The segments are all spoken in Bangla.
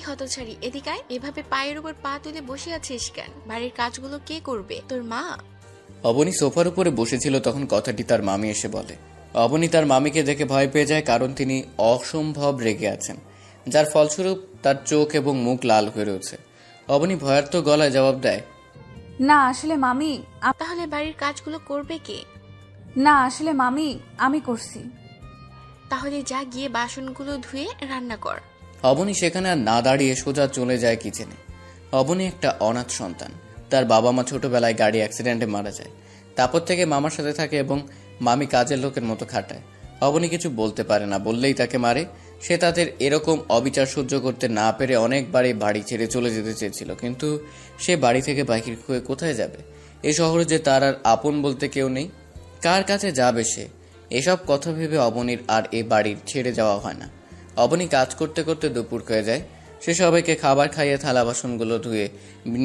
হতছাড়ি, এদিকে আয়। এভাবে পায়ের উপর পা তুলে বসে আছিস কেন? বাড়ির কাজগুলো কে করবে? তোর মা? অবনী সোফার উপরে বসেছিল, তখন কথাটি তার মামি এসে বলে। অবনী তার মামিকে দেখে ভয় পেয়ে যায়, কারণ তিনি অসম্ভব রেগে আছেন, যার ফলস্বরূপ তার চোখ এবং মুখ লাল হয়ে রয়েছে। অবনী ভয়ার্ত গলায় জবাব দেয়, না আসলে মামি, তাহলে বাড়ির কাজগুলো করবে কে? না আসলে মামি, আমি করছি। তাহলে যা গিয়ে বাসনগুলো ধুয়ে রান্না কর। অবনী সেখানে আর না দাঁড়িয়ে সোজা চলে যায় কিচেনে। অবনী একটা অনাথ সন্তান। তার বাবা মা ছোটবেলায় গাড়ি অ্যাক্সিডেন্টে মারা যায়। তারপর থেকে মামার সাথে থাকে এবং মামি কাজের লোকের মতো খাটায়। অবনী কিছু বলতে পারে না, বললেই তাকে মারে। সে তাদের এরকম অবিচার সহ্য করতে না পেরে অনেকবারই বাড়ি ছেড়ে চলে যেতে চেয়েছিল, কিন্তু সে বাড়ি থেকে বাহির হয়ে কোথায় যাবে? এই শহরে যে তার আর আপন বলতে কেউ নেই, কার কাছে যাবে সে? এসব কথা ভেবে অবনীর আর এ বাড়ির ছেড়ে যাওয়া হয় না। অবনী কাজ করতে করতে দুপুর হয়ে যায়। সে সবাইকে খাবার খাইয়ে থালা বাসনগুলো ধুয়ে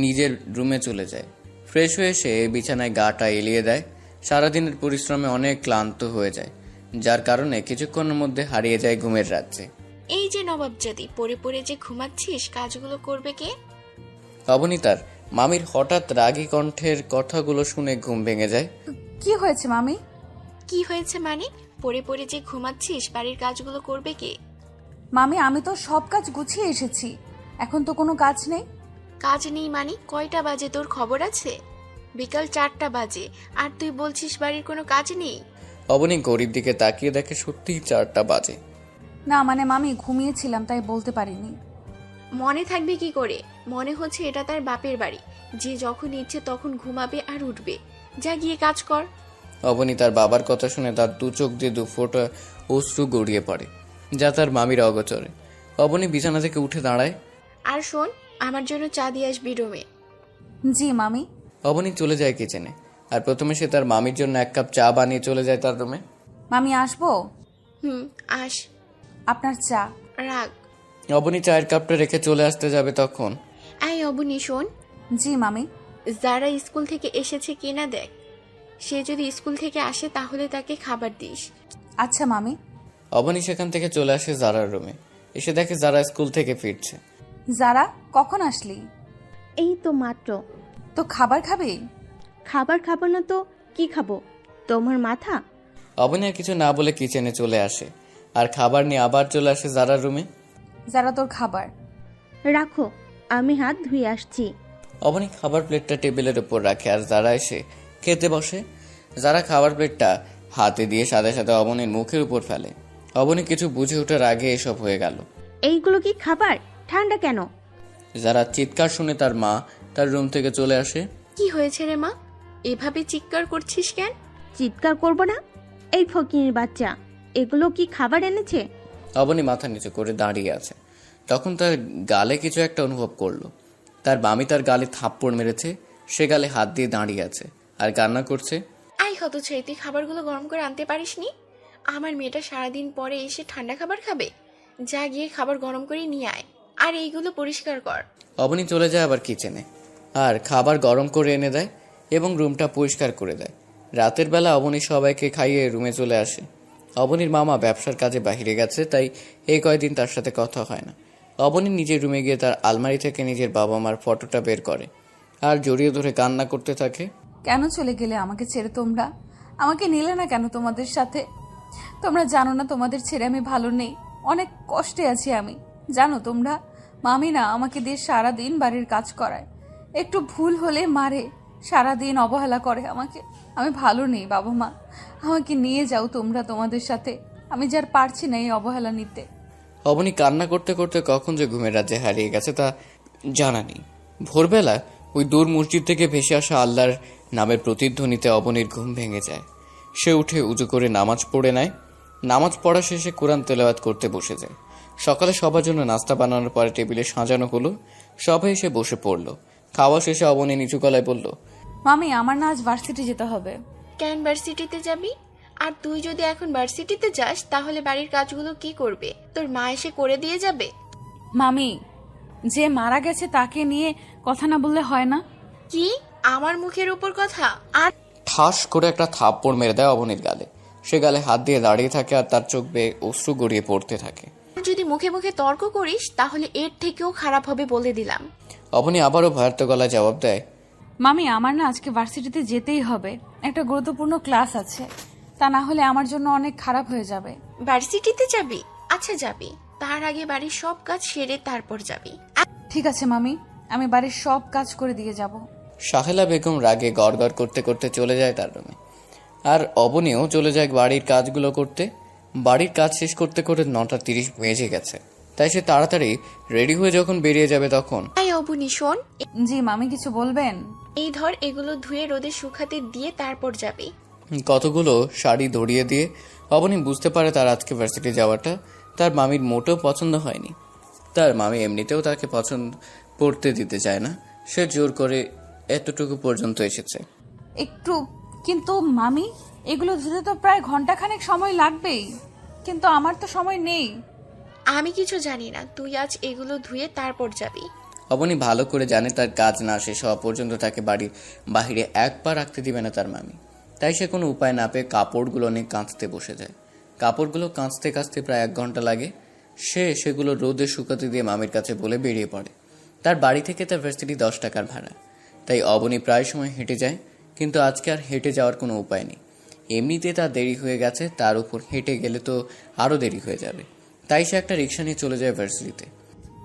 নিজের রুমে চলে যায়। ফ্রেশ হয়ে সে বিছানায় গাটা এলিয়ে দেয়। সারাদিনের পরিশ্রমে অনেক ক্লান্ত হয়ে যায়, যার কারণে কিছুক্ষণের মধ্যে হারিয়ে যায় ঘুমের রাজ্যে। এই যে নবাবজাদি, পড়ে পড়ে যে ঘুমাচ্ছিস, কাজগুলো করবে কে? অবনী তার মামির হঠাৎ রাগী কণ্ঠের কথাগুলো শুনে ঘুম ভেঙে যায়। কি হয়েছে মামি? কি হয়েছে মানে? পড়ে পড়ে যে ঘুমাচ্ছিস, বাড়ির কাজগুলো করবে কে? মামি আমি তো সব কাজ গুছিয়ে এসেছি, এখন তো কোনো কাজ নেই। কাজ নেই মানে? কয়টা বাজে তোর খবর আছে? বিকাল 4টা বাজে, আর তুই বলছিস বাড়ির কোনো কাজ নেই? অবনী ঘড়ির দিকে তাকিয়ে দেখে সত্যিই 4টা বাজে। না মানে মামি ঘুমিয়েছিলাম তাই বলতে পারিনি। মনে থাকবে কি করে? মনে হচ্ছে এটা তার বাপের বাড়ি, যে যখন ইচ্ছে তখন ঘুমাবে আর উঠবে। যা গিয়ে কাজ কর। অবনী তার বাবার কথা শুনে তার দু চোখ দিয়ে 2 ফোঁটা অশ্রু গড়িয়ে পড়ে, যা তার মামির অগোচরে। অবনী বিছানা থেকে উঠে দাঁড়ায়। আর শোন, আমার জন্য চা দিয়ে আসবি রুমে। জি মামি। অবনী চলে যায় কিচেনে, আর প্রথমে সে তার মামির জন্য 1 কাপ চা বানিয়ে চলে যায় তার রুমে। মামি আসবো? আস। আপনার চা। রাগ। অবনী চায়ের কাপটা রেখে চলে আসতে যাবে, তখন এই অবনী শোন, জি মামি। যারা স্কুল থেকে এসেছে কিনা দেখ। সে যদি স্কুল থেকে আসে তাহলে তাকে খাবার দিস। আচ্ছা মামি। অবনী সেখান থেকে চলে আসে জারার রুমে। এসে দেখে জারা স্কুল থেকে ফিরছে। যারা কখন আসলি? এই তো মাত্র। তো খাবার খাবি? খাবার খাবো না তো কি খাবো? তোমার মাথা। অবনী আর কিছু না বলে কিচেনে চলে আসে, আর খাবার নিয়ে আবার চলে আসে জারার রুমে। যারা তোর খাবার। রাখো, আমি হাত ধুয়ে আসছি। অবনী খাবার প্লেটটা টেবিলের উপর রাখে, আর যারা এসে খেতে বসে। যারা খাবার প্লেটটা হাতে দিয়ে সাথে সাথে অবনীর মুখের উপর ফেলে। অবনী কিছু বুঝে ওঠার আগে এসব হয়ে গেল। এইগুলো কি খাবার? ঠান্ডা কেন? যারা চিৎকার শুনে তার মা তার রুম থেকে চলে আসে। কি হয়েছে রে মা? এভাবে চিৎকার করছিস কেন? চিৎকার করবো না? এই ফকিনের বাচ্চা, এগুলো কি খাবার এনেছে? অবনী মাথা নিচু করে দাঁড়িয়ে আছে। তখন তার গালে কিছু একটা অনুভব করলো। তার মামি তার গালে থাপ্পড় মেরেছে। সে গালে হাত দিয়ে দাঁড়িয়ে আছে আর কান্না করছে। আই হতছাড়ি, তুই খাবারগুলো গরম করে আনতে পারিসনি? আমার মেয়েটা সারাদিন পরে এসে ঠান্ডা খাবার খাবে? যা গিয়ে খাবার গরম করে নিয়ে আয়, আর এইগুলো পরিষ্কার কর। অবনী চলে যায় আবার কিচেনে, আর খাবার গরম করে এনে দেয় এবং রুমটা পরিষ্কার করে দেয়। রাতের বেলা অবনী সবাইকে খাইয়ে রুমে চলে আসে। অবনীর মামা ব্যবসার কাজে বাহিরে গেছে, তাই এই কয়দিন তার সাথে কথা হয় না। অবনী নিজের রুমে গিয়ে তার আলমারি থেকে নিজের বাবা মার ফটোটা বের করে আর জড়িয়ে ধরে কান্না করতে থাকে। কেন চলে গেলে আমাকে ছেড়ে তোমরা? আমাকে নিলে না কেন তোমাদের সাথে? তোমরা জানো না তোমাদের ছেড়ে আমি ভালো নেই, অনেক কষ্টে আছি আমি, জানো তোমরা? মামি না আমাকে দিয়ে সারাদিন বাড়ির কাজ করায়, একটু ভুল হলে মারে, সারাদিন অবহেলা করে আমাকে। আমি ভালো নেই বাবা মা, আমাকে নিয়ে যাও তোমরা তোমাদের সাথে, আমি যার পারছি না এই অবহেলা নিতে। অবনী কান্না করতে করতে কখন যে ঘুমের রাজ্যে হারিয়ে গেছে তা জানা নেই। ভোরবেলা ওই দূর মসজিদ থেকে ভেসে আসা আল্লাহর নামের প্রতিধ্বনিতে অবনীর ঘুম ভেঙে যায়। সে উঠে উজু করে নামাজ পড়ে নেয়। নামাজ পড়া শেষে কোরআন তেলাওয়াত করতে বসে যায়। সকালে সবার জন্য নাস্তা বানানোর পরে টেবিলে সাজানো হলো। সবাই এসে বসে পড়লো। খাওয়া শেষে অবনী নিচু গলায় বলল, মামি আমার না আজ ভার্সিটি যেতে হবে। কেন ভার্সিটিতে যাবি? আর তুই যদি এখন ভার্সিটিতে যাস তাহলে বাড়ির কাজগুলো কি করবে? তোর মা এসে করে দিয়ে যাবে? মামি, যে মারা গেছে তাকে নিয়ে কথা না বললে হয় না? কি? আমার মুখের উপর কথা? আর ঠাস করে একটা থাপ্পড় মেরে দেয় অবনীর গালে। সে গালে হাত দিয়ে দাঁড়িয়ে থাকে আর তার চোখ বেয়ে অশ্রু গড়িয়ে পড়তে থাকে। যদি মুখে মুখে তর্ক করিস তাহলে এর থেকেও খারাপ হবে বলে দিলাম। অবনী আবারও ভয়ার্থ গলায় জবাব দেয়, মামি আমার না আজকে ভার্সিটিতে যেতেই হবে, একটা গুরুত্বপূর্ণ ক্লাস আছে, তা না হলে আমার জন্য অনেক খারাপ হয়ে যাবে। ভার্সিটিতে যাবি? আচ্ছা যাবি, তার আগে বাড়ির সব কাজ সেরে তারপর যাবি। ঠিক আছে মামি, আমি বাড়ির সব কাজ করে দিয়ে যাব। সাহেলা বেগম রাগে গড়গড় করতে করতে চলে যায় তার রুমে। আর অবনীও চলে যায় বাড়ির কাজগুলো করতে। বাড়ির কাজ শেষ করতে করে 9:30 বেজে গেছে। তাই সে তাড়াতাড়ি রেডি হয়ে যখন বেরিয়ে যাবে তখন তাই অবনী শোন, জি মামি, কিছু বলবেন? এই ধর এগুলো ধুয়ে রোদে শুকাতে দিয়ে তারপর যাবি। কতগুলো শাড়ি ধরিয়ে দিয়ে অবনী বুঝতে পারে তার আজকে ভার্সিটি যাওয়াটা তার মামির মোটেও পছন্দ হয়নি। তার মামি এমনিতেও তাকে পছন্দ পড়তে দিতে চায় না, সে জোর করে এতটুকু পর্যন্ত এসেছে। একটু, কিন্তু মামি এগুলো ধুতে তো প্রায় ঘন্টাখানেক সময় লাগবেই, কিন্তু আমার তো সময় নেই। আমি কিছু জানি না, তুই আজ এগুলো ধুয়ে তারপর যাবি। অবনী ভালো করে জানে তার কাজ না শেষ হওয়া পর্যন্ত তাকে বাড়ির বাহিরে এক পা রাখতে দিবে না তার মামি। তাই সে কোনো উপায় না পেয়ে কাপড়গুলো নিয়ে কাঁচতে বসে যায়। কাপড়গুলো কাঁচতে কাঁচতে প্রায় 1 ঘন্টা লাগে। সে সেগুলো রোদে শুকাতে দিয়ে মামির কাছে বলে বেরিয়ে পড়ে। তার বাড়ি থেকে তার ভার্সিটি 10 টাকার ভাড়া, তাই অবনী প্রায় সময় হেঁটে যায়। কিন্তু আজকে আর হেঁটে যাওয়ার কোনো উপায় নেই। এমনিতে তার দেরি হয়ে গেছে, তার উপর হেঁটে গেলে তো আরও দেরি হয়ে যাবে। তাই সে একটা রিক্সা নিয়ে চলে যায় ভার্সিটিতে।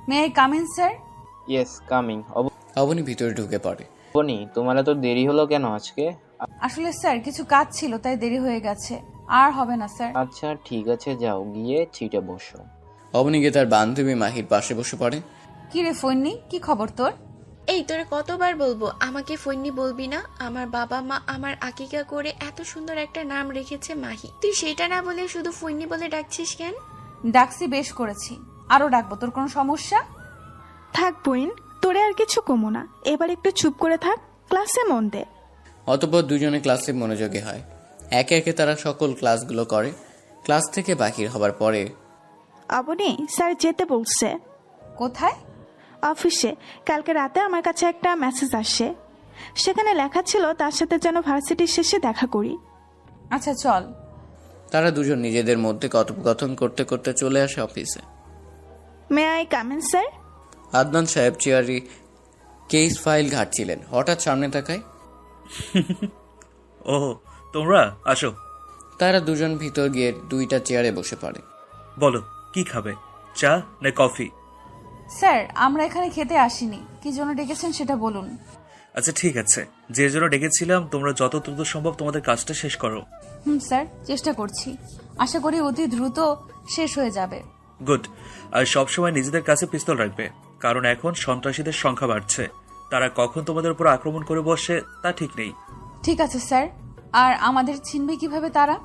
May I come in sir? Yes coming. Abani ভিতরে ঢুকে পড়ে। অবনী, তোমার এত দেরি হলো কেন আজকে? আসলে স্যার কিছু কাজ ছিল তাই দেরি হয়ে গেছে, আর হবে না স্যার। আচ্ছা ঠিক আছে, যাও গিয়ে সিটে বসো। অবনী গিয়ে তার বান্ধবী মাহির পাশে বসে পড়ে। কি রে ফোননি, কি খবর তোর? এই তোরে কতবার বলবো আমাকে ফৈন্নি বলবি না? আমার বাবা মা আমার আকিকা করে এত সুন্দর একটা নাম রেখেছে মাহি, তুই সেটা না বলে শুধু ফৈন্নি বলে ডাকছিস কেন? ডাকছি বেশ করেছি, আরো ডাকবো, তোর কোনো সমস্যা? থাক বোন, তোরে আর কিছু কমো না, এবার একটু চুপ করে থাক, ক্লাসে মন দে। অতঃপর দুজনে ক্লাসে মনোযোগী হয়। একে একে তারা সকল ক্লাসগুলো করে। ক্লাস থেকে বাহির হবার পরে অবনী, স্যার যেতে বলছে। কোথায়? অফিসে। কালকে রাতে আমার কাছে একটা মেসেজ আসে, সেখানে লেখা ছিল তার সাথে যেন ভার্সিটির শেষে দেখা করি। আচ্ছা চল। তারা দুজন নিজেদের মধ্যে কথোপকথন করতে করতে চলে আসে অফিসে। May I come in sir? Adnan সাহেব চেয়ারে কেস ফাইল ঘাটছিলেন। হঠাৎ সামনে তাকায়। ও তোমরা আসো। তারা দুজন ভিতর গিয়ে 2টা চেয়ারে বসে পড়ে। বলো কি খাবে, চা না কফি? স্যার আমরা এখানে খেতে আসিনি, কি জন্য ডেকেছেন সেটা বলুন। আচ্ছা ঠিক আছে, যে জন্য ডেকেছিলাম তোমরা যত দ্রুত সম্ভব তোমাদের কাজটা শেষ করো। স্যার চেষ্টা করছি, আশা করি অতি দ্রুত শেষ হয়ে যাবে। গুড। আর সবসময় নিজেদের কাছে পিস্তল রাখবে, কারণ এখন সন্ত্রাসীদের সংখ্যা বাড়ছে। তারা কখন তোমাদের উপর আক্রমণ করে বসে তা ঠিক নেই। ঠিক আছে স্যার। আর আমাদের চিনবে কিভাবে তারা?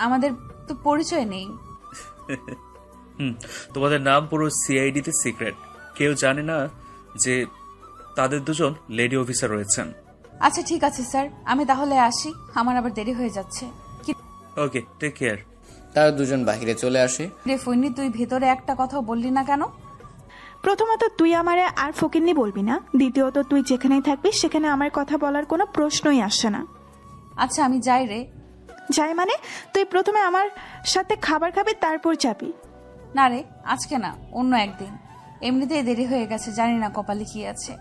আমাদের তো পরিচয় নেই। তোমাদের নাম পুরো সিআইডিতে সিক্রেট, কেউ জানে না যে তাদের দুজন লেডি অফিসার রয়েছেন। আচ্ছা ঠিক আছে স্যার, আমি তাহলে আসি, আমার আবার দেরি হয়ে যাচ্ছে। ওকে, টেক কেয়ার। তারা দুজন বাহিরে চলে আসে। রে ফৈনি, তুই ভেতরে একটা কথাও বললি না কেন? প্রথমত তুই আমারে আর ফকিন্নি বলবি না, দ্বিতীয়ত তুই যেখানেই থাকবি সেখানে আমার কথা বলার কোনো প্রশ্নই আসে না। আচ্ছা আমি যাই রে। যাই মানে? তুই প্রথমে আমার সাথে খাবার খাবি, তারপর যাবি। না রে, আজকে না, অন্য একদিন। এমনিতেই দেরি হয়ে গেছে, জানি না কপালে কি আছে।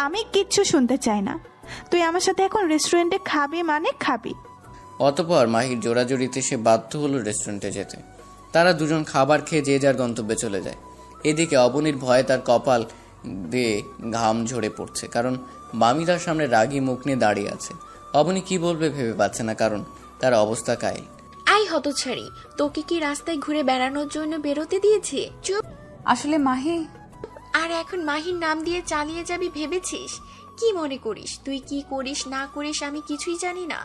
আমি কিচ্ছু শুনতে চাই না, তুই আমার সাথে এখন রেস্টুরেন্টে খাবি মানে খাবি। অতঃপর মাহির জোরাজুরিতে সে বাধ্য হলো রেস্টুরেন্টে যেতে। তারা দুজন খাবার খেয়ে যে যার গন্তব্যে চলে যায়। এদিকে অবনীর ভয়ে তার কপাল দিয়ে ঘাম ঝরে পড়ছে, কারণ মামি তার সামনে রাগী মুখ নিয়ে দাঁড়িয়ে আছে। অবনী কি বলবে ভেবে পাচ্ছে না, কারণ তার অবস্থা কাহিল। আই হতছাড়ি, তোকে কি রাস্তায় ঘুরে বেড়ানোর জন্য বেরোতে দিয়েছে? চুপ। আসলে মাহি। আর এখন মাহির নাম দিয়ে চালিয়ে যাবি ভেবেছিস? কি মনে করিস তুই কি করিস না করিস আমি কিছুই জানি না?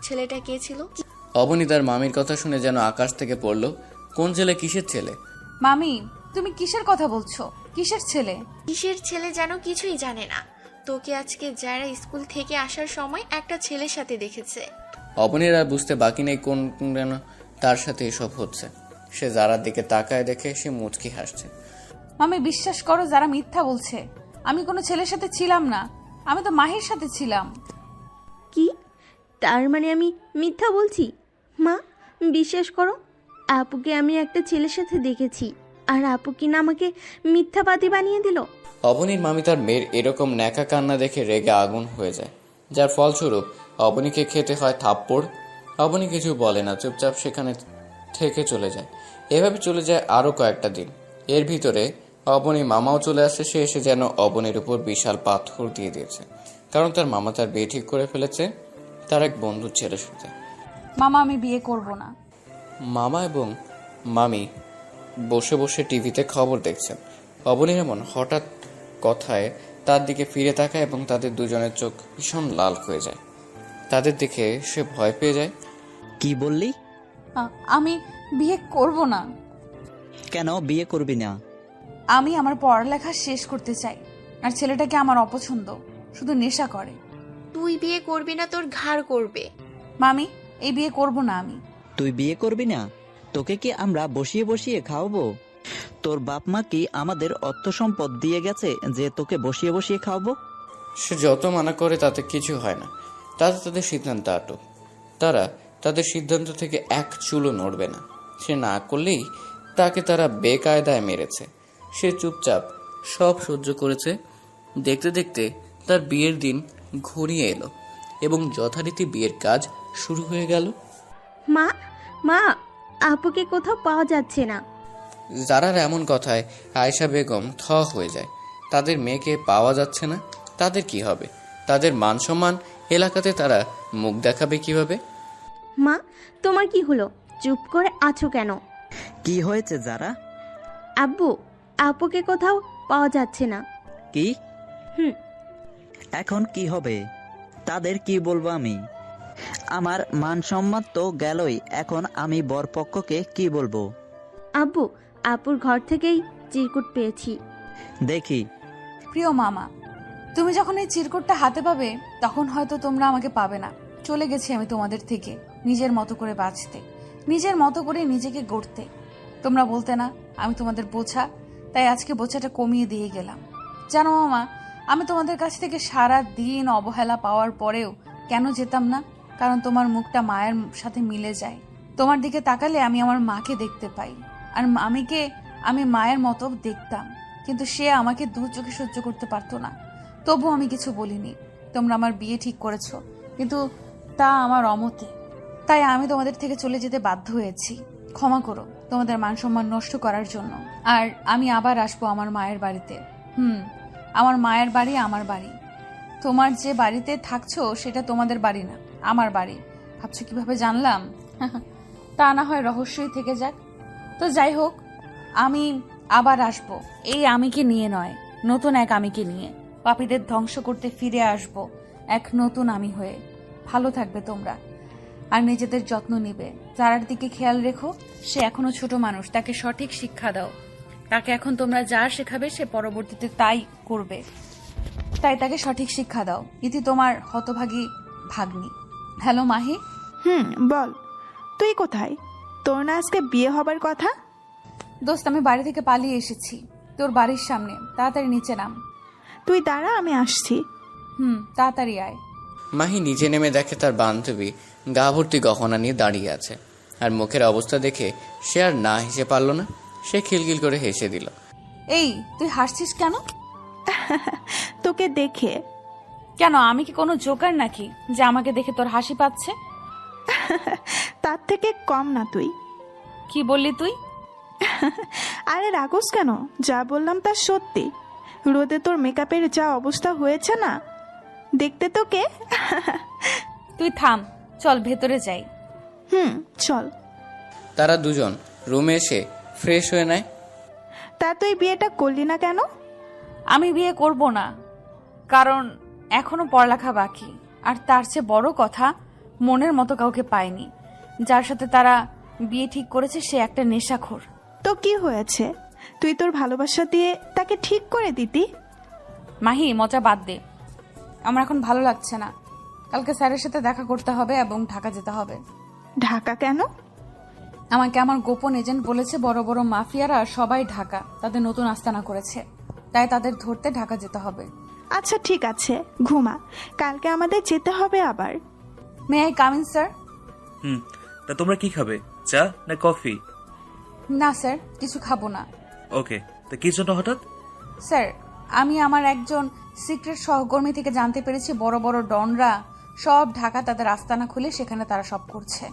ছেলেটা কে ছিল? অবনী তার মামির কথা শুনে যেন আকাশ থেকে পড়লো। কোন ছেলে, কিসের ছেলে? মামি তুমি কিসের কথা বলছো? কিসের ছেলে? কিসের ছেলে যেন কিছুই জানে না। তোকে আজকে যারা স্কুল থেকে আসার সময় একটা ছেলের সাথে দেখেছে। অবনীর আর বুঝতে বাকি নেই কোন যেন তার সাথে এসব হচ্ছে। সে যারার দিকে তাকায় দেখে সে মুচকি হাসছে। মামি বিশ্বাস করো, যারা মিথ্যা বলছে। আমি কোনো ছেলের সাথে ছিলাম না, আমি তো মাহির সাথে ছিলাম। কি? তার মানে আমি মিথ্যা বলছি? মা বিশ্বাস করো, আপুকে আমি একটা ছেলের সাথে দেখেছি। আর আপু কিনা আমাকে মিথ্যাবাদী বানিয়ে দিল। অবনীর মামি তার মেয়ের এরকম ন্যাকা কান্না দেখে রেগে আগুন হয়ে যায়, যার ফলস্বরূপ অবনীকে খেতে হয় থাপ্পড়। অবনী কিছু বলে না, চুপচাপ সেখানে থেকে চলে যায়। এভাবে চলে যায় আরও কয়েকটা দিন। এর ভিতরে অবনী মামাও চলে আসে। সে এসে যেন অবনীর উপর বিশাল পাথর দিয়ে দিয়েছে, কারণ তার মামা তার বিয়ে ঠিক করে ফেলেছে তার এক বন্ধুর ছেলের সাথে। মামা আমি বিয়ে করব না। মামা এবং মামি বসে বসে টিভিতে খবর দেখছেন। অবনীর এমন হঠাৎ কথায় তার দিকে ফিরে তাকায় এবং তাদের দুজনের চোখ ভীষণ লাল হয়ে যায়। তাদের দেখে সে ভয় পেয়ে যায়। কি বললি? আমি বিয়ে করব না। কেন বিয়ে করবি না? আমি আমার পড়ালেখা শেষ করতে চাই, আর ছেলেটাকে আমার অপছন্দ, শুধু নেশা করে। তুই বিয়ে করবি না, তোর ঘাড় করবে। মামি এই বিয়ে করব না আমি। তুই বিয়ে করবি না? তোকে কি আমরা বসিয়ে বসিয়ে খাওয়াবো? তোর বাপ মা কি আমাদের অর্থ সম্পদ দিয়ে গেছে যে তোকে বসিয়ে বসিয়ে খাওয়াবো? সে যত মানা করে তাতে কিছু হয় না। তাতে তাদের সিদ্ধান্ত আটক। তারা তাদের সিদ্ধান্ত থেকে এক চুলও নড়বে না। সে না করলেই তাকে তারা বেকায়দায় মেরেছে। সে চুপচাপ সব সহ্য করেছে। দেখতে দেখতে তার বিয়ের দিন ঘনিয়ে এলো এবং যথারীতি বিয়ের কাজ শুরু হয়ে গেল। মা মা আপুকে কোথাও পাওয়া যাচ্ছে না। যারার এমন কথায় আয়েশা বেগম থ হয়ে যায়। তাদের মেয়েকে পাওয়া যাচ্ছে না, তাদের কি হবে? তাদের মান সম্মান এলাকাতে তারা মুখ দেখাবে কিভাবে? মা তোমার কি হলো? চুপ করে আছো কেন? কি হয়েছে যারা? আব্বু আপুকে কোথাও পাওয়া যাচ্ছে না। কি? হুম। এখন কি হবে? তাদের কি বলবো আমি? আমার মান সম্মান তো গেলই, এখন আমি বরপক্ষকে কি বলবো? আব্বু আপুর ঘর থেকেই চিরকুট পেয়েছি। দেখি। প্রিয় মামা, তুমি যখন এই চিরকুটটা হাতে পাবে তখন হয়তো তোমরা আমাকে পাবে না। চলে গেছি আমি তোমাদের থেকে নিজের মতো করে বাঁচতে, নিজের মতো করে নিজেকে গড়তে। তোমরা বলতে না আমি তোমাদের বোঝা, তাই আজকে বোঝাটা কমিয়ে দিয়ে গেলাম। জানো মামা, আমি তোমাদের কাছ থেকে সারা দিন অবহেলা পাওয়ার পরেও কেন যেতাম না? কারণ তোমার মুখটা মায়ের সাথে মিলে যায়। তোমার দিকে তাকালে আমি আমার মাকে দেখতে পাই, আর মামিকে আমি মায়ের মতো দেখতাম, কিন্তু সে আমাকে দু চোখে সহ্য করতে পারতো না। তবু আমি কিছু বলিনি। তোমরা আমার বিয়ে ঠিক করেছো, কিন্তু তা আমার অমতে, তাই আমি তোমাদের থেকে চলে যেতে বাধ্য হয়েছি। ক্ষমা করো তোমাদের মান সম্মান নষ্ট করার জন্য। আর আমি আবার আসবো আমার মায়ের বাড়িতে। আমার মায়ের বাড়ি আমার বাড়ি। তোমার যে বাড়িতে থাকছো সেটা তোমাদের বাড়ি না, আমার বাড়ি। ভাবছো কিভাবে জানলাম? তা না হয় রহস্যই থেকে যাক। তো যাই হোক, আমি আবার আসবো, এই আমিকে নিয়ে নয়, নতুন এক আমিকে নিয়ে। পাপীদের ধ্বংস করতে ফিরে আসবো এক নতুন আমি হয়ে। ভালো থাকবে তোমরা, আর নিজেদের যত্ন নিবে। যারার দিকে খেয়াল রেখো, সে এখনো ছোট মানুষ, তাকে সঠিক শিক্ষা দাও। তাকে এখন তোমরা যা শেখাবে সে পরবর্তীতে তাই করবে, তাই তাকে সঠিক শিক্ষা দাও। ইতি তোমার হতভাগী ভাগ্নি। হ্যালো মাহি। বল, তুই কোথায়? তোর না আজকে বিয়ে হবার কথা? দোস্ত, আমি বাড়ি থেকে পালিয়ে এসেছি, তোর বাড়ির সামনে। তাড়াতাড়ি নিচে নাম। তুই দাঁড়া, আমি আসছি। তাড়াতাড়ি আয়। মাহি নিচে নেমে দেখে তার বান্ধবী গা ভর্তি গহনা নিয়ে দাঁড়িয়ে আছে। আর মুখের অবস্থা দেখে সে আর না হেসে পারল না। সে খিলখিল করে হেসে দিল। এই তুই হাসছিস কেন? তোকে দেখে। কেন, আমি কি কোনো জোকার নাকি যে আমাকে দেখে তোর হাসি পাচ্ছে? তার থেকে কম না তুই। কি বললি তুই? আরে রাগোস কেন? যা বললাম তা সত্যি। রোদে তোর মেকআপের যা অবস্থা হয়েছে না, দেখতে তোকে। তুই থাম, চল ভেতরে যাই। চল। তারা দুজন রুমে এসে ফ্রেশ হয়ে নেয়। তা তুই বিয়েটা করলি না কেন? আমি বিয়ে করব না, কারণ এখনো পড়ালেখা বাকি। আর তার চেয়ে বড় কথা, মনের মতো কাউকে পাইনি। যার সাথে তারা বিয়ে ঠিক করেছে সে একটা নেশাখোর। তো কি হয়েছে? তুই তোর ভালোবাসা দিয়ে তাকে ঠিক করে দিতি। মাহি, মজা বাদ দে। আমার এখন ভালো লাগছে না। কালকে স্যারের সাথে দেখা করতে হবে এবং ঢাকা যেতে হবে। ঢাকা কেন? আমাকে আমার গোপন এজেন্ট বলেছে বড় বড় মাফিয়ারা সবাই ঢাকা তাদের নতুন আস্তানা করেছে, তাই তাদের ধরতে ঢাকা যেতে হবে। আচ্ছা ঠিক আছে, ঘুমা। কালকে আমাদের যেতে হবে আবার। May I come in sir? তা তোমরা কি খাবে, চা না কফি? না স্যার, কিছু খাবো না। ওকে, তা কি জন্য হঠাৎ? স্যার, আমি আমার একজন সিক্রেট সহকর্মী থেকে জানতে পেরেছি বড় বড় ডনরা সব ঢাকা তাদের আস্তানা খুলে সেখানে তারা সব করছে,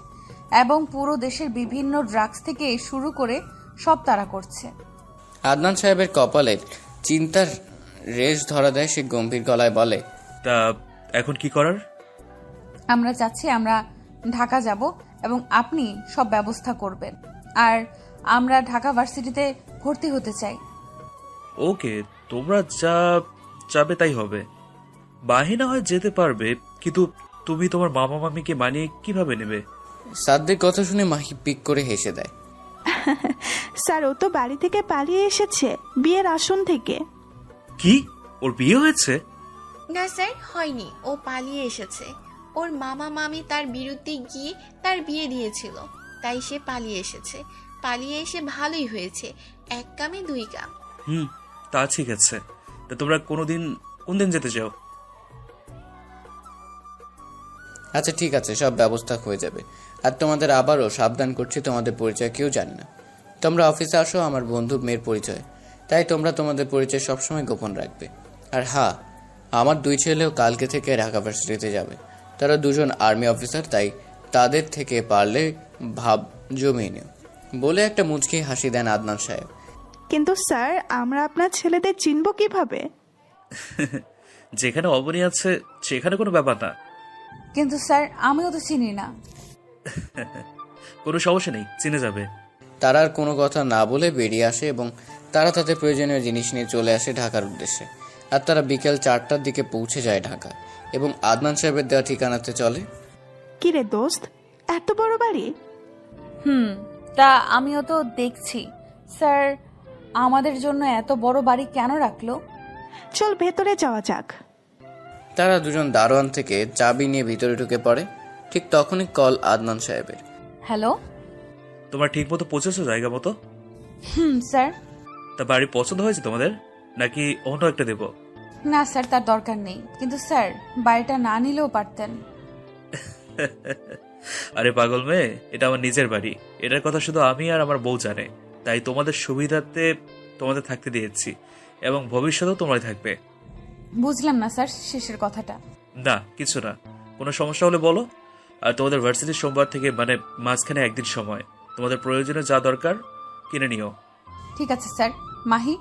এবং পুরো দেশের বিভিন্ন ড্রাগস থেকে শুরু করে সব তারা করছে। আদনান সাহেবের কপালে চিন্তার রেশ ধরা দেয়। সে গম্ভীর গলায় বলে, তা এখন কি করার? আমরা চাচ্ছি আমরা ঢাকা যাব এবং আপনি সব ব্যবস্থা করবেন, আর আমরা ঢাকা ভার্সিটিতে ভর্তি হতে চাই। ওকে, তোমরা যা চাবে তাই হবে। বাহিনা হয় যেতে পারবে, কিন্তু তুমি তোমার মামা মামিকে মানিয়ে কিভাবে নেবে? সাদ্দের কথা শুনে মাহি পিক করে হেসে দেয়। স্যার, ও তো বাড়ি থেকে পালিয়ে এসেছে, বিয়ের আসন থেকে। কি, ওর বিয়ে হয়েছে? না স্যার, হয়নি। ও পালিয়ে এসেছে। ওর মামা মামি তার বিরুদ্ধে গিয়ে তার বিয়ে দিয়েছিল, তাই সে পালিয়ে এসেছে। পালিয়ে এসে ভালোই হয়েছে, এক কামে দুই কাম। তা ঠিক আছে। তা তোমরা কোন দিন যেতে চাও? আচ্ছা ঠিক আছে, সব ব্যবস্থা হয়ে যাবে। আর তোমাদের আবারও সাবধান করছি, তোমাদের পরিচয় কেউ জানে না। তোমরা অফিসে আসো আমার বন্ধু মেয়ের পরিচয়, তাই তোমরা তোমাদের পরিচয় সবসময় গোপন রাখবে। আর হ্যাঁ, আমার 2 ছেলেও কালকে থেকে ঢাকা ভার্সিটিতে যাবে। তারা 2জন আর্মি অফিসার, তাই তাদের থেকে পারলে ভাব জমিয়ে নিও বলে একটা মুচকি হাসি দেন আদনান সাহেব। কিন্তু স্যার, আমরা আপনার ছেলেদের চিনব কিভাবে? যেখানে অবনী আছে সেখানে কোনো ব্যাপার না। কিন্তু স্যার, আমিও তো চিনি না। কোনো সমস্যা নেই, চিনে যাবে। তারা আর কোনো কথা না বলে বেরিয়ে আসে এবং তারা তাদের প্রয়োজনীয় জিনিস নিয়ে চলে আসে ঢাকার উদ্দেশ্যে। আর তারা বিকেল 4টার দিকে পৌঁছে যায় ঢাকা এবং আদনান সাহেবের দেওয়া ঠিকানাতে চলে। কি রে দোস্ত, এত বড় বাড়ি? তা আমিও তো দেখছি। স্যার, আমাদের জন্য এত বড় বাড়ি কেন রাখলো? চল ভেতরে যাওয়া যাক। তারা 2জন দারোয়ান থেকে চাবি নিয়ে ভিতরে ঢুকে পড়ে। ঠিক তখনই কল আদনান সাহেবের। হ্যালো। তোমরা ঠিক মতো পৌঁছেছো জায়গা মতো? স্যার। তা বাড়ি পছন্দ হয়েছে তোমাদের, নাকি অন্য একটা দেবো? না স্যার, তার দরকার নেই। কিন্তু স্যার, বাড়িটা না নিলেও পারতেন। আরে পাগল মেয়ে, এটা আমার নিজের বাড়ি। এটার কথা শুধু আমি আর আমার বউ জানে, তাই তোমাদের সুবিধার্থে তোমাদের থাকতে দিয়েছি, এবং ভবিষ্যতেও তোমরাই থাকবে। বুঝলাম না স্যার শেষের কথাটা। না, কিছু না। কোনো সমস্যা হলে বলো। আর তোমাদের ভার্সিটির সোমবার থেকে, মানে মাঝখানে একদিন সময়, তোমাদের প্রয়োজনে যা দরকার কিনে নিও। ঠিক আছে স্যার। মাহি?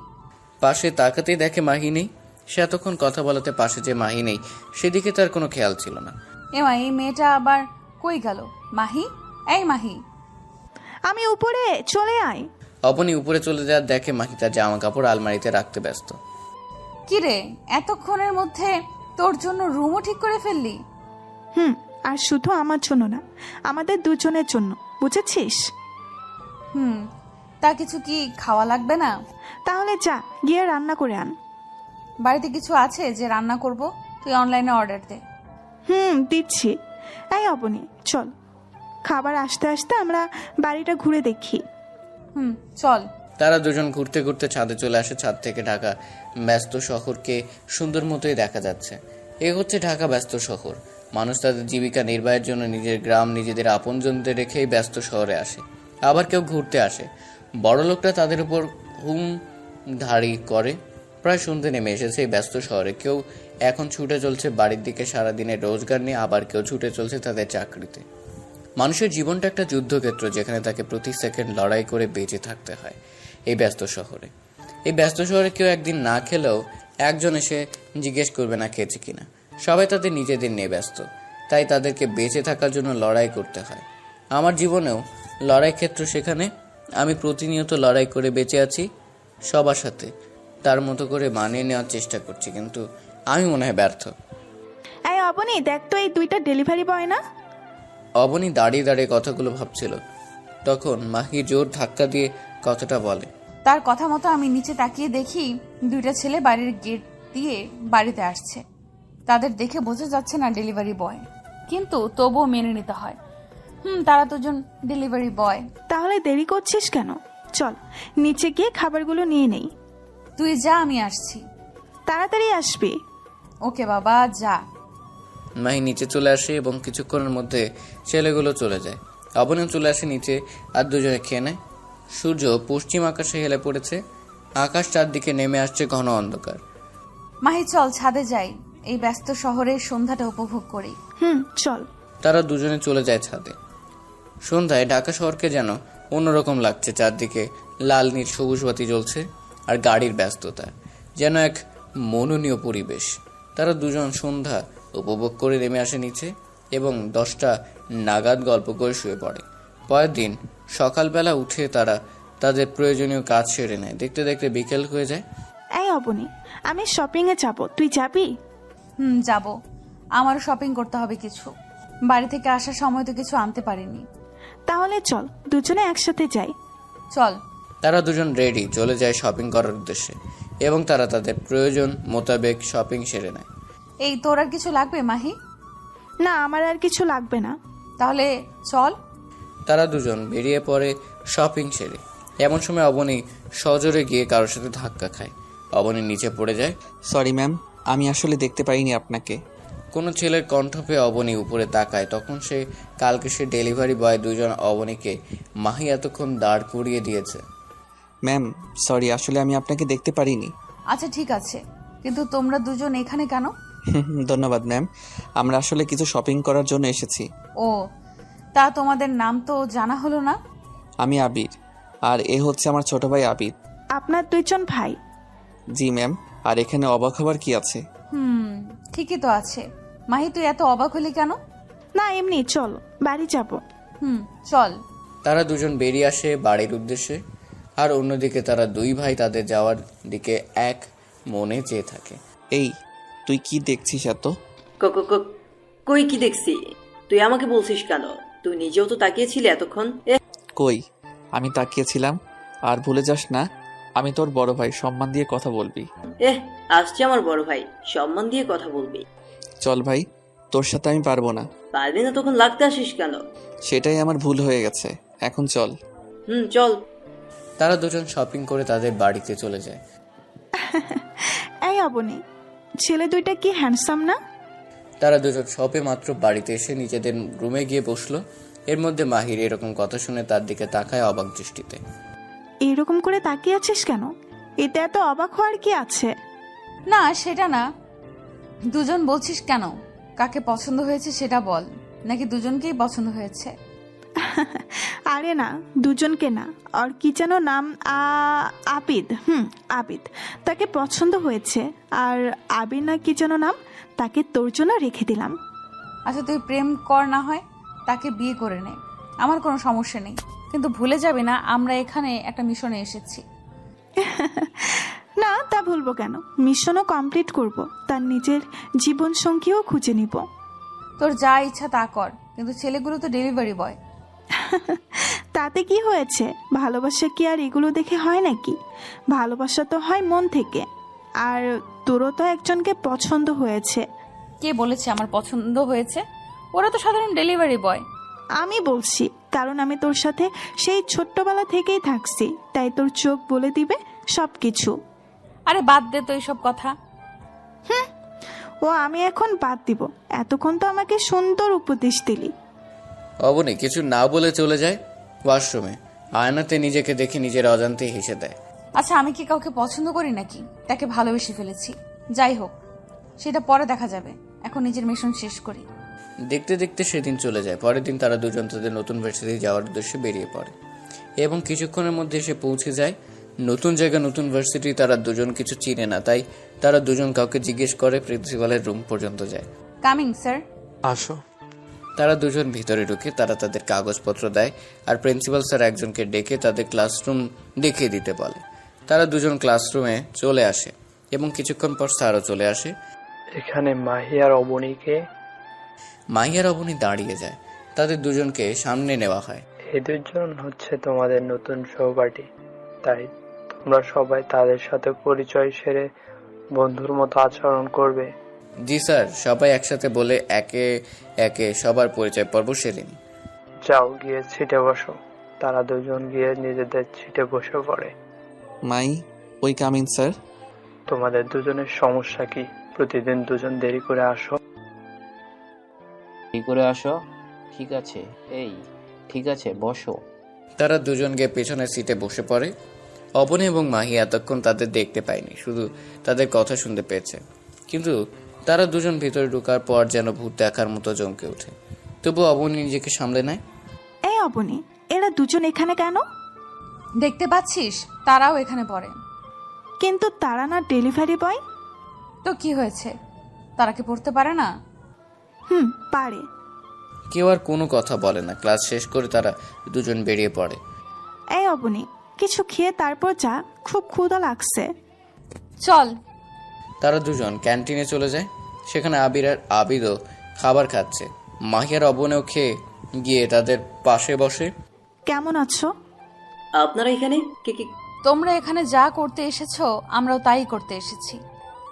পাশে তাকাতেই দেখে মাহি নেই। সে এতক্ষণ কথা বলাতে পাশে যে মাহি নেই সেদিকে তার কোনো খেয়াল ছিল না। এমা, এই মেয়েটা আবার কই গেল? মাহি, এই মাহি। আমি উপরে, চলে আয়। অবনী উপরে চলে যাওয়ার দেখে মাহি তার জামা কাপড় আলমারিতে রাখতে ব্যস্ত। কিরে, এতক্ষণের মধ্যে তোর জন্য রুমও ঠিক করে ফেললি? আর শুধু আমার জন্য না, আমাদের 2জনের জন্য, বুঝেছিস? তা কিছু কি খাওয়া লাগবে না? তাহলে যা, গিয়ে রান্না করে আন। বাড়িতে কিছু আছে যে রান্না করব? তুই অনলাইনে অর্ডার দে। দিচ্ছি। এই অবনী, চল, খাবার আসতে আসতে আমরা বাড়িটা ঘুরে দেখি। চল। তারা 2জন ঘুরতে ঘুরতে ছাদে চলে আসে। ছাদ থেকে ঢাকা ব্যস্ত শহরকে সুন্দর মতোই দেখা যাচ্ছে। এ হচ্ছে ঢাকা ব্যস্ত শহর। মানুষ তাদের জীবিকা নির্বাহের জন্য নিজের গ্রাম, নিজেদের আপনজনদের রেখেই ব্যস্ত শহরে আসে। আবার কেউ ঘুরতে আসে। বড় লোকরা তাদের উপর হুমধারি করে। প্রায় সন্ধ্যে নেমে এসেছে এই ব্যস্ত শহরে। কেউ এখন ছুটে চলছে বাড়ির দিকে সারাদিনের রোজগার নিয়ে, আবার কেউ ছুটে চলছে তাদের চাকরিতে। মানুষের জীবনটা একটা যুদ্ধক্ষেত্র, যেখানে তাকে প্রতি সেকেন্ড লড়াই করে বেঁচে থাকতে হয় এই ব্যস্ত শহরে। এই ব্যস্ত শহরে কেউ একদিন না খেলেও একজন এসে জিজ্ঞেস করবে না খেয়েছে কিনা। সবাই তাদের নিজেদের নিয়ে ব্যস্ত, তাই তাদেরকে বেঁচে থাকার জন্য লড়াই করতে হয়। আমার জীবনেও লড়াই ক্ষেত্র, সেখানে আমি প্রতিনিয়ত লড়াই করে বেঁচে আছি সবার সাথে। তার মতো করে মানিয়ে নেওয়ার চেষ্টা করছি, কিন্তু আমি মনে হয় ব্যর্থ। এই অবনী, দেখ তো, এই 2টা ডেলিভারি বয় না? অবনী দাঁড়িয়ে দাঁড়িয়ে কথাগুলো ভাবছিল। তখন মাহি জোর ধাক্কা দিয়ে কথাটা বলে। তার কথা মতো আমি নিচে তাকিয়ে দেখি 2টা ছেলে বাড়ির গেট দিয়ে বাড়িতে আসছে। তাদের দেখে বোঝা যাচ্ছে না ডেলিভারি বয়, কিন্তু তবুও মেনে নিতে হয়। তারা 2জন ডেলিভারি বয়। তাহলে দেরি করছিস কেন? চল নিচে গিয়ে খাবারগুলো নিয়ে নেই। তুই যা, আমি আসছি। তাড়াতাড়ি আসবি। ওকে বাবা, যা। মাহি নিচে চলে আসে এবং কিছুক্ষণের মধ্যে ছেলেগুলো চলে যায়। অবনীও চলে আসে নিচে আর 2জনে খেয়ে নেয়। সূর্য পশ্চিম আকাশে হেলে পড়েছে। আকাশ চারদিকে নেমে আসছে ঘন অন্ধকার। মাহি চল ছাদে যাই, এই ব্যস্ত শহরের সন্ধ্যাটা উপভোগ করি। চল। তারা দুজনে চলে যায় ছাদে। সন্ধ্যায় ঢাকা শহরকে যেন অন্যরকম লাগছে। চারদিকে লাল নীল সবুজ বাতি জ্বলছে আর গাড়ির ব্যস্ততা, যেন এক মনোনীয় পরিবেশ। তারা দুজন সন্ধ্যা উপভোগ করে নেমে আসে নিচে এবং 10টা নাগাদ গল্প করে শুয়ে পড়ে। পরের দিন সকালবেলা উঠে তারা তাদের প্রয়োজনীয় কাজ সেরে নেয়। দেখতে দেখতে বিকেল হয়ে যায়। এই অবনী, আমি শপিংয়ে যাব, তুই যাবি? যাব। আমারও শপিং করতে হবে কিছু। বাড়ি থেকে আসার সময় তো কিছু আনতে পারিনি। তাহলে চল দুজনে একসাথে যাই। চল। তারা দুজন রেডি, চলে যায় শপিং করার উদ্দেশ্যে এবং তারা তাদের প্রয়োজন মোতাবেক শপিং সেরে নেয়। এই তোর আর কিছু লাগবে মাহি? না, আমার আর কিছু লাগবে না। তাহলে চল। তারা দুজন বেরিয়ে পড়ে শপিং সেরে। এমন সময় অবনী সজোরে গিয়ে কারোর সাথে ধাক্কা খায়। অবনী নিচে পড়ে যায়। সরি ম্যাম, আমি আসলে দেখতে পাইনি আপনাকে। কোনো ছেলের কণ্ঠ পেয়ে অবনী উপরে তাকায়। তখন কালকে সে ডেলিভারি বয় দুজন অবনীকে মাহি এতক্ষণ দাঁড় করিয়ে দিয়েছে। ম্যাম সরি, আসলে আমি আপনাকে দেখতে পারিনি। আচ্ছা ঠিক আছে, কিন্তু তোমরা দুজন এখানে কেন? ধন্যবাদ ম্যাম, আমরা আসলে কিছু শপিং করার জন্য এসেছি। ও, তা তোমাদের নাম তো জানা হলো না। আমি আবির, আর এ হচ্ছে আমার ছোট ভাই আবির। আপনার দুইজন ভাই? জি ম্যাম, আর এখানে অবাক হবার কি আছে? ঠিকই তো আছে। মাহি তুই এত অবাক হলি কেন? না এমনি, চল বাড়ি যাব। চল। তারা দুজন বেরিয়ে আসে বাড়ির উদ্দেশ্যে, আর অন্যদিকে তারা দুই ভাই তাদের যাওয়ার দিকে এক মনে চেয়ে থাকে। এই তুই কি দেখছিস এত? কই কি দেখছি? তুই আমাকে বলছিস কেন? তুই নিজেও তো তাকিয়েছিলি এতক্ষণ। কই, আমি তাকিয়েছিলাম। আর ভুলে যাস না, আমি তোর বড় ভাই, সম্মান দিয়ে কথা বলবি। আসছে আমার বড় ভাই, সম্মান দিয়ে কথা বলবি। চল ভাই, তোর সাথে আমি পারবো না। পারবি না তখন লাগতে আসিস কেন? সেটাই আমার ভুল হয়ে গেছে, এখন চল। চল। তারা দুজন শপিং করে তাদের বাড়িতে চলে যায়। এই অবনী, ছেলে দুইটা কি হ্যান্ডসাম না? তারা দুজন শপে মাত্র বাড়িতে এসে নিজেদের রুমে গিয়ে বসলো। এর মধ্যে মাহির এরকম কথা শুনে তার দিকে তাকায় অবাক দৃষ্টিতে। এরকম করে তাকিয়ে আছিস কেন? এতে এত অবাক হওয়ার কি আছে? না সেটা না, দুজন বলছিস কেন? কাকে পছন্দ হয়েছে সেটা বল, নাকি দুজনকেই পছন্দ হয়েছে? আরে না, দুজনকে না। আর কি যেন নাম, আবিদ। আবিদ, তাকে পছন্দ হয়েছে। আর আবির না কি যেন নাম, তাকে তোর জন্য রেখে দিলাম। আচ্ছা তুই প্রেম কর, না হয় তাকে বিয়ে করে নে, আমার কোনো সমস্যা নেই। কিন্তু ভুলে যাবি না আমরা এখানে একটা মিশনে এসেছি। না, তা ভুলবো কেন? মিশনও কমপ্লিট করব, তার নিজের জীবন সঙ্গীও খুঁজে নিব। তোর যা ইচ্ছা তা কর, কিন্তু ছেলেগুলো তো ডেলিভারি বয়। তাতে কি হয়েছে? ভালোবাসা কি আর এগুলো দেখে হয় নাকি? ভালোবাসা তো হয় মন থেকে। আর তোরও তো একজনকে পছন্দ হয়েছে। কে বলেছে আমার পছন্দ হয়েছে? ওরা তো সাধারণ ডেলিভারি বয়। আমি বলছি, কারণ আমি তোর সাথে সেই ছোট্টবেলা থেকেই থাকছি, তাই তোর চোখ বলে দিবে সবকিছু। আরে বাদ দে তো এইসব কথা। ও আমি এখন বাদ দিব? এতক্ষণ তো আমাকে সুন্দর উপদেশ দিলি। অবনী কিছু না বলে চলে যায় ওয়াশরুমে। আয়নাতে নিজেকে দেখে নিজের অজান্তেই হেসে দেয়। আচ্ছা আমি কি কাউকে পছন্দ করি নাকি? তাকে ভালোবেসে ফেলেছি। যাই হোক, সেটা পরে দেখা যাবে, এখন নিজের মিশন শেষ করি। দেখতে দেখতে সেদিন চলে যায়। পরের দিন তারা দুজন তাদের নতুন ভার্সিটি যাওয়ার উদ্দেশ্যে বেরিয়ে পড়ে এবং কিছুক্ষণের মধ্যে এসে পৌঁছে যায় নতুন জায়গা, নতুন ভার্সিটি। তারা দুজন কিছু চিনে না, তাই তারা দুজন কাউকে জিজ্ঞেস করে প্রিন্সিপালের রুম পর্যন্ত যায়। Coming sir. আসো। তারা দুজন ভিতরে ঢুকে তারা তাদের কাগজপত্র দেয় আর প্রিন্সিপাল স্যার একজনকে ডেকে তাদের ক্লাসরুম দেখিয়ে দিতে বলে। তারা দুজন ক্লাসরুমে চলে আসে এবং কিছুক্ষণ পর স্যারও চলে আসে। এখানে মাহি আর অবনীকে। মাহি আর অবনী দাঁড়িয়ে যায়। তাদের দুজনকে সামনে নেওয়া হয়। এই দুজন হচ্ছে তোমাদের নতুন সহপাঠী, তাই তোমরা সবাই তাদের সাথে পরিচয় সেরে বন্ধুর মতো আচরণ করবে। জি স্যার, সবাই একসাথে বলে একে একে সবার পরিচয় পর্ব সেরে নি। যাও গিয়ে সিটে বসো। তারা দুজন গিয়ে নিজেদের সিটে বসে পড়ে। মাই, ওই কামিং স্যার। তোমাদের দুজনের সমস্যা কি? প্রতিদিন দুজন দেরি করে আসো। কি করে আসো? ঠিক আছে, এই ঠিক আছে, বসো। তারা দুজন গিয়ে পেছনের সিটে বসে পড়ে অবনী এবং মাহি এতক্ষণ তাদের দেখতে পায়নি, শুধু তাদের কথা শুনতে পেয়েছে। কিন্তু তারা দুজন ভিতরে ঢোকার পর যেন ভূত দেখার মতো চমকে ওঠে। তবু অবনী নিজেকে সামলে নেয়। এই অবনী, এরা দুজন এখানে কেন? দেখতে পাচ্ছিস তারাও এখানে পড়ে। কিন্তু তারা না ডেলিভারি বয়। তো কি হয়েছে, তারা কি পড়তে পারে না? পারে। কেউ আর কোনো কথা বলে না। ক্লাস শেষ করে তারা দুজন বেরিয়ে পড়ে। এই অবনী, কিছু খেয়ে তারপর যা, খুব ক্ষুধা লাগছে। চল। তারা দুজন ক্যান্টিনে চলে যায়। সেখানে আবির আর আবিদও খাবার খাচ্ছে। মাহি আর অবনেও খেয়ে গিয়ে তাদের পাশে বসে। কেমন আছো? আপনারা এখানে কি কি? তোমরা এখানে যা করতে এসেছো আমরাও তাই করতে এসেছি।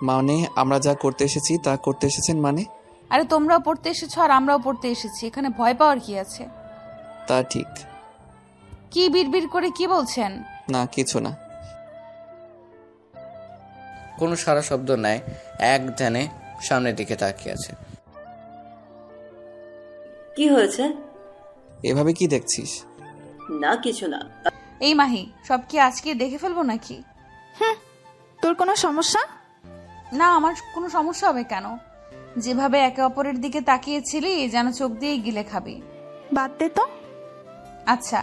মানে আমরা যা করতে এসেছি তা করতে এসেছেন মানে? আরে তোমরাও পড়তে এসেছো আর আমরাও পড়তে এসেছি, এখানে ভয় পাওয়ার কি আছে? তা ঠিক। কি বিড়বিড় করে কি বলছেন? না কিছু না। কোনো সারা শব্দ নাই, এক ধ্যানে সামনের দিকে তাকিয়ে আছে। কি হয়েছে? এভাবে কি দেখছিস? না কিছু না। এই মাহি, সব কি আজকে দেখে ফেলবো নাকি? তোর কোনো সমস্যা? না, আমার কোনো সমস্যা হবে কেন? যেভাবে একে অপরের দিকে তাকিয়েছিলি যেন চোখ দিয়ে গিলে খাবি। বাদ দে তো। আচ্ছা।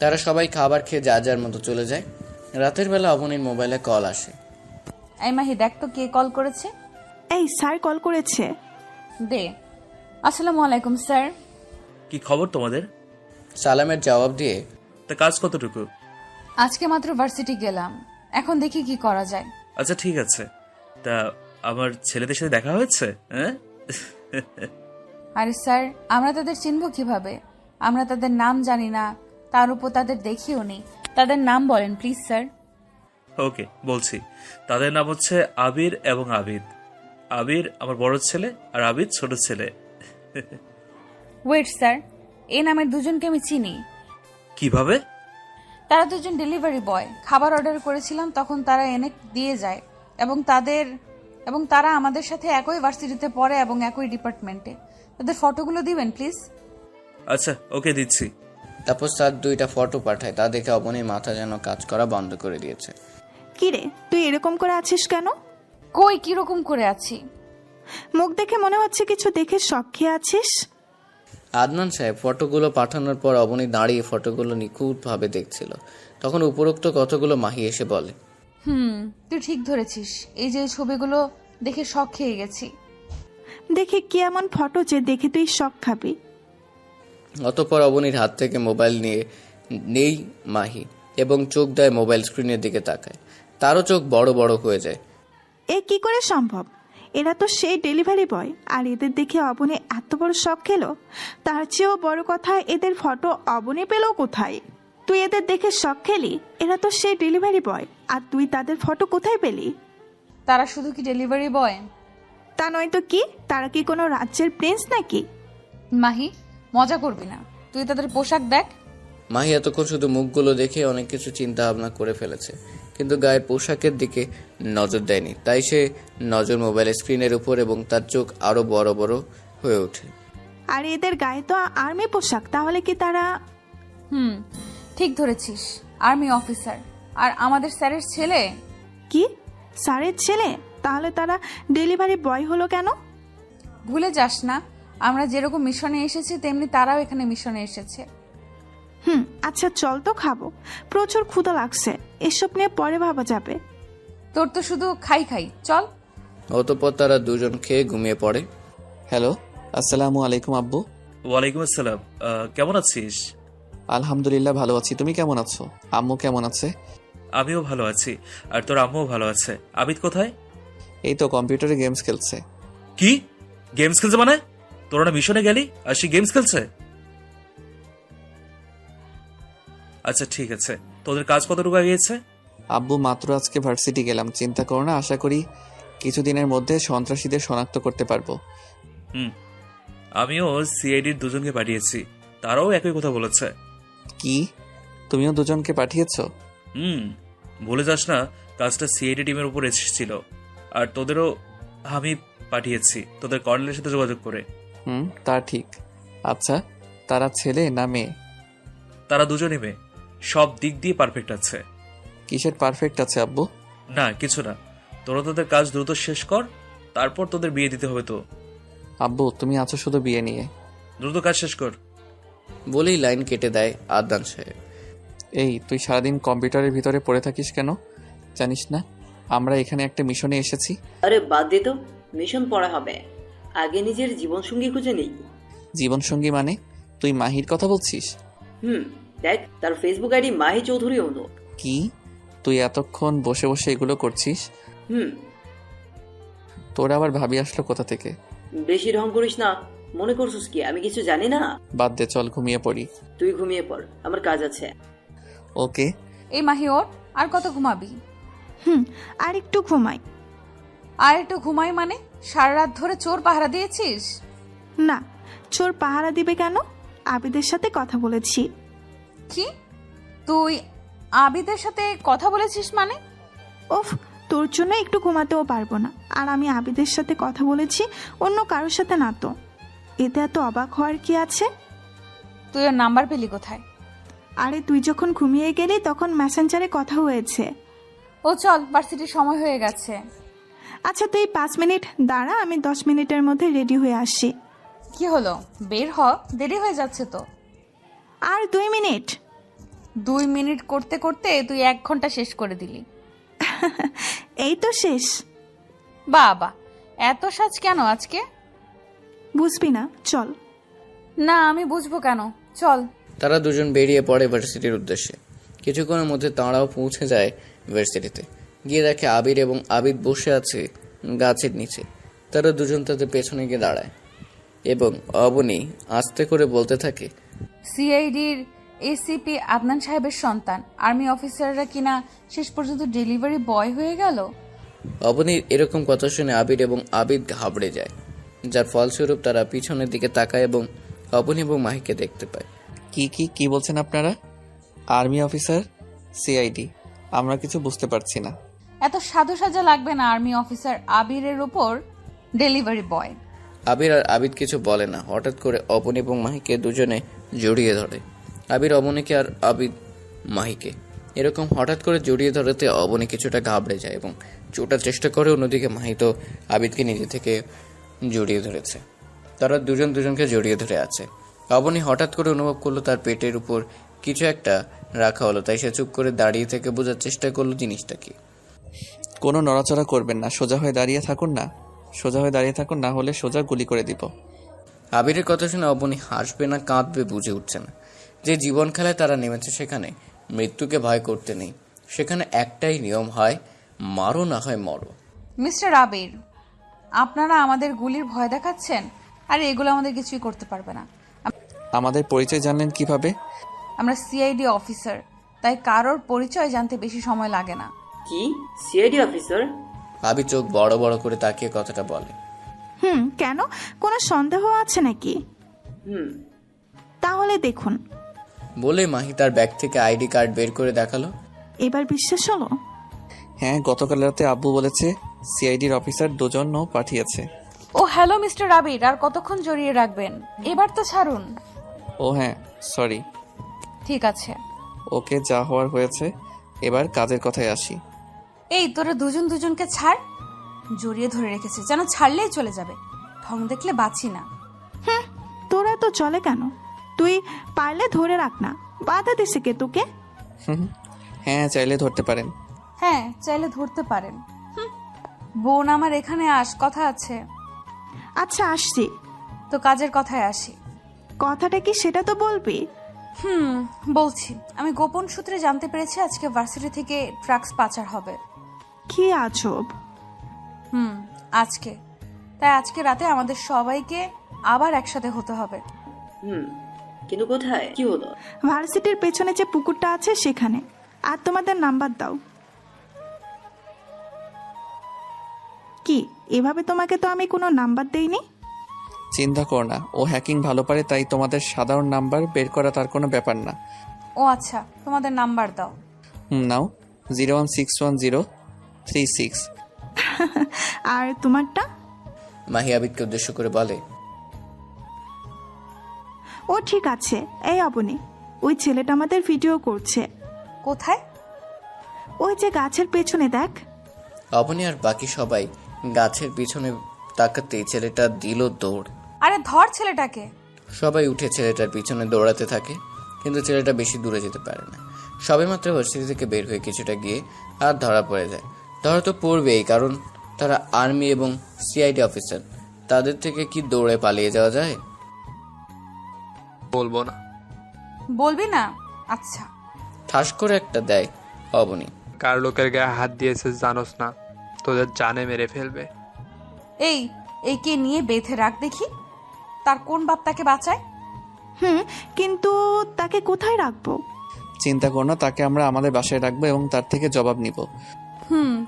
তারা সবাই খাবার খেয়ে যার যার মতো চলে যায়। রাতের বেলা অবনীর মোবাইলে কল আসে। এই মাহি, দেখ তো কে কল করেছে। এই স্যার কল করেছে। দে। আসসালামু আলাইকুম স্যার। কি খবর তোমাদের? সালামের জবাব দিয়ে, তা কাজ কতটুকু? আজকে মাত্র ভার্সিটি গেলাম, এখন দেখি কি করা যায়। আচ্ছা ঠিক আছে। তা আমার ছেলেদের সাথে দেখা হয়েছে? হ্যাঁ। আরে স্যার, আমরা তাদের চিনব কিভাবে? আমরা তাদের নাম জানি না, তার উপর তাদের দেখিও নি। তাদের নাম বলেন প্লিজ স্যার। ওকে, বলছি। তাদের নাম হচ্ছে আবির এবং আবিদ। আবির আমার বড় ছেলে আর আবিদ ছোট ছেলে। ওয়েট স্যার, এই নামের দুজনকে আমি চিনি। কিভাবে? তারা দুজন ডেলিভারি বয়। খাবার অর্ডার করেছিলাম, তখন তারা এনে দিয়ে যায় এবং তারা আমাদের সাথে একই ভার্সিটিতে পড়ে এবং একই ডিপার্টমেন্টে। তাদের ফটোগুলো দিবেন প্লিজ। আচ্ছা ওকে, দিচ্ছি। তারপর স্যার দুইটা ফটো পাঠায়। তা দেখে অবনীর মাথা যেন কাজ করা বন্ধ করে দিয়েছে। কিরে, তুই এরকম করে আছিস কেন? কই কিরকম করে আছি? মুখ দেখে মনে হচ্ছে কিছু দেখে শখ খেয়ে আছিস। আদনান সাহেব ফটোগুলো পাঠানোর পর অবনী দাঁড়িয়ে ফটোগুলো নিখুঁতভাবে দেখছিল। তখন উপরোক্ত কথাগুলো মাহি এসে বলে, তুই ঠিক ধরেছিস। এই যে ছবিগুলো দেখে শখ খেয়ে গেছি। দেখে কি এমন ফটো যে দেখে তুই শখ খাবি? অতঃপর অবনীর হাত থেকে মোবাইল নিয়ে নেই মাহি এবং চোখ দেয় মোবাইল স্ক্রিনের দিকে তাকায়। তারও চোখ বড় বড় হয়ে যায়। এ কি করে সম্ভব? এরা তো সেই ডেলিভারি বয়, আর এদের দেখে অবনী এত বড় শখ খেলো। তার চেয়েও বড় কথা, এদের ফটো অবনী পেল কোথায়? তুই এদের দেখে শখ খেলি? এরা তো সেই ডেলিভারি বয়, আর তুই তাদের ফটো কোথায় পেলি? তারা শুধু কি ডেলিভারি বয়? তা নয় তো কি, তারা কি কোনো রাজ্যের প্রিন্স নাকি? মাহি, মজা করবি না। তুই তাদের পোশাক দেখ। মাহি এতক্ষণ শুধু মুখগুলো দেখে অনেক কিছু চিন্তা ভাবনা করে ফেলেছে, কিন্তু গায়ের পোশাকের দিকে নজর দেয়নি। তাই সে নজর মোবাইলের স্ক্রিনের উপর এবং তার চোখ আরো বড় বড় হয়ে ওঠে। আর এদের গায়ে তো আর্মি পোশাক, তাহলে কি তারা? ঠিক ধরেছিস, আর্মি অফিসার। আর আমাদের স্যারের ছেলে। কি, স্যারের ছেলে? তাহলে তারা ডেলিভারি বয় হলো কেন? ভুলে যাস না, আমরা যেরকম মিশনে এসেছি তেমনি তারাও এখানে মিশনে এসেছে। আচ্ছা চল তো, খাবো, প্রচুর ক্ষুধা লাগছে। এসব নিয়ে পরে ভাবা যাবে। তোর তো শুধু খাই খাই, চল। অতঃপর তারা দুজন খেয়ে ঘুমিয়ে পড়ে। হ্যালো, আসসালামু আলাইকুম আব্বু। ওয়ালাইকুম আসসালাম। কেমন আছিস? আলহামদুলিল্লাহ ভালো আছি, তুমি কেমন আছো? আম্মু কেমন আছে? আমিও ভালো আছি, আর তোর আম্মুও ভালো আছে। আবিদ কোথায়? এই তো কম্পিউটারে গেমস খেলছে। কি গেমস খেলছে মানে? তোরা না মিশনে গেলি আর সে গেমস খেলছে? আচ্ছা ঠিক আছে, তোদের কাজ কতটুকু গিয়েছে? আব্বু মাত্র আজকে ভার্সিটি গেলাম, চিন্তা করো না, আশা করি কিছুদিনের মধ্যে সন্ত্রাসীদের শনাক্ত করতে পারবো। আমিও সিআইডির দুজনকে পাঠিয়েছি, তারাও একই কথা বলেছে। কি, তুমিও দুজনকে পাঠিয়েছো? ভুলে যাস না, কাজটা সিআইডি টিমের উপর এসেছিল। আর তোদেরও আমি পাঠিয়েছি, তোদের কর্নেলের সাথে যোগাযোগ করে। তা ঠিক। আচ্ছা, তারা ছেলে না মেয়ে? তারা দুজনই মেয়ে, সব দিক দিয়ে পারফেক্ট আছে। কিসের পারফেক্ট আছে আব্বু? না কিছু না, তোরা তোদের কাজ দ্রুত শেষ কর, তারপর তোদের বিয়ে দিতে হবে। তো আব্বু তুমি আছো শুধু বিয়ে নিয়ে। দ্রুত কাজ শেষ কর। বলেই লাইন কেটে দেয় আদনান সাহেব। এই তুই সারাদিন কম্পিউটারের ভিতরে পড়ে থাকিস কেন? জানিস না আমরা এখানে একটা মিশনে এসেছি? আরে বাদ দে তো, মিশন পড়া হবে, আগে নিজের জীবনসঙ্গী খুঁজে নেই। জীবনসঙ্গী মানে? তুই মাহির কথা বলছিস? দেখ, তার ফেসবুক আইডি মাহি চৌধুরী অনু। কি তুই এতক্ষণ বসে বসে এগুলো করছিস? তোর আবার ভাবি আসলো কোথা থেকে? বেশি ঢং করিস না, মনে করছিস কি আমি কিছু জানি না? বাদ দে, চল ঘুমিয়ে পড়ি। তুই ঘুমিয়ে পড়, আমার কাজ আছে। ওকে। এই মাহি ওঠ, আর কত ঘুমাবি? আর একটু ঘুমাই। আর একটু ঘুমাই মানে? সারা রাত ধরে চোর পাহারা দিয়েছিস? না, চোর পাহারা দিবে কেন? আবিদের সাথে কথা বলেছি। কি তুই আবিদের সাথে কথা বলেছিস মানে? ওফ, তোর জন্য একটু ঘুমাতেও পারবো না। আর আমি আবিদের সাথে কথা বলেছি, অন্য কারোর সাথে না তো। এতে এত অবাক হওয়ার কি আছে? তুই ওর নাম্বার পেলি কোথায়? আরে তুই যখন ঘুমিয়ে গেলি তখন মেসেঞ্জারে কথা হয়েছে। ও চল, ভার্সিটির সময় হয়ে গেছে। আচ্ছা তুই 5 মিনিট দাঁড়া, আমি 10 মিনিটের মধ্যে রেডি হয়ে আসি। কি হলো, বের হ, দেরি হয়ে যাচ্ছে তো। আর 2 মিনিট। 2 মিনিট করতে করতে তুই 1 ঘন্টা শেষ করে দিলি। এই তো শেষ। বাবা, এত সাজ কেন আজকে? বুঝবি না, চল। না, আমি বুঝবো কেন, চল। তারা দুজন বেরিয়ে পড়ে ভার্সিটির উদ্দেশ্যে। কিছুক্ষণের মধ্যে তাঁরাও পৌঁছে যায় ভার্সিটিতে। গিয়ে দেখে আবির এবং আবিদ বসে আছে গাছের নিচে। তারা দুজন তাদের পেছনে গিয়ে দাঁড়ায় এবং অবনী আস্তে করে বলতে থাকে, সিআইডির এসিপি আদনান সাহেবের সন্তান আর্মি অফিসাররা কিনা শেষ পর্যন্ত ডেলিভারি বয় হয়ে গেল। অবনীর এরকম কথা শুনে আবির এবং আবিদ ঘাবড়ে যায়, যার ফলস্বরূপ তারা পিছনের দিকে তাকায় এবং অবনী এবং মাহিকে দেখতে পায়। কি বলছেন আপনারা? আর্মি অফিসার, সিআইডি, আমরা কিছু বুঝতে পারছি না। এত সাধু সাজা লাগবে না আর্মি অফিসার আবিরের উপর ডেলিভারি বয়। আবির আর আবিদ কিছু বলে না। হঠাৎ করে অবনী এবং মাহিকে দুজনে জড়িয়ে ধরে। আবির অবনীকে আর আবিদ মাহিকে এরকম হঠাৎ করে জড়িয়ে ধরাতে অবনী কিছুটা ঘাবড়ে যায় এবং ছোটার চেষ্টা করে। অন্যদিকে মাহি তো আবিদকে নিজে থেকে জড়িয়ে ধরেছে। তারা দুজনকে জড়িয়ে ধরে আছে। অবনী হঠাৎ করে অনুভব করলো তার পেটের উপর কিছু একটা রাখা হলো। তাই সে চুপ করে দাঁড়িয়ে থেকে বোঝার চেষ্টা করলো জিনিসটা কি। কোনো নড়াচড়া করবেন না, সোজা হয়ে দাঁড়িয়ে থাকুন না। সোজা হয়ে দাঁড়িয়ে থাকুন, না হলে সোজা গুলি করে দিব। আবিরের কথা শুনে অবনী হাসবে না কাঁদবে বুঝে উঠছে না। যে জীবন খেলায় তারা নেমেছে সেখানে মৃত্যুকে ভয় করতে নেই। সেখানে একটাই নিয়ম হয়, মারো না হয় মরো। মিস্টার আবির, আপনারা আমাদের গুলির ভয় দেখাচ্ছেন, আর এগুলো আমাদের কিছুই করতে পারবে না। আমাদের পরিচয় জানলেন কিভাবে? আমরা সিআইডি অফিসার, তাই কারোর পরিচয় জানতে বেশি সময় লাগে না। কি সিআইডি অফিসার? আবির চোখ বড় বড় করে তাকিয়ে কথাটা বলে। কেন, কোনো সন্দেহ আছে নাকি? তাহলে দেখুন। বলে মাহি তার ব্যাগ থেকে আইডি কার্ড বের করে দেখালো। এবার বিশ্বাস হলো? হ্যাঁ, গতকাল রাতে আব্বু বলেছে সিআইডির অফিসার 2 জন পাঠিয়েছে। ও হ্যালো মিস্টার আবির, আর কতক্ষণ জড়িয়ে রাখবেন? এবার তো ছাড়ুন। ও হ্যাঁ, সরি। ঠিক আছে, ওকে, যা হওয়ার হয়েছে, এবার কাজের কথায় আসি। এই তোরা দুজনকে ছাড়। জড়িয়ে ধরে রেখেছে, যেন ছাড়লেই চলে যাবে। ঢং দেখলে বাঁচি না। তোরা তো চলে কেন? তুই পারলে ধরে রাখ না, বাধা দিছে কে তোকে? হ্যাঁ, চাইলে ধরতে পারেন। হ্যাঁ, চাইলে ধরতে পারেন। বোন আমার এখানে আস, কথা আছে। আচ্ছা আসছি। তো কাজের কথায় আসি। কথাটা কি সেটা তো বলবি? বলছি। আমি গোপন সূত্রে জানতে পেরেছি আজকে ভার্সিটি থেকে ড্রাগস পাচার হবে। কি আজব। আজকে, তাই আজকে রাতে আমাদের সবাইকে আবার একসাথে হতে হবে। কিন্তু কোথায়, কি হলো? ভার্সিটির পেছনে যে পুকুরটা আছে সেখানে। আর তোমাদের নাম্বার দাও। কি, এভাবে তোমাকে তো আমি কোনো নাম্বার দেইনি। চিন্তা কর না, ও হ্যাকিং ভালো পারে, তাই তোমাদের সাধারণ নাম্বার বের করা তার কোনো ব্যাপার না। ও আচ্ছা, তোমাদের নাম্বার দাও। নাও, 0161036। আর তোমারটা? মাহি আবিদকে উদ্দেশ্য করে বলে। ও ঠিক আছে। এই অবনী, ওই ছেলেটা আমাদের ভিডিও করছে। কোথায়? ওই যে গাছের পেছনে দেখ। অবনী আর বাকি সবাই গাছের পিছনে তাকাতেই ছেলেটা দিল দৌড়। আরে ধর ছেলেটাকে। সবাই উঠে ছেলেটার পিছনে দৌড়াতে থাকে, কিন্তু ছেলেটা বেশি দূরে যেতে পারে না। সবেমাত্র ভার্সিটি থেকে বের হয়ে কিছুটা গিয়ে আর ধরা পড়ে যায়। ধরা তো পড়বেই, কারণ তারা আর্মি এবং সিআইডি অফিসার। তাদের থেকে কি দৌড়ে পালিয়ে যাওয়া যায়? বলবো না। বলবি না? আচ্ছা। ঠাস করে একটা দেয় অবনী। কার লোকের গায়ে হাত দিয়েছে জানোস না, তোদের জানে মেরে ফেলবে। এই একে নিয়ে বেঁধে রাখ দেখি, তার কোন বাপ তাকে বাঁচায়। কিন্তু তাকে কোথায় রাখবো? চিন্তা করো না, তাকে আমরা আমাদের বাসায় রাখবো এবং তার থেকে জবাব নিব।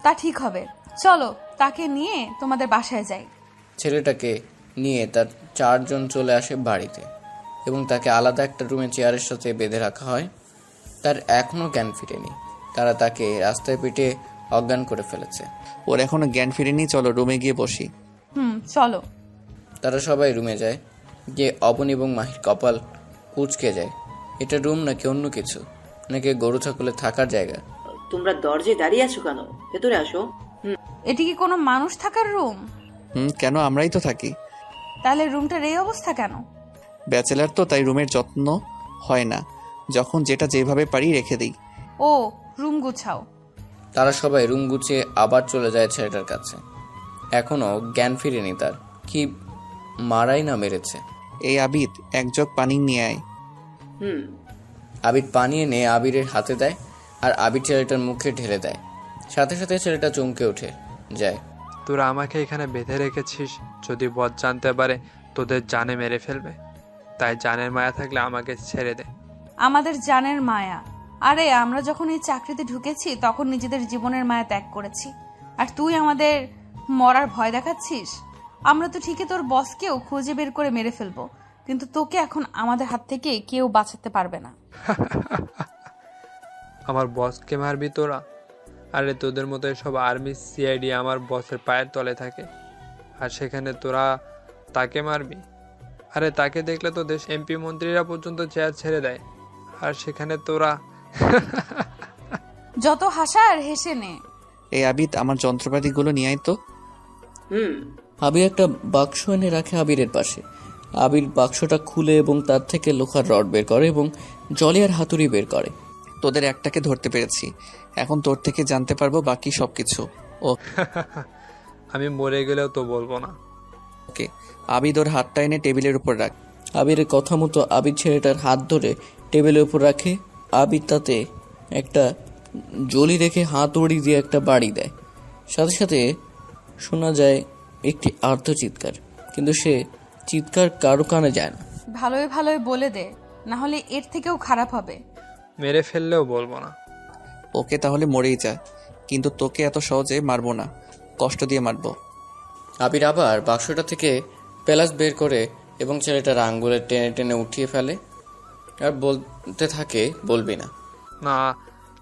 তা ঠিক হবে। চলো তাকে নিয়ে তোমাদের বাসায় যাই। ছেলেটাকে নিয়ে তার 4 জন চলে আসে বাড়িতে এবং তাকে আলাদা একটা রুমে চেয়ারের সাথে বেঁধে রাখা হয়। তার এখনও জ্ঞান ফিরেনি। তারা তাকে রাস্তায় পিটে অজ্ঞান করে ফেলেছে। ওর এখনো জ্ঞান ফিরেনি, চলো রুমে গিয়ে বসি। চলো। তারা সবাই রুমে যায়, গিয়ে অবনী এবং মাহির কপাল কুঁচকে যায়। এটা রুম নাকি অন্য কিছু, নাকি গরু ছাগলের থাকার জায়গা? তোমরা দরজায় দাঁড়িয়ে আছো কেন? ভেতরে আসো। এটি কি কোনো মানুষ থাকার রুম? কেন, আমরাই তো থাকি। তাহলে রুমটার এই অবস্থা কেন? ব্যাচেলার তো, তাই রুমের যত্ন হয় না, যখন যেটা যেভাবে পারি রেখে দিই। ও, রুম গুছাও। তারা সবাই রুম গুছিয়ে আবার চলে যায় ছেলেটার কাছে। এখনো জ্ঞান ফিরেনি তার। কি মারাই না মেরেছে। এই আবিদ, এক জগ পানি নিয়ে আয়। আবির পানি এনে আবিরের হাতে দেয়, আর আবির ছেলেটার মুখে ঢেলে দেয়। সাথে সাথে ছেলেটা চমকে উঠে যায়। তোরা আমাকে এখানে বেঁধে রেখেছিস, যদি বদ জানতে পারে তোদের জানে মেরে ফেলবে। তাই জানের মায়া থাকলে আমাকে ছেড়ে দে। আমাদের জানের মায়া? আরে আমরা যখন এই চাকরিতে ঢুকেছি তখন নিজেদের জীবনের মায়া ত্যাগ করেছি, আর তুই আমাদের মরার ভয় দেখাচ্ছিস? আমরা তো ঠিকই তোর বসকেও খুঁজে বের করে মেরে ফেলবো, কিন্তু তোকে এখন আমাদের হাত থেকে কেউ বাঁচাতে পারবে না। আমার বসকে মারবি তোরা? আরে তোদের মতো সব আর্মি সিআইডি আমার বসের পায়ের তলে থাকে, আর সেখানে তোরা তাকে মারবি? আরে তাকে দেখলে তো দেশ এমপি মন্ত্রীরা পর্যন্ত চেয়ার ছেড়ে দেয়, আর সেখানে তোরা। যত হাসার হেসে নে। এই আবিদ, আমার যন্ত্রপাতিগুলো নিয়ে আয় তো। আবির একটা বাক্স এনে রাখে আবিরের পাশে। আবির বাক্সটা খুলে এবং তার থেকে লোহার রড বের করে এবং জলিয়ার হাতুড়ি বের করে। তোদের একটাকে ধরতে পেরেছি, এখন তোর থেকে জানতে পারবো বাকি সবকিছু। আমি মরে গেলেও তো বলবো না। ওকে। আবিদ ওর হাতটা এনে টেবিলের উপর রাখ। আবিরের কথা মতো আবির ছেলেটার হাত ধরে টেবিলের উপর রাখে। আবির তাতে একটা জলি রেখে হাতুড়ি দিয়ে একটা বাড়ি দেয়। সাথে সাথে শোনা যায় একটি আর্ত চিৎকার, কিন্তু সে চিৎকার কারো কানে যায় না। ভালোই ভালোই বলে দে, না হলে এর থেকেও খারাপ হবে। মেরে ফেললেও বলবো না। ওকে, তাহলে মরেই যা, কিন্তু তোকে এত সহজে মারবো না, কষ্ট দিয়ে মারবো। আবির আবার বাক্সটা থেকে পেলাস বের করে এবং ছেলেটার আঙ্গুলে টেনে টেনে উঠিয়ে ফেলে, আর বলতে থাকে, বলবি না। না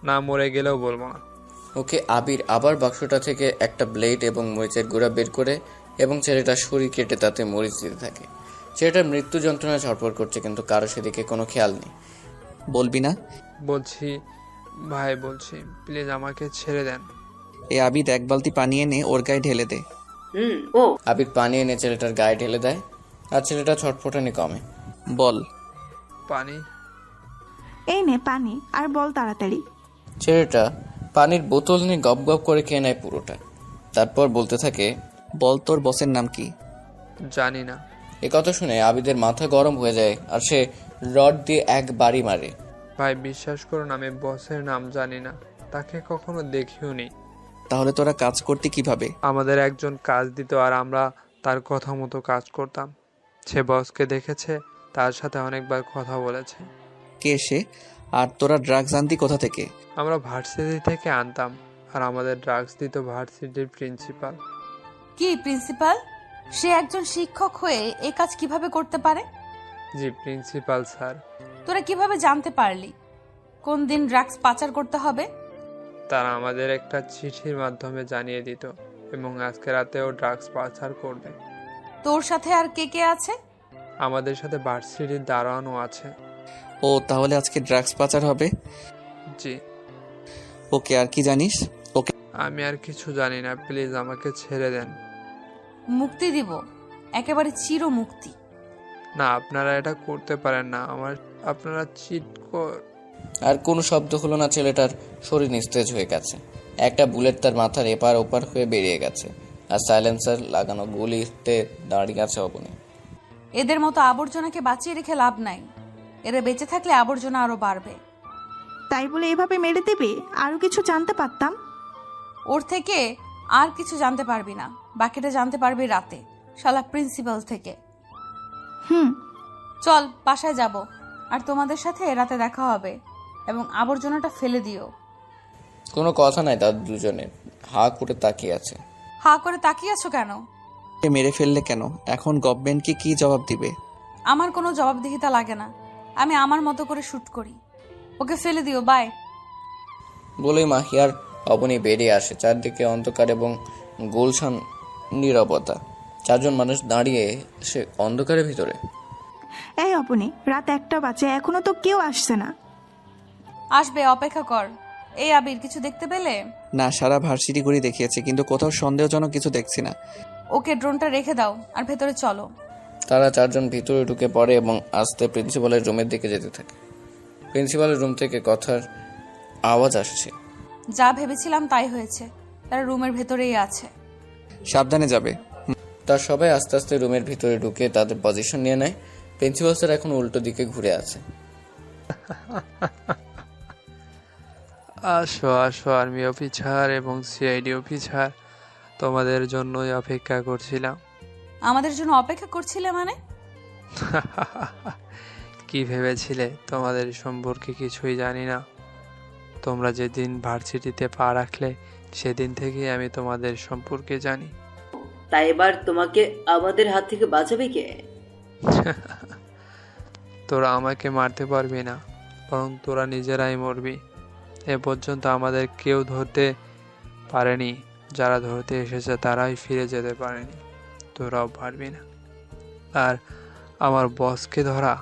না, মরে গেলেও বলবো না। ওকে আবির আবার বাক্সটা থেকে একটা ব্লেড এবং মরিচের গুঁড়া বের করে এবং ছেলেটার শরীর কেটে তাতে মরিচ দিতে থাকে। ছেলেটার মৃত্যু যন্ত্রণায় ছটফট করছে, কিন্তু কারো সেদিকে কোনো খেয়াল নেই। বলবি না? বলছি ভাই, বলছি, প্লিজ আমাকে ছেড়ে দেন। এই আবিদ, এক বালতি পানি এনে ওর গায়ে ঢেলে দে। আবির পানি এনে ছেলেটার গায়ে ঢেলে দেয়, আর ছেলেটা ছটফটানি কমে। বল। পানি? এই নে পানি, আর বল তাড়াতাড়ি। ছেলেটা পানির বোতল নিয়ে গপ গপ করে খেয়ে নেয় পুরোটা। তারপর বলতে থাকে, বল তোর বসের নাম কি? জানি না। এ কথা শুনে আবিদের মাথা গরম হয়ে যায়, আর সে রড দিয়ে এক বাড়ি মারে। ভাই বিশ্বাস করুন, আমি বসের নাম জানি না, তাকে কখনো দেখিও নি। তাহলে তোরা কাজ করতে কিভাবে? আমাদের একজন কাজ দিত, আর আমরা তার কথা মতো কাজ করতাম। সে বসকে দেখেছে, তার সাথে অনেকবার কথা বলেছে। কে সে? আর তোরা ড্রাগস আনতি কোথা থেকে? আমরা ভার্সিটি থেকে আনতাম, আর আমাদের ড্রাগস দিত ভার্সিটির প্রিন্সিপাল। কি প্রিন্সিপাল? সে একজন শিক্ষক হয়ে এই কাজ কিভাবে করতে পারে? জি প্রিন্সিপাল স্যার। তোরা কিভাবে জানতে পারলি কোন দিন ড্রাগস পাচার করতে হবে? তারা আমাদের একটা চিঠির মাধ্যমে জানিয়ে দিত, এবং আজকে রাতেও ড্রাগস পাচার করবে। তোর সাথে আর কে কে আছে? আমাদের সাথে ভার্সিটির দারোয়ানও আছে। ও, তাহলে আজকে ড্রাগস পাচার হবে? জি। ওকে, আর কি জানিস? ওকে, আমি আর কিছু জানি না, প্লিজ আমাকে ছেড়ে দেন। মুক্তি দিব, একেবারে চির মুক্তি। না, আপনারা এটা করতে পারেন না, আপনারা চিট আর কোনো শব্দ হলো না। ছেলেটার শরীর নিস্তেজ হয়ে গেছে। একটা বুলেট তার মাথার এপার ওপার হয়ে বেরিয়ে গেছে, আর সাইলেন্সার লাগানো গুলিতে দাঁড়িয়ে আছে অবনী। এদের মতো আবর্জনাকে বাঁচিয়ে রেখে লাভ নাই, এরা বেঁচে থাকলে আবর্জনা আরো বাড়বে। তাই বলে এভাবে মেরে দেবে? আরো কিছু জানতে পারতাম। ওর থেকে আর কিছু জানতে পারবি না, বাকিটা জানতে পারবি রাতে, শালা প্রিন্সিপাল থেকে। চল বাসায় যাব, আর তোমাদের সাথে রাতে দেখা হবে, এবং আবর্জনাটা ফেলে দিও। কোনো কথা নাই, তাদের দুজনের হা করে তাকিয়ে আছে। হা করে তাকিয়ে আছো কেন? মেরে ফেললে কেন? এখন গভর্নমেন্টকে কি জবাব দিবে? আমার কোনো জবাবদিহিতা লাগে না, আমি আমার মতো করে শুট করি। ওকে ফেলে দিও, বাই। বলেই মাহিয়ার অবনী বেরিয়ে আসে। চারদিকে অন্ধকার এবং গোলশান নীরবতা। চারজন মানুষ দাঁড়িয়ে সে অন্ধকারের ভিতরে। এই অপনি, রাত 1টা বাজে, এখনো তো কেউ আসছে না। আসবে, অপেক্ষা কর। এই আবির, কিছু দেখতে পেলে? না, সারা ভার্সিটি ঘুরে দেখিয়েছে, কিন্তু কোথাও সন্দেহজনক কিছু দেখছি না। ওকে ড্রোনটা রেখে দাও, আর ভেতরে চলো। তারা চারজন ভিতরে ঢুকে পড়ে এবং আস্তে প্রিন্সিপালের রুমের দিকে যেতে থাকে। প্রিন্সিপালের রুম থেকে কথার আওয়াজ আসছে। যা ভেবেছিলাম তাই হয়েছে, তারা রুমের ভেতরেই আছে। সাবধানে যাবে। তার সবাই আস্তে আস্তে রুমের ভিতরে ঢুকে তাদের পজিশন নিয়ে নেয়। প্রিন্সিপাল স্যার এখন উল্টো দিকে ঘুরে আছে। আসো আসো আর্মি অফিসার এবং সিআইডি অফিসার, তোমাদের জন্যই অপেক্ষা করছিলাম। আমাদের জন্য অপেক্ষা করছিলে মানে? কি ভেবেছিলে তোমাদের সম্পর্কে কিছুই জানি না? তোমরা যেদিন ভার্সিটিতে পা রাখলে সেদিন থেকেই আমি তোমাদের সম্পর্কে জানি। তাই এবার তোমাকে আমাদের হাত থেকে বাঁচাবে কে? তোরা আমাকে মারতে পারবি না, বরং তোরা নিজেরাই মরবি। এ পর্যন্ত আমাদের কেউ ধরতে পারেনি, যারা ধরতে এসেছে তারাই ফিরে যেতে পারেনি, তোরাও পারবি না। আর আমার বসকে ধরা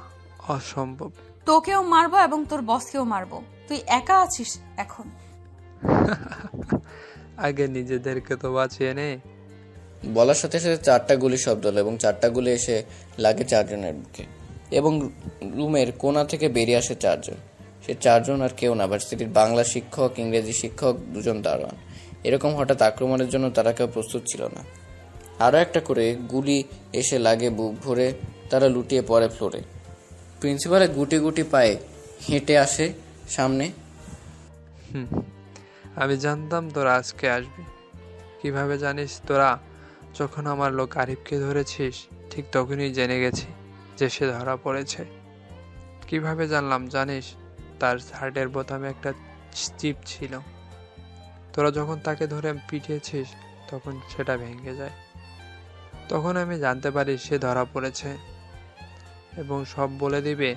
অসম্ভব। তোকেও মারবো এবং তোর বসকেও মারবো, তুই একা আছিস এখন। আগে নিজেদেরকে তো বাঁচিয়ে নে। বলার সাথে সাথে 4টা গুলি শব্দ হলো এবং 4টা গুলি এসে লাগে চারজনের বুকে, এবং রুমের কোণা থেকে বেরিয়ে আসে চারজন। সে চারজন আর কেউ না, ভার্সিটির বাংলা শিক্ষক, ইংরেজি শিক্ষক, 2জন দারোয়ান। এরকম হঠাৎ আক্রমণের জন্য তারা কেউ প্রস্তুত ছিল না। আরও একটা করে গুলি এসে লাগে বুক ভরে, তারা লুটিয়ে পড়ে ফ্লোরে। প্রিন্সিপালের গুটি গুটি পায়ে হেঁটে আসে সামনে। আমি জানতাম তোরা আজকে আসবি। কিভাবে জানিস তোরা? যখন আমার লোক আরিফকে ধরেছিস ঠিক তখনই জেনে গেছি যে সে ধরা পড়েছে। কিভাবে জানলাম জানিস? তার শার্টের বোতামে একটা চিপ ছিল। তোরা যখন তাকে ধরে পিটিয়েছিস তখন সেটা ভেঙে যায়। তখন আমি জানতে পারি সে ধরা পড়েছে এবং সব বলে দিবে,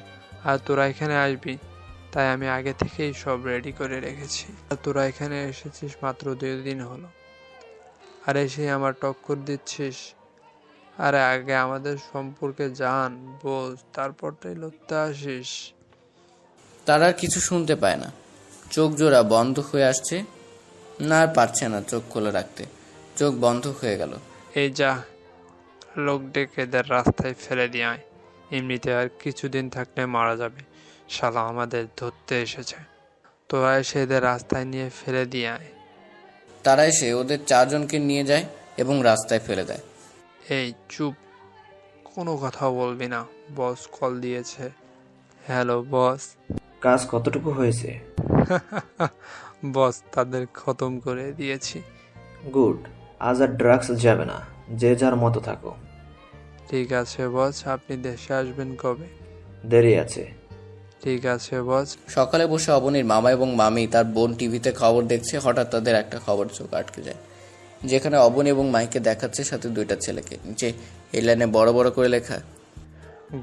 আর তোরা এখানে আসবি, তাই আমি আগে থেকেই সব রেডি করে রেখেছি। আর তোরা এখানে এসেছিস মাত্র 2 দিন হলো, আর এসে আমার টক্কর দিচ্ছিস। আরে আগে আমাদের সম্পর্কে জান, বোঝ, তারপরটাই লড়তে আসিস। তারা আর কিছু শুনতে পায় না, চোখ জোড়া বন্ধ হয়ে আসছে না, আর পারছে না চোখ খোলা রাখতে, চোখ বন্ধ হয়ে গেল। এই যা, লোক ডেকে এদের রাস্তায় ফেলে দিয়ে আয়, এমনিতে আর কিছুদিন থাকলে মারা যাবে। শালা আমাদের ধরতে এসেছে, তোরা এসে এদের রাস্তায় নিয়ে ফেলে দিয়ে আয়। তারা এসে ওদের 4জনকে নিয়ে যায় এবং রাস্তায় ফেলে দেয়। এই চুপ, কোনো কথা বলবি না, বস কল দিয়েছে। Hello boss. কাজ কতটুকু হয়েছে? বস, তাদের খতম করে দিয়েছি। গুড, আজ আর ড্রাগস যাবে না, যে যার মতো থাকো। ঠিক আছে বস, আপনি দেশে আসবেন কবে? দেরি আছে। ঠিক আছে বস। সকালে বসে অবনীর মামা এবং মামি তার বোন টিভিতে খবর দেখছে। হঠাৎ তাদের একটা খবর চোখ আটকে যায়, যেখানে অবনী এবং মাইকে দেখাচ্ছে সাথে 2টা ছেলেকে। নিচে হেডলাইনে বড় বড় করে লেখা,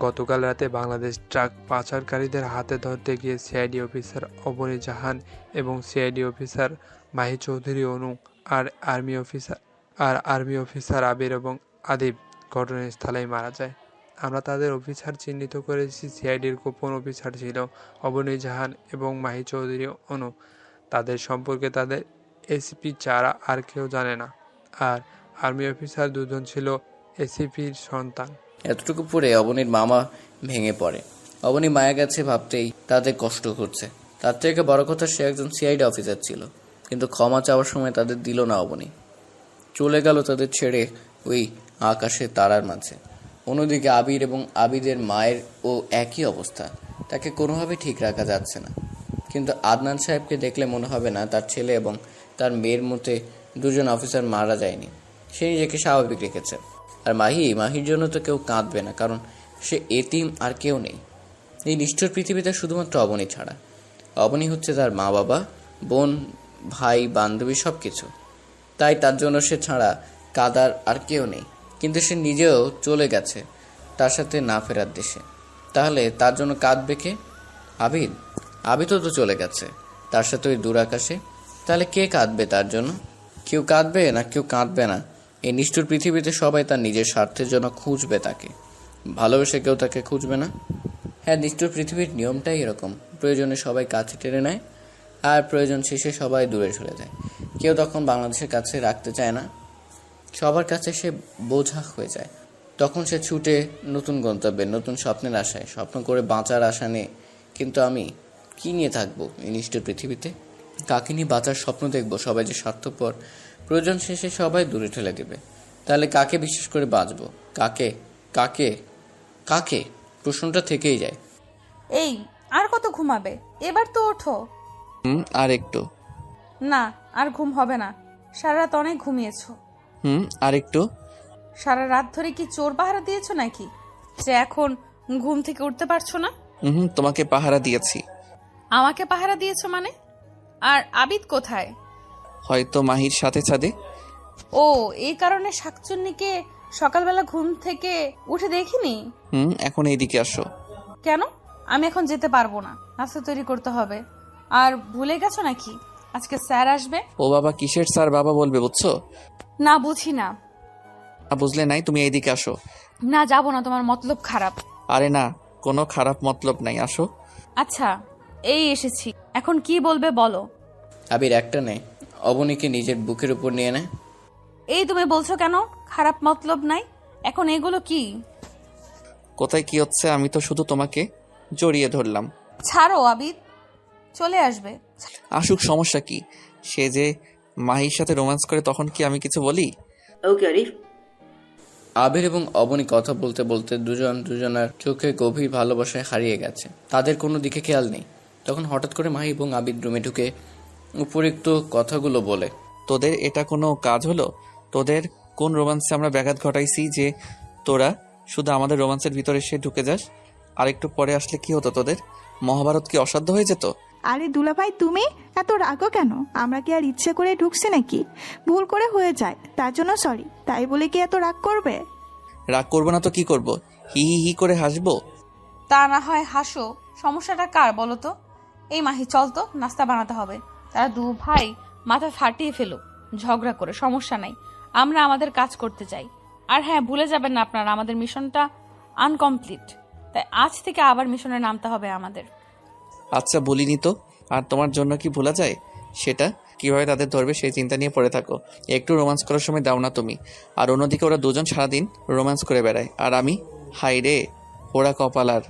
গতকাল রাতে বাংলাদেশ ট্রাক পাচারকারীদের হাতে ধরতে গিয়ে সিআইডি অফিসার অবনী জাহান এবং সিআইডি অফিসার মাহি চৌধুরী অনু আর আর্মি অফিসার আবির এবং আদিব ঘটনাস্থলেই মারা যায়। আমরা তাদের অফিসার চিহ্নিত করেছি। সিআইডির গোপন অফিসার ছিল অবনী জাহান এবং মাহি চৌধুরী অনু। তাদের সম্পর্কে তাদের এসিপি ছাড়া আর কেউ জানে না। আর আর্মি অফিসার দুজন ছিল এসিপির সন্তান। এতটুকু পরে অবনীর মামা ভেঙে পড়ে। অবনী মায়া গেছে ভাবতেই তাদের কষ্ট হচ্ছে। তার থেকে বড় কথা, সে একজন সিআইডি অফিসার ছিল, কিন্তু ক্ষমা চাওয়ার সময় তাদের দিল না অবনী। চলে গেল তাদের ছেড়ে ওই আকাশে তারার মাঝে। অন্যদিকে আবির এবং আবিদের মায়ের ও একই অবস্থা, তাকে কোনোভাবে ঠিক রাখা যাচ্ছে না। কিন্তু আদনান সাহেবকে দেখলে মনে হবে না তার ছেলে এবং তার মেয়ের মধ্যে দুজন অফিসার মারা যায়নি। সে নিজেকে স্বাভাবিক রেখেছে। আর মাহির জন্য তো কেউ কাঁদবে না, কারণ সে এতিম আর কেউ নেই এই নিষ্ঠুর পৃথিবীতে, শুধুমাত্র অবনী ছাড়া। অবনী হচ্ছে তার মা বাবা, বোন, ভাই, বান্ধবী, সব কিছু। তাই তার জন্য সে ছাড়া কাদার আর কেউ নেই। কিন্তু সে নিজেও চলে গেছে তার সাথে না ফেরার দেশে। তাহলে তার জন্য কাঁদবে কে? আবিদও তো চলে গেছে তার সাথে ওই দূর আকাশে। তাহলে কে কাঁদবে তার জন্য? কেউ কাঁদবে না, কেউ কাঁদবে না। এই নিষ্ঠুর পৃথিবীতে সবাই তার নিজের স্বার্থের জন্য খুঁজবে তাকে, ভালোবেসে কেউ তাকে খুঁজবে না। হ্যাঁ, নিষ্ঠুর পৃথিবীর নিয়মটাই এরকম। প্রয়োজনে সবাই কাছে টেনে নেয়, আর প্রয়োজন শেষে সবাই দূরে চলে যায়। কেউ তখন বাংলাদেশের কাছে রাখতে চায় না, সবার কাছে সে বোঝা হয়ে যায়। তখন সে ছুটে নতুন গন্তব্যে, নতুন স্বপ্নের আশায়, স্বপ্ন করে বাঁচার আশা নেই। কিন্তু আমি কি নিয়ে থাকবো এই নিষ্ঠুর পৃথিবীতে? কাকে নিয়ে বাঁচার স্বপ্ন দেখবো? সবাই যে স্বার্থপর, প্রয়োজন শেষে সবাই দূরে ঠেলে দেবে। তাহলে কাকে বিশ্বাস করে বাঁচবো? কাকে কাকে কাকে প্রশ্নটা থেকেই যায়। এই আর কত ঘুমাবে? এবার তো ওঠো। আর একটু। না, আর ঘুম হবে না। সারা রাত অনেক ঘুমিয়েছো। আর একটু। সারা রাত ধরে কি চোর পাহারা দিয়েছো নাকি, যে এখন ঘুম থেকে উঠতে পারছো না? তোমাকে পাহারা দিয়েছি। আমাকে পাহারা দিয়েছো মানে? আর আবিদ কোথায়? হয়তো মাহির সাথে ছাদে। ও, এই কারণে শাকচুন্নিকে সকালবেলা ঘুম থেকে উঠে দেখিনি। এখন এইদিকে আসো। কেন? আমি এখন যেতে পারবো না, নাস্তা তৈরি করতে হবে। আর ভুলে গেছো নাকি আজকে স্যার আসবে? ও বাবা, কিসের স্যার বাবা বলবে, বুঝছো? না, বুঝি না। বুঝলে নাই, তুমি এইদিকে আসো। না, যাবো না, তোমার মতলব খারাপ। আরে না, কোনো খারাপ মতলব নাই, আসো। আচ্ছা, এই এসেছি, এখন কি বলবে বলো। আবির একটা নেই, অবনীকে নিজের বুকের উপর নিয়ে নেয়। এই তুমি বলছো কেন খারাপ মতলব নাই? এখন এগুলো কি? কোথায় কি হচ্ছে? আমি তো শুধু তোমাকে জড়িয়ে ধরলাম। ছাড়ো, আবিদ চলে আসবে। আসুক, সমস্যা কি? সে যে মাহির সাথে রোম্যান্স করে, তখন কি আমি কিছু বলি? ওকে আরিফ। আবির এবং অবনী কথা বলতে বলতে দুজনের চোখে গভীর ভালোবাসায় হারিয়ে গেছে। তাদের কোনো দিকে খেয়াল নেই। তখন হঠাৎ করে মাহি এবং আবির রুমে ঢুকে উপরিক্ত কথাগুলো বলে। তোদের এটা কোনো কাজ হলো? তোদের কোন রোম্যান্সে আমরা ব্যাঘাত ঘটাইছি যে তোরা শুধু আমাদের রোম্যান্সের ভিতরে এসে ঢুকে যাস? আর একটু পরে আসলে কি হতো? তোদের মহাভারত কি অসাধ্য হয়ে যেত? আরে দুলাভাই, তুমি এত রাগো কেন? আমরা কি আর ইচ্ছে করে ঢুকছি নাকি? ভুল করে হয়ে যায়, তার জন্য সরি। তাই বলে কি এত রাগ করবে? রাগ করবো না তো কি করব? হি হি হি করে হাসবো? তা না হয় হাসো, সমস্যাটা কার বলো তো? এই মাহি, চল তো, নাস্তা বানাতে হবে। তারা দু ভাই মাথা ফাটিয়ে ফেলুক ঝগড়া করে, সমস্যা নাই, আমরা আমাদের কাজ করতে চাই। আর হ্যাঁ, ভুলে যাবেন না আপনারা, আমাদের মিশনটা আনকমপ্লিট, তাই আজ থেকে আবার মিশনে নামতে হবে আমাদের। আচ্ছা, বলিনি তো। আর তোমার জন্য কি ভোলা যায়? সেটা কিভাবে তাদের ধরবে সেই চিন্তা নিয়ে পড়ে থাকো। একটু রোম্যান্স করার সময় দাও না তুমি। আর অন্যদিকে ওরা দুজন সারাদিন রোম্যান্স করে বেড়ায়, আর আমি, হাই রে ওরা কপাল। আর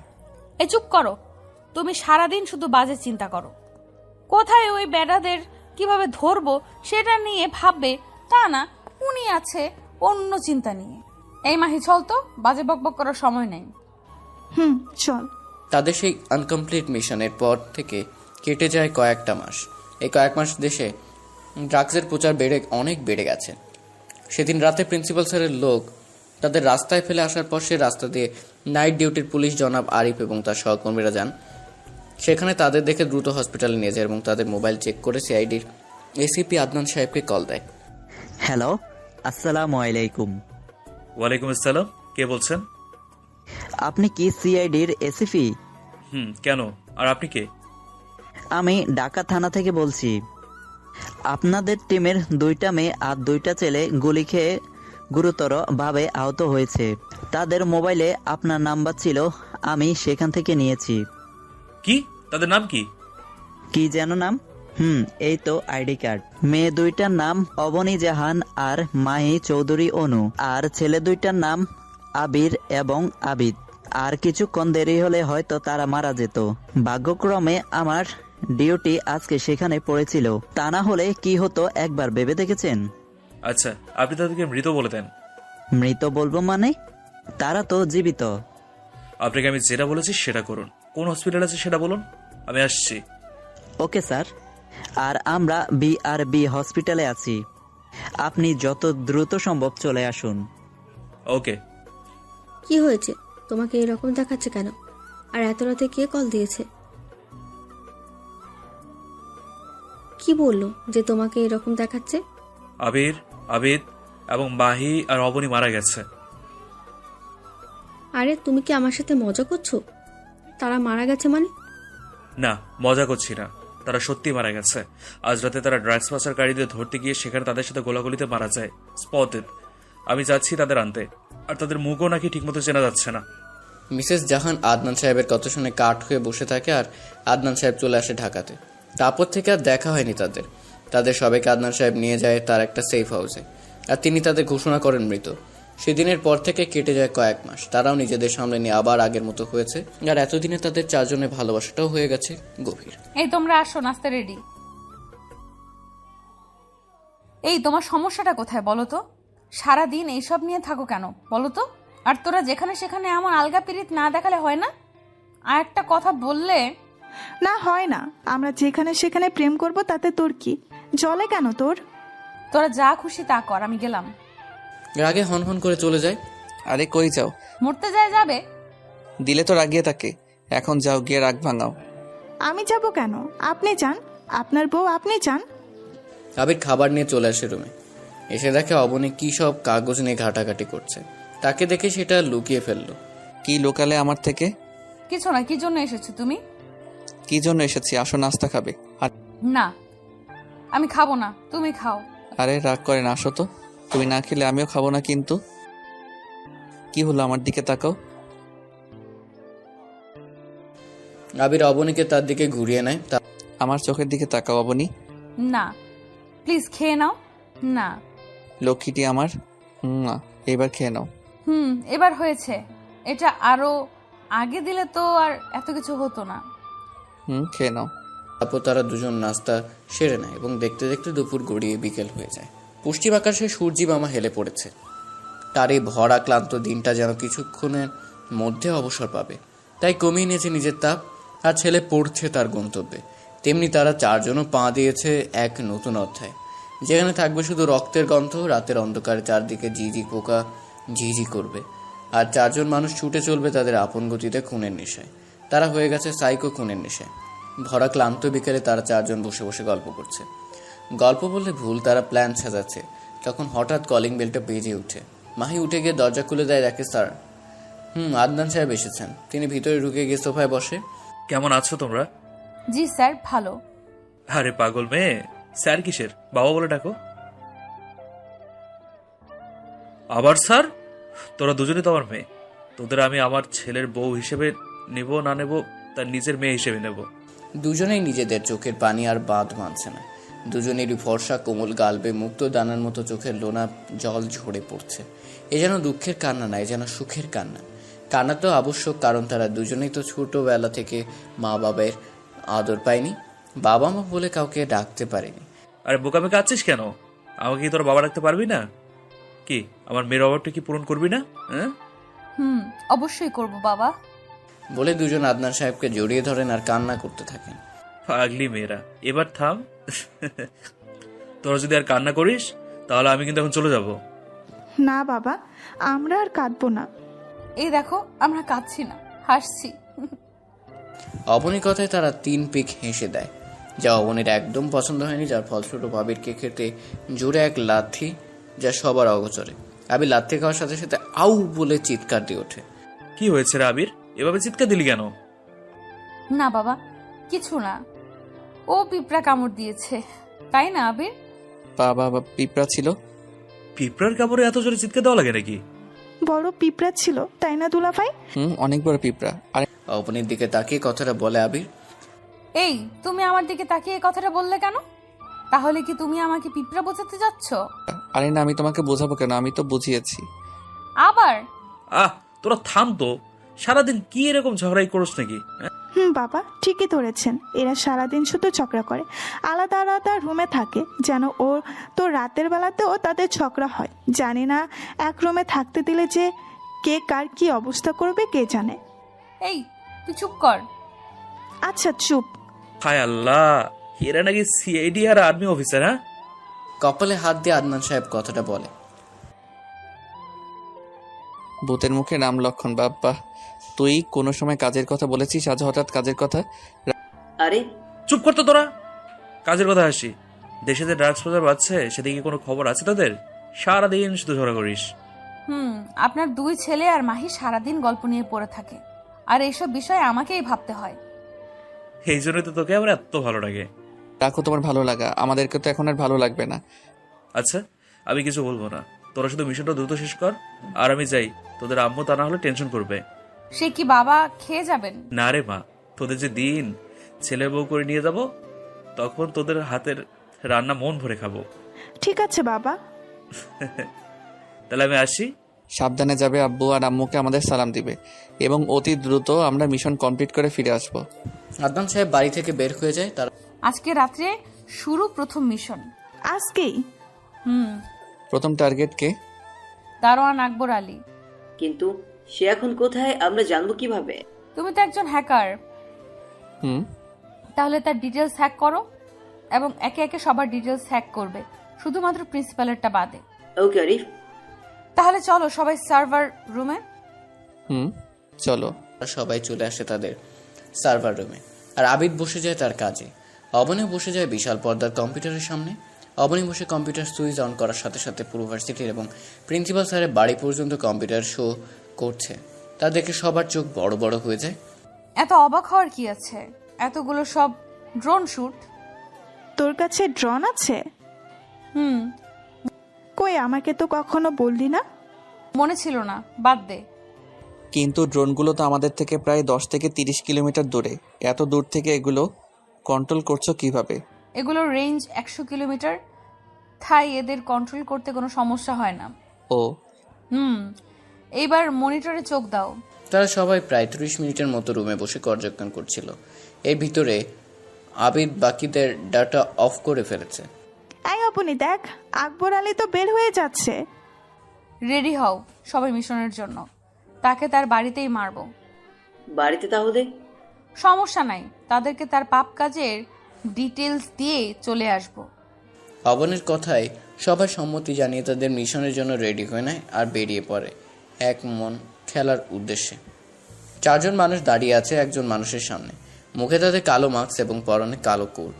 এই চুপ করো, তুমি সারাদিন শুধু বাজে চিন্তা করো। কোথায় ওই বেড়াদের কিভাবে ধরবো সেটা নিয়ে ভাববে, তা না উনি আছে অন্য চিন্তা নিয়ে। এই মাহি, চল তো, বাজে বকবক করার সময় নেই। চল। তাদের সেই আনকমপ্লিট মিশনের পর থেকে কেটে যায় কয়েকটা মাস। এই কয়েক মাস দেশে ড্রাগসের প্রচার অনেক বেড়ে গেছে। সেদিন রাতে প্রিন্সিপাল স্যারের লোক তাদের রাস্তায় ফেলে আসার পর সে রাস্তা দিয়ে নাইট ডিউটির পুলিশ জনাব আরিফ এবং তার সহকর্মীরা যান। সেখানে তাদের দেখে দ্রুত হসপিটালে নিয়ে যায় এবং তাদের মোবাইল চেক করে সিআইডির এসিপি আদনান সাহেবকে কল দেয়। হ্যালো, আসসালামু আলাইকুম। ওয়ালাইকুম আসসালাম, কে বলছেন? আপনি কি সিআইডির এসিপি? কেন, আর আপনি কে? আমি ঢাকা থানা থেকে বলছি। আপনাদের টিমের 2টা মেয়ে আর 2টা ছেলে গুলি খেয়ে গুরুতর ভাবে আহত হয়েছে। তাদের মোবাইলে আপনার নাম্বার ছিল, আমি সেখান থেকে নিয়েছি। কি? তাদের নাম কি? কি যেন নাম? এই তো আইডি কার্ড। মেয়ে দুইটার নাম অবনী জাহান আর মাহি চৌধুরী অনু, আর ছেলে দুইটার নাম আবির এবং আবিদ। আর কিছুক্ষণ দেরি হলে হয়তো তারা মারা যেত। ভাগ্যক্রমে আমার ডিউটি আজকে সেখানে পড়েছিল, তা না হলে কি হতো একবার ভেবে দেখেছেন? আচ্ছা, আপনি তাদেরকে মৃত বলে দেন। মৃত বলবো মানে? তারা তো জীবিত। আপনাকে আমি যেটা বলেছি সেটা করুন। কোন হসপিটাল আছে সেটা বলুন, আমি আসছি। Okay sir. আর আমরা BRB হসপিটালে আছি, আপনি যত দ্রুত সম্ভব চলে আসুন। ওকে। কি হয়েছে? তোমাকে এরকম দেখাচ্ছে কেন? আর এত রাতে কে কল দিয়েছে? কি বললো যে তোমাকে এরকম দেখাচ্ছে? আবির, আবিদ এবং মাহি আর অবনী মারা গেছে। আরে তুমি কি আমার সাথে মজা করছো? তারা মারা গেছে মানে? না, মজা করছি না, তারা সত্যি মারা গেছে। আজ রাতে তারা ড্রাগস পাচারকারীদের ধরতে গিয়ে সেখানে তাদের সাথে গোলাগুলিতে মারা যায়, স্পটেড। আমি যাচ্ছি তাদের আনতে, আর তাদের মুখও নাকি ঠিকমতো চেনা যাচ্ছে না। মিসেস জাহান আদনান সাহেবের কথা শুনে কাঠ হয়ে বসে থাকে, আর আদনান সাহেব চলে আসে ঢাকাতে। তারপর থেকে আর দেখা হয়নি তাদের সবাইকে আদনান সাহেব নিয়ে যায় তার একটা সেফ হাউসে, আর তিনি তাদের ঘোষণা করেন মৃত। সেদিনের পর থেকে কেটে যায় কয়েক মাস, তারাও নিজেদের সামনে নিয়ে আবার আগের মতো হয়েছে, আর এতদিনে তাদের চারজনের ভালোবাসাটাও হয়ে গেছে গভীর। এই তোমরা আসো, নাস্তা রেডি। এই তোমার সমস্যাটা কোথায় বলো তো? সারাদিন এইসব নিয়ে থাকো কেন বলো তো? আর তোরা যেখানে সেখানে এমন আলগা পিরিত না দেখালে হয় না? আর একটা কথা বললে না হয় না, আমরা যেখানে সেখানে প্রেম করব, তাতে তোর কি? জলে কেন তোর? তোরা যা খুশি তা কর, আমি গেলাম। রাগে হন করে চলে যায়। আরে কই যাও? মরতে যায় যাবে? দিলে তো রাগিয়ে থাকে, এখন যাও গিয়ে রাগ ভাঙাও। আমি যাব কেন? আপনি যান, আপনার বউ আপনি যান। আবির খাবার নিয়ে চলে আসে রুমে, এসে দেখে অবনী কি সব কাগজ নিয়ে ঘাটাঘাটি করছে। তাকে দেখে সেটা লুকিয়ে ফেললো। কি লোকালে আমার থেকে? কিছু না। কি জন্য এসেছো তুমি? কি জন্য এসেছি? আসো নাস্তা খাবে। আর না, আমি খাবো না, তুমি খাও। আরে রাগ করে না, আসো তো। তুমি না খেলে আমিও খাবো না। কিন্তু কি হলো, আমার দিকে তাকাও। আবির অবনীকে তার দিকে ঘুরিয়ে নেয়। আমার চোখের দিকে তাকাও অবনী। না প্লিজ, খেয়ে নাও না। লক্ষ্মীটি আমার, না এবার খেয়ে নাও। এবার হয়েছে। এটা আরো আগে দিলে তো আর এত কিছু হতো না। খেয়ে নাও। তারপর তারা দুজন নাস্তা সেরে নেয় এবং দেখতে দেখতে দুপুর গড়িয়ে বিকেল হয়ে যায়। পশ্চিম আকাশে সূর্যি মামা হেলে পড়েছে। তার এই ভরা ক্লান্ত দিনটা যেন কিছুক্ষণের মধ্যে অবসর পাবে, তাই কমিয়ে নিয়েছে নিজের তাপ। আর ছেলে পড়ছে তার গন্তব্যে। তেমনি তারা চারজনও পা দিয়েছে এক নতুন অধ্যায়, যেখানে থাকবে শুধু রক্তের গন্ধ। রাতের অন্ধকারে চারদিকে ঝিঝি পোকা ঝিঝি করবে, আর চারজন মানুষ ছুটে চলবে তাদের আপন গতিতে খুনের নেশায়। তারা হয়ে গেছে সাইকো খুনের নেশায়। ভরা ক্লান্ত বিকেলে তারা চারজন বসে বসে গল্প করছে। গল্প বললে ভুল, তারা প্ল্যান সাজাচ্ছে। তখন হঠাৎ কলিং বেলটা বেজে উঠে। মাহি উঠে গিয়ে দরজা খুলে দেয়, দেখে স্যার আদনান সাহেব এসেছেন। তিনি ভিতরে ঢুকে গিয়ে সোফায় বসে। কেমন আছো তোমরা? জি স্যার, ভালো। আরে পাগল মেয়ে, স্যার কিসের? বাবা বলে ডাকো। আবার স্যার? তোরা দুজনে তো আমার মেয়ে। তোদের আমি আমার ছেলের বউ হিসেবে নেব না নেব তার নিজের মেয়ে হিসেবে নেব। দুজনেই নিজেদের চোখের পানি আর বাঁধ মানছে না। দুজনেরই ফর্সা কোমল গালবে মুক্ত দানার মতো চোখের লোনা জল ঝরে পড়ছে। এ যেন দুঃখের কান্না না, এ যেন সুখের কান্না। কান্না তো আবশ্যক, কারণ তারা দুজনেই তো ছোটবেলা থেকে মা বাবার আদর পায়নি, বাবা মা বলে কাউকে ডাকতে পারেনি। আরে বোকামে কাঁদছিস কেন? আমাকে কি তোর বাবা ডাকতে পারবি না? কি আমার মেয়ের অভাবটা কি পূরণ করবি না? অবশ্যই করব বাবা বলে দুজন আদনান সাহেবকে জড়িয়ে ধরেন আর কান্না করতে থাকেন। পাগলি মেয়েরা, এবার থাম। তোরা যদি আর কান্না করিস তাহলে আমি কিন্তু এখন চলে যাব। না বাবা, আমরা আর কাঁদবো না। এই দেখো, আমরা কাঁদছি না, হাসছি। অবনীর কথায় তারা 3 পিক হেসে দেয়, যা অবনীর একদম পছন্দ হয়নি, যার ফলস্বরূপ আবিরকে খেতে জোরে এক লাথি, যা সবার অগোচরে। আবির লাথি খাওয়ার সাথে সাথে আউ বলে চিৎকার দিয়ে ওঠে। কি হয়েছে রে আবির, এভাবে চিৎকার দিলি কেন? না বাবা, কিছু না, ও পিঁপড়া কামড় দিয়েছে, তাই না আবির? বাবা পিঁপড়া ছিল? পিঁপড়ার কামড়ে এত জোরে চিৎকার দেওয়া লাগে নাকি? বড় পিঁপড়া ছিল, তাই না দুলাভাই? অনেক বড় পিঁপড়া। অবনীর দিকে তাকিয়ে কথাটা বলে আবির। এই, তুমি আমার দিকে তাকিয়ে এই কথাটা বললে কেন? তাহলে কি তুমি আমাকে পিঁপড়া বোঝাতে যাচ্ছ? আরে না, আমি তোমাকে বোঝাবো কেন, আমি তো বুঝিয়েছি। আবার তোরা থাম তো, সারাদিন কি এরকম ঝগড়াই করছ নাকি? বাবা ঠিকই ধরেছেন, এরা সারাদিন শুধু ঝগড়া করে, আলাদা আলাদা রুমে থাকে যেন ওর তো রাতের বেলাতেও তাদের ঝগড়া হয়। জানি না এক রুমে থাকতে দিলে যে কে কার কি অবস্থা করবে কে জানে। এই, তুই চুপ কর। আচ্ছা চুপ। হায় আল্লাহ, এরা নাকি সিআইডি আর আর্মি অফিসার। হ্যাঁ, কপালে হাত দিয়ে আদনান সাহেব কথাটা বলে। ভূতের মুখে নাম লক্ষণ। বাবা, তুই কোনো সময় কাজের কথা বলেছিস, আজ হঠাৎ কাজের কথা? আরে চুপ করতো তোরা। কাজের কথা আসি, দেশে যে ড্রাগস বাজার বাড়ছে সেদিকে কোনো খবর আছে তোদের? সারাদিন শুধু ঝগড়া করিস। আপনার দুই ছেলে আর মাহি সারাদিন গল্প নিয়ে পড়ে থাকে, আর এইসব বিষয়ে আমাকেই ভাবতে হয়। এই জন্যই তো তোকে আমার এত ভালো লাগে। রাখো তোমার ভালো লাগা, আমাদেরকে তো এখন আর ভালো লাগবে না। আচ্ছা, আমি কিছু বলবো না, তোরা শুধু মিশনটা দ্রুত শেষ কর আর আমি যাই। তোদের আম্মু তা না হলে টেনশন করবে। সে কি বাবা, খেয়ে যাবেন? না রে মা, তোদের যে দিন ছেলে বউ করে নিয়ে যাব, তখন তোদের হাতের রান্না মন ভরে খাবো। ঠিক আছে বাবা। তাহলে আমি আসি। সাবধানে যাবে, আব্বু আর আম্মুকে আমাদের সালাম দিবে এবং অতি দ্রুত আমরা মিশন কমপ্লিট করে ফিরে আসবো। আদনান সাহেব বাড়ি থেকে বের হয়ে যায়। তার আজকে রাত্রে শুরু প্রথম মিশন। আজকেই? প্রথম টার্গেট কে? দারোয়ান আকবর আলী। কিন্তু সে এখন কোথায় আমরা জানবো কিভাবে? তুমি তো একজন হ্যাকার, তাহলে তার ডিটেলস হ্যাক করো এবং একে একে সবার ডিটেলস হ্যাক করবে, শুধুমাত্র প্রিন্সিপালেরটা বাদে। ওকে আরিফ। তাহলে চলো সবাই সার্ভার রুমে। চলো। সবাই চলে আসে তাদের সার্ভার রুমে, আর আবিদ বসে যায় তার কাজে। অবনী বসে যায় বিশাল পর্দার কম্পিউটারের সামনে। অবনী বসে কম্পিউটার সুইচ অন করার সাথে সাথে পুরো ভার্সিটির এবং প্রিন্সিপাল স্যারের বাড়ি পর্যন্ত কম্পিউটার শো করছে। তা দেখে সবার চোখ বড় বড় হয়ে যায়। এত অবাক হওয়ার কি আছে, এতগুলো সব ড্রোন শুট। তোর কাছে ড্রোন আছে? কই, আমাকে তো কখনো বললি না। মনে ছিল না, বাদ দে। কিন্তু ড্রোনগুলো তো আমাদের থেকে প্রায় 10 থেকে 30 কিলোমিটার দূরে। এত দূর থেকে এগুলো কন্ট্রোল করছো কিভাবে? এগুলোর রেঞ্জ 100 কিলোমিটার, তাই এদের কন্ট্রোল করতে কোনো সমস্যা হয় না। ও এইবার মনিটরে চোখ দাও। তারা সবাই প্রায় 30 মিনিটের মতো রুমে বসে পর্যবেক্ষণ করছিল। এর ভিতরে আবিদ বাকিদের ডাটা অফ করে ফেলেছে। এই আপনি দেখ, আকবর আলী তো বের হয়ে যাচ্ছে। রেডি হও সবাই মিশনের জন্য, তাকে তার বাড়িতেই মারবো। বাড়িতে? তাহলে সমস্যা নাই, তাদেরকে তার পাপ কাজের ডিটেলস দিয়ে চলে আসবো। অবনের কথায় সবাই সম্মতি জানিয়ে তাদের মিশনের জন্য রেডি হয়ে নেয় আর বেরিয়ে পড়ে এক মন খেলার উদ্দেশ্যে। 4 জন মানুষ দাঁড়িয়ে আছে একজন মানুষের সামনে, মুখে তাদের কালো মাস্ক এবং পরনে কালো কোট।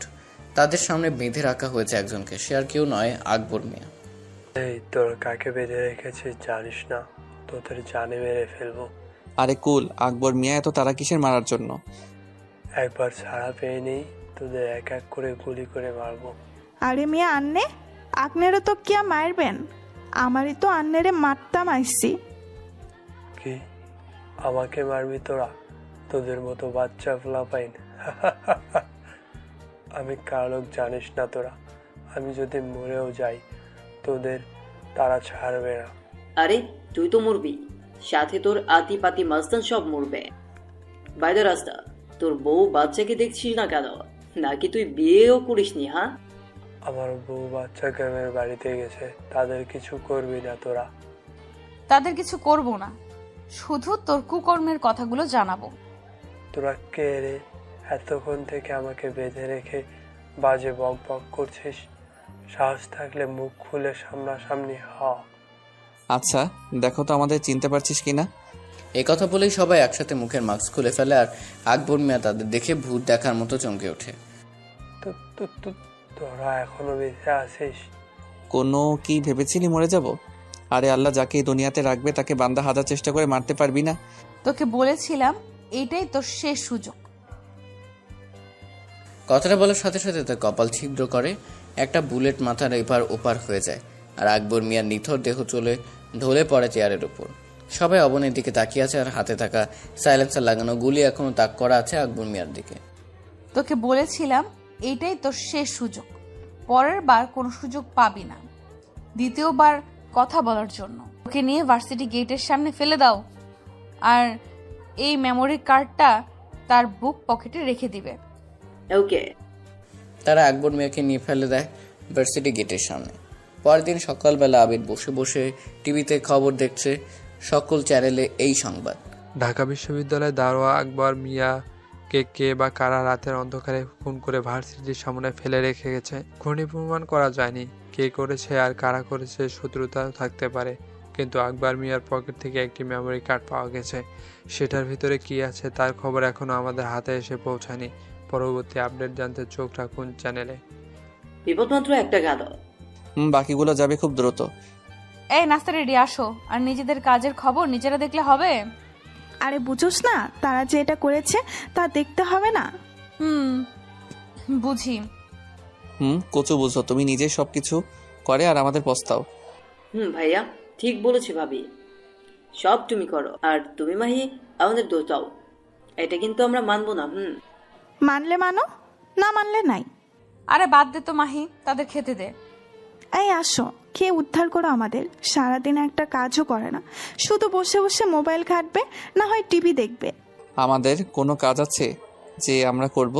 তাদের সামনে বেঁধে রাখা হয়েছে একজনকে, সে আর কেউ নয়, আকবর মিয়া। এই, তোর কাকে বেঁধে রেখেছিস জানিস না? তোদের জানে মেরে ফেলবো। আরে কুল, আকবর মিয়া এত তারা কিসের মারার জন্য? একবার ছাড়া পেয়ে নেই, তোদের এক এক করে গুলি করে মারবো। আরে মিয়া আন্নে, আপনারও তো কিয়া মারবেন? আমারই তো আন্নেরে মারতাম আইসি। কি আমাকে মারবি তোরা? তোদের মতো বাচ্চা ফ্লাপাইন। আমি কারো জানিস না তোরা, আমি যদি মরেও যাই তোদের তারা ছাড়বে না। আরে তুই তো মরবি, সাথে তোর আতি পাতি মাস্তান সব মরবে। বাইরে রাস্তা, তোর বউ বাচ্চাকে দেখছিস না কেন? নাকি তুই বিয়েও করিসনি? হ্যাঁ, আমার বউ বাচ্চা গ্রামের বাড়িতে গেছে, তাদের কিছু করবি না তোরা? তাদের কিছু করব না, শুধু তোর কুকর্মের কথাগুলো জানাবো। তোরা কে রে? এতক্ষণ থেকে আমাকে বেঁধে রেখে বাজে বক বক করছিস? সাহস থাকলে মুখ খুলে সামনাসামনি হ। আচ্ছা দেখো তো আমাদের চিনতে পারছিস কিনা। এই কথা বলেই সবাই একসাথে মুখের মাস্ক খুলে ফেলে আর আকবর মিয়া তাদের দেখে ভূত দেখার মতো চমকে ওঠে। তোরা এখনো বেঁচে আছিস? কোনো কি ভেবেছিলি মরে যাব? আরে আল্লাহ যাকে এই দুনিয়াতে রাখবে তাকে বান্দা হাজার চেষ্টা করে মারতে পারবি না? তোকে বলেছিলাম এইটাই তোর শেষ সুযোগ। কথাটা বলার সাথে সাথে তার কপাল ছিদ্র করে, একটা বুলেট মাথার এপার ওপার হয়ে যায় আর আকবর মিয়ার নিথর দেহ চলে ঢলে পড়ে চেয়ারের উপর। সবাই অবনের দিকে তাকিয়ে আছে আর হাতে থাকা সাইলেন্সার লাগানো গুলি এখনো তাক করা আছে আকবর মিয়ার দিকে। তোকে বলেছিলাম এইটাই তোর শেষ সুযোগ, পরের বার কোনো সুযোগ পাবি না দ্বিতীয়বার কথা বলার জন্য। ওকে নিয়ে ভার্সিটি গেটের সামনে ফেলে দাও, আর এই মেমোরি কার্ডটা তার বুক পকেটে রেখে দিবে। ওকে। তারা আকবর মিয়াকে নিয়ে ফেলে দেয় ভার্সিটি গেটের সামনে। পরের দিন সকালবেলা আবির বসে বসে টিভিতে খবর দেখছে, সকল চ্যানেলে এই সংবাদ। ঢাকা বিশ্ববিদ্যালয়ের দারোয়া আকবর মিয়াকে কে বা কারা রাতের অন্ধকারে খুন করে ভার্সিটির সামনে ফেলে রেখে গেছে। খুনি প্রমাণ করা যায়নি, কে করেছে আর কারা করেছে শত্রুতা থাকতে পারে, কিন্তু আকবর মিয়ার পকেট থেকে একটি মেমোরি কার্ড পাওয়া গেছে। সেটার ভিতরে কি আছে তার খবর এখনো আমাদের হাতে এসে পৌঁছায়নি। পরবর্তী আপডেট জানতে চোখ রাখুন চ্যানেলে। বিপদ মাত্র একটা গেল। বাকিগুলো যাবে খুব দ্রুত। এই নাস্তা রেডি, আসো। আর নিজেদের কাজের খবর নিজেরা দেখলে হবে? আরে বুঝোস না, তারা যে এটা করেছে তা দেখতে হবে না? বুঝি। কচু বুঝো, তুমি নিজে সবকিছু করে আর আমাদের পস্তাও। ভাইয়া ঠিক বলেছে ভাবি, সব তুমি করো আর তুমি মাহি আমাদের দোষাও। এটা কিন্তু আমরা মানবো না। মানলে মানো, না মানলে নাই। আরে বাদ দে তো মাহি, তাদের খেতে দে। এই আসো, খেয়ে উদ্ধার করো আমাদের। সারাদিন একটা কাজও করে না, শুধু বসে বসে মোবাইল ঘাঁটবে, না হয় টিভি দেখবে। আমাদের কোনো কাজ আছে যে আমরা করব?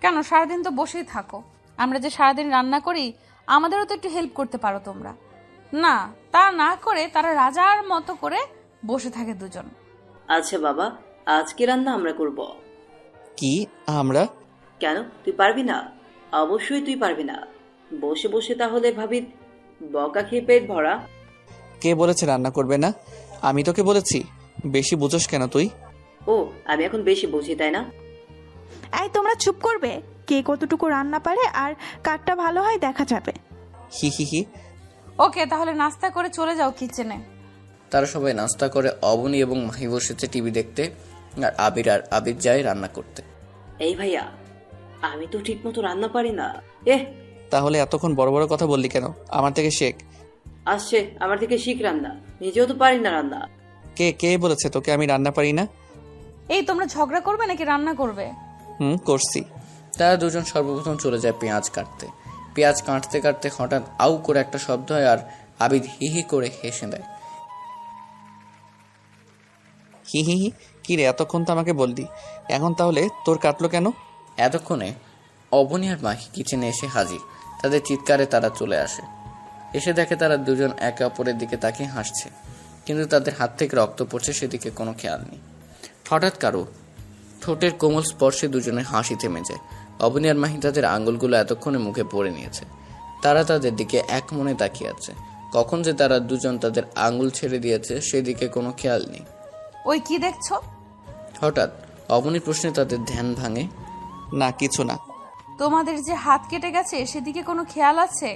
কেন, সারাদিন তো বসেই থাকো। আমরা যে সারাদিন রান্না করি, আমাদেরও তো একটু হেল্প করতে পারো তোমরা। না, তা না করে তারা রাজার মতো করে বসে থাকে দুজন। আচ্ছা বাবা, আজকে রান্না আমরা করব। কি আমরা? কেন, তুই পারবি না? অবশ্যই তুই পারবি না। বসে বসে তাহলে ভাবি বকা খেয়ে পেট ভরা। কে বলেছে রান্না করবে না? আমি তোকে বলেছি। বেশি বুঝোস কেন তুই? ও, আমি এখন বেশি বুঝি তাই না? এই তোমরা চুপ করবে? কে কতটুকু রান্না পারে আর কারটা ভালো হয় দেখা যাবে। হি হি হি। ওকে, তাহলে নাস্তা করে চলে যাও কিচেনে। তারা সবাই নাস্তা করে, অবনী এবং মাহি বসেছে টিভি দেখতে, আর আবির যায় রান্না করতে। এই ভাইয়া, আমি তো ঠিক মতো রান্না পারি না। তাহলে এতক্ষণ বড় বড় কথা বললি কেন? আমার থেকে শেখ। আসছে আমার থেকে শিখ রান্না, নিজেও তো পারি না রান্না। কে বলেছে তোকে আমি রান্না পারি না? এই তোমরা ঝগড়া করবে নাকি রান্না করবে? করছি। তারা দুজন সর্বপ্রথম চলে যায় পেঁয়াজ কাটতে। পেঁয়াজ কাটতে কাটতে হঠাৎ আউ করে একটা শব্দ হয়, আর আবির হি হি করে হেসে দেয়। হি হি হি? কি রে, এতক্ষণ তো আমাকে বললি, এখন তাহলে তোর কাটলো কেন? এতক্ষণে অবনী আর মাহি কিচেনে এসে হাজির। তাদের চিৎকারে তারা চলে আসে। এসে দেখে তারা দুজন একে অপরের দিকে তাকিয়ে হাসছে, কিন্তু তাদের হাত থেকে রক্ত পড়ছে সেদিকে কোনো খেয়াল নেই। হঠাৎ কারো ঠোঁটের কোমল স্পর্শে দুজনের হাসি থেমে যায়। অবনী আর মাহি তাদের আঙুলগুলো এতক্ষণে মুখে পড়ে নিয়েছে। তারা তাদের দিকে এক মনে তাকিয়ে আছে। কখন যে তারা দুজন তাদের আঙুল ছেড়ে দিয়েছে সেদিকে কোনো খেয়াল নেই। ওই কি দেখছো? হঠাৎ অবনীর প্রশ্নে তাদের ধ্যান ভাঙে। না, কিছু না। তোমাদের যে হাত কেটে গেছে সেদিকে কোনো খেয়াল আছে?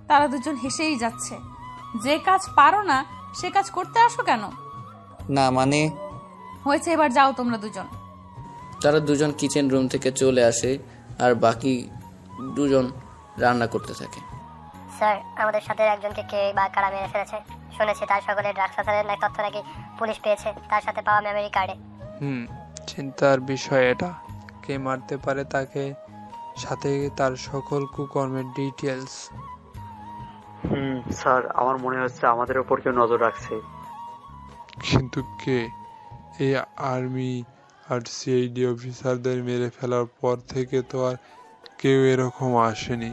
তারা দুজন হেসেই যাচ্ছে। যে কাজ পারো না সে কাজ করতে আসো কেন? না মানে হয়েছে, এবার যাও তোমরা দুজন। তারা দুজন কিচেন রুম থেকে চলে আসে, আর বাকি দুজন রান্না করতে থাকে। স্যার, আমাদের সাথে একজনকে কে বা কারা মেরে ফেলেছে। শুনেছি তার সকলে ড্রাগস পাচারের তথ্য নাকি পুলিশ পেয়েছে তার সাথে পাওয়া মেমোরি কার্ডে। চিন্তার বিষয় এটা। কে মারতে পারে তাকে, সাথে তার সকল কুকর্মের ডিটেলস। স্যার, আমার মনে হচ্ছে আমাদের উপর কেউ নজর রাখছে। কিন্তু কে? এই আর্মি আর সিআইডি অফিসারদের মেরে ফেলার পর থেকে তো আর কেউ এরকম আসেনি।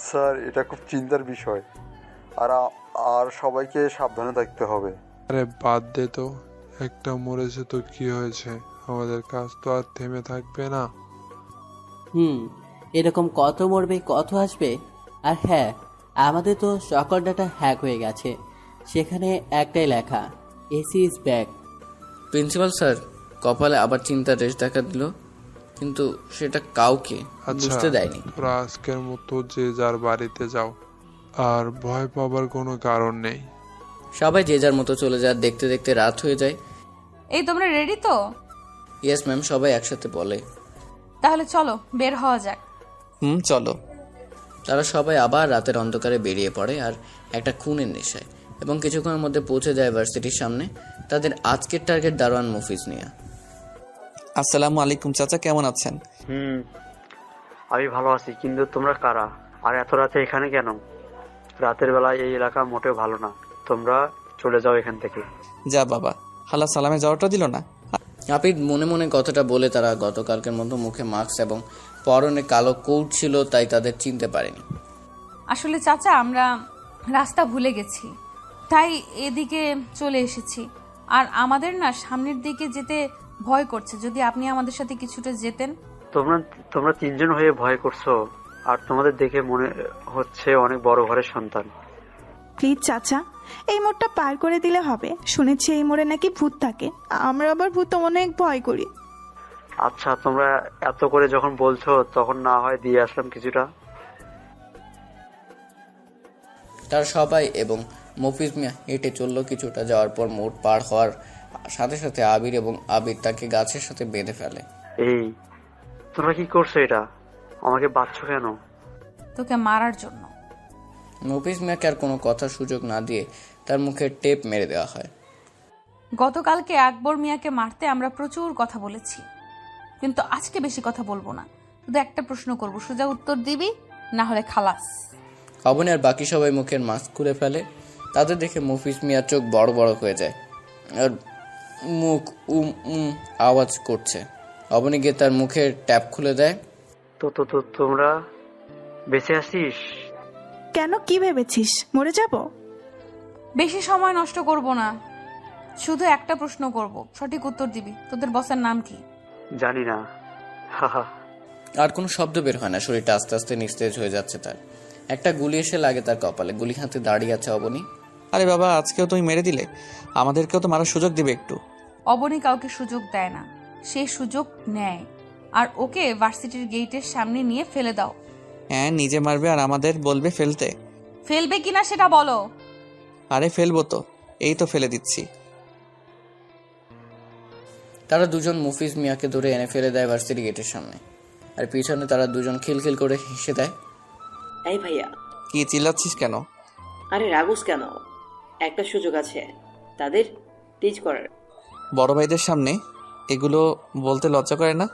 স্যার, এটা খুব চিন্তার বিষয়, আর সবাইকে সাবধানে থাকতে হবে। আরে বাদ দে তো, একটা মরেছে তো কি হয়েছে, আমাদের কাজ তো আর থেমে থাকবে না। এরকম কত মরবে, কত আসবে। আর হ্যাঁ, আমাদের তো সকল ডাটা হ্যাক হয়ে গেছে, সেখানে একটাই লেখা, AC is back. Principal sir কপালে আবার চিন্তার রেশ দেখা দিল, কিন্তু সেটা কাউকে বুঝতে দেয়নি। তোরা আজকের মতো যে যার বাড়িতে যাও, আর ভয় পাবার কোনো কারণ নেই। সবাই যে যার মতো চলে যায়। দেখতে দেখতে রাত হয়ে যায়। এই তোমরা রেডি তো? ইয়েস ম্যাম, সবাই একসাথে বলে। তাহলে চলো বের হওয়া যাক। চলো। তারা সবাই আবার রাতের অন্ধকারে বেরিয়ে পড়ে, আর একটা খুনের নেশায়, এবং কিছুক্ষণের মধ্যে পৌঁছে যায় ভার্সিটির সামনে তাদের আজকের টার্গেট দারোয়ান মফিজ নিয়ে। আসসালামু আলাইকুম চাচা, কেমন আছেন? আমি ভালো আছি, কিন্তু তোমরা কারা আর এত রাতে এখানে কেন? রাতের বেলায় এই এলাকা মোটেও ভালো না, তোমরা চলে যাও এখান থেকে। যা বাবা, হালা সালামে যাওয়াটা দিল না। আপিদ মনে মনে কথাটা বলে তারা গতকালকের মতো মুখে মাস্ক এবং পরনে কালো কোট ছিল, তাই তাদের চিনতে পারেনি। আসলে চাচা আমরা রাস্তা ভুলে গেছি, তাই এদিকে চলে এসেছি। আর আমাদের না সামনের দিকে যেতে ভয় করছে, যদি আপনি আমাদের সাথে কিছুটা যেতেন। তোমরা তিনজন হয়ে ভয় করছো, আর তোমাদের দেখে মনে হচ্ছে অনেক বড় ঘরের সন্তান। প্লিজ চাচা, এই মোড়টা পার করে দিলে হবে। শুনেছি এই মোড়ে নাকি ভূত থাকে, আমরা আবার ভূত অনেক ভয় করি। আচ্ছা, তোমরা এত করে যখন বলছো তখন না হয় দিয়ে আসলাম কিছুটা। তারা সবাই এবং মফিজ মিয়া হেঁটে চলল। কিছুটা যাওয়ার পর মোড় পার হওয়ার সাথে সাথে আবির এবং আবির তাকে গাছের সাথে বেঁধে ফেলে। এই তোমরা কি করছো? এটা আমাকে বাঁচছো কেন? তোকে মারার জন্য। মফিজ মিয়াকে আর কোনো কথার সুযোগ না দিয়ে তার মুখে টেপ মেরে দেওয়া হয়। গতকালকে আকবর মিয়াকে মারতে আমরা প্রচুর কথা বলেছি, কিন্তু আজকে বেশি কথা বলবো না। শুধু একটা প্রশ্ন করব, সোজা উত্তর দিবি, না হলে খালাস। অবনী আর বাকি সবাই মুখের মাস্ক খুলে ফেলে। তাদের দেখে মফিজ মিয়ার চোখ বড় বড় হয়ে যায় আর মুখ আওয়াজ করছে। অবনী গিয়ে তার মুখের ট্যাপ খুলে দেয়। তো তোমরা বেঁচে আছিস? কেন, কি ভেবেছিস মরে যাব? বেশি সময় নষ্ট করব না, শুধু একটা প্রশ্ন করব, সঠিক উত্তর দিবি। তোদের বসের নাম কি? জানি না। আর কোনো শব্দ বের হয় না, শরীরটা আস্তে আস্তে নিস্তেজ হয়ে যাচ্ছে তার। একটা গুলি এসে লাগে তার কপালে। গুলি হাতে দাঁড়িয়ে আছে অবনী। আরে বাবা, আজকেও তুমি মেরে দিলে, আমাদেরকেও তো মারার সুযোগ দিবে একটু। অবনী কাউকে সুযোগ দেয় না, সে সুযোগ নেয়। আর ওকে ভার্সিটির গেটের সামনে নিয়ে ফেলে দাও। হ্যাঁ, নিজে মারবে আর আমাদের বলবে ফেলতে। ফেলবে কিনা সেটা বলো। আরে ফেলবো তো, এই তো ফেলে দিচ্ছি। তারা দুজন মফিজ মিয়াকে ধরে এনে ফেলে দেয় ভার্সিটি গেটের সামনে, আর পিছনে তারা দুজন খিলখিল করে হেসে দেয়। এই ভাইয়া, কি চিল্লাচ্ছিস কেন? আরে রাগুস কেন? একটা সুযোগ আছে তাদের টিচ করার। বড় ভাইদের সামনে এগুলো বলতে লজ্জা করে না?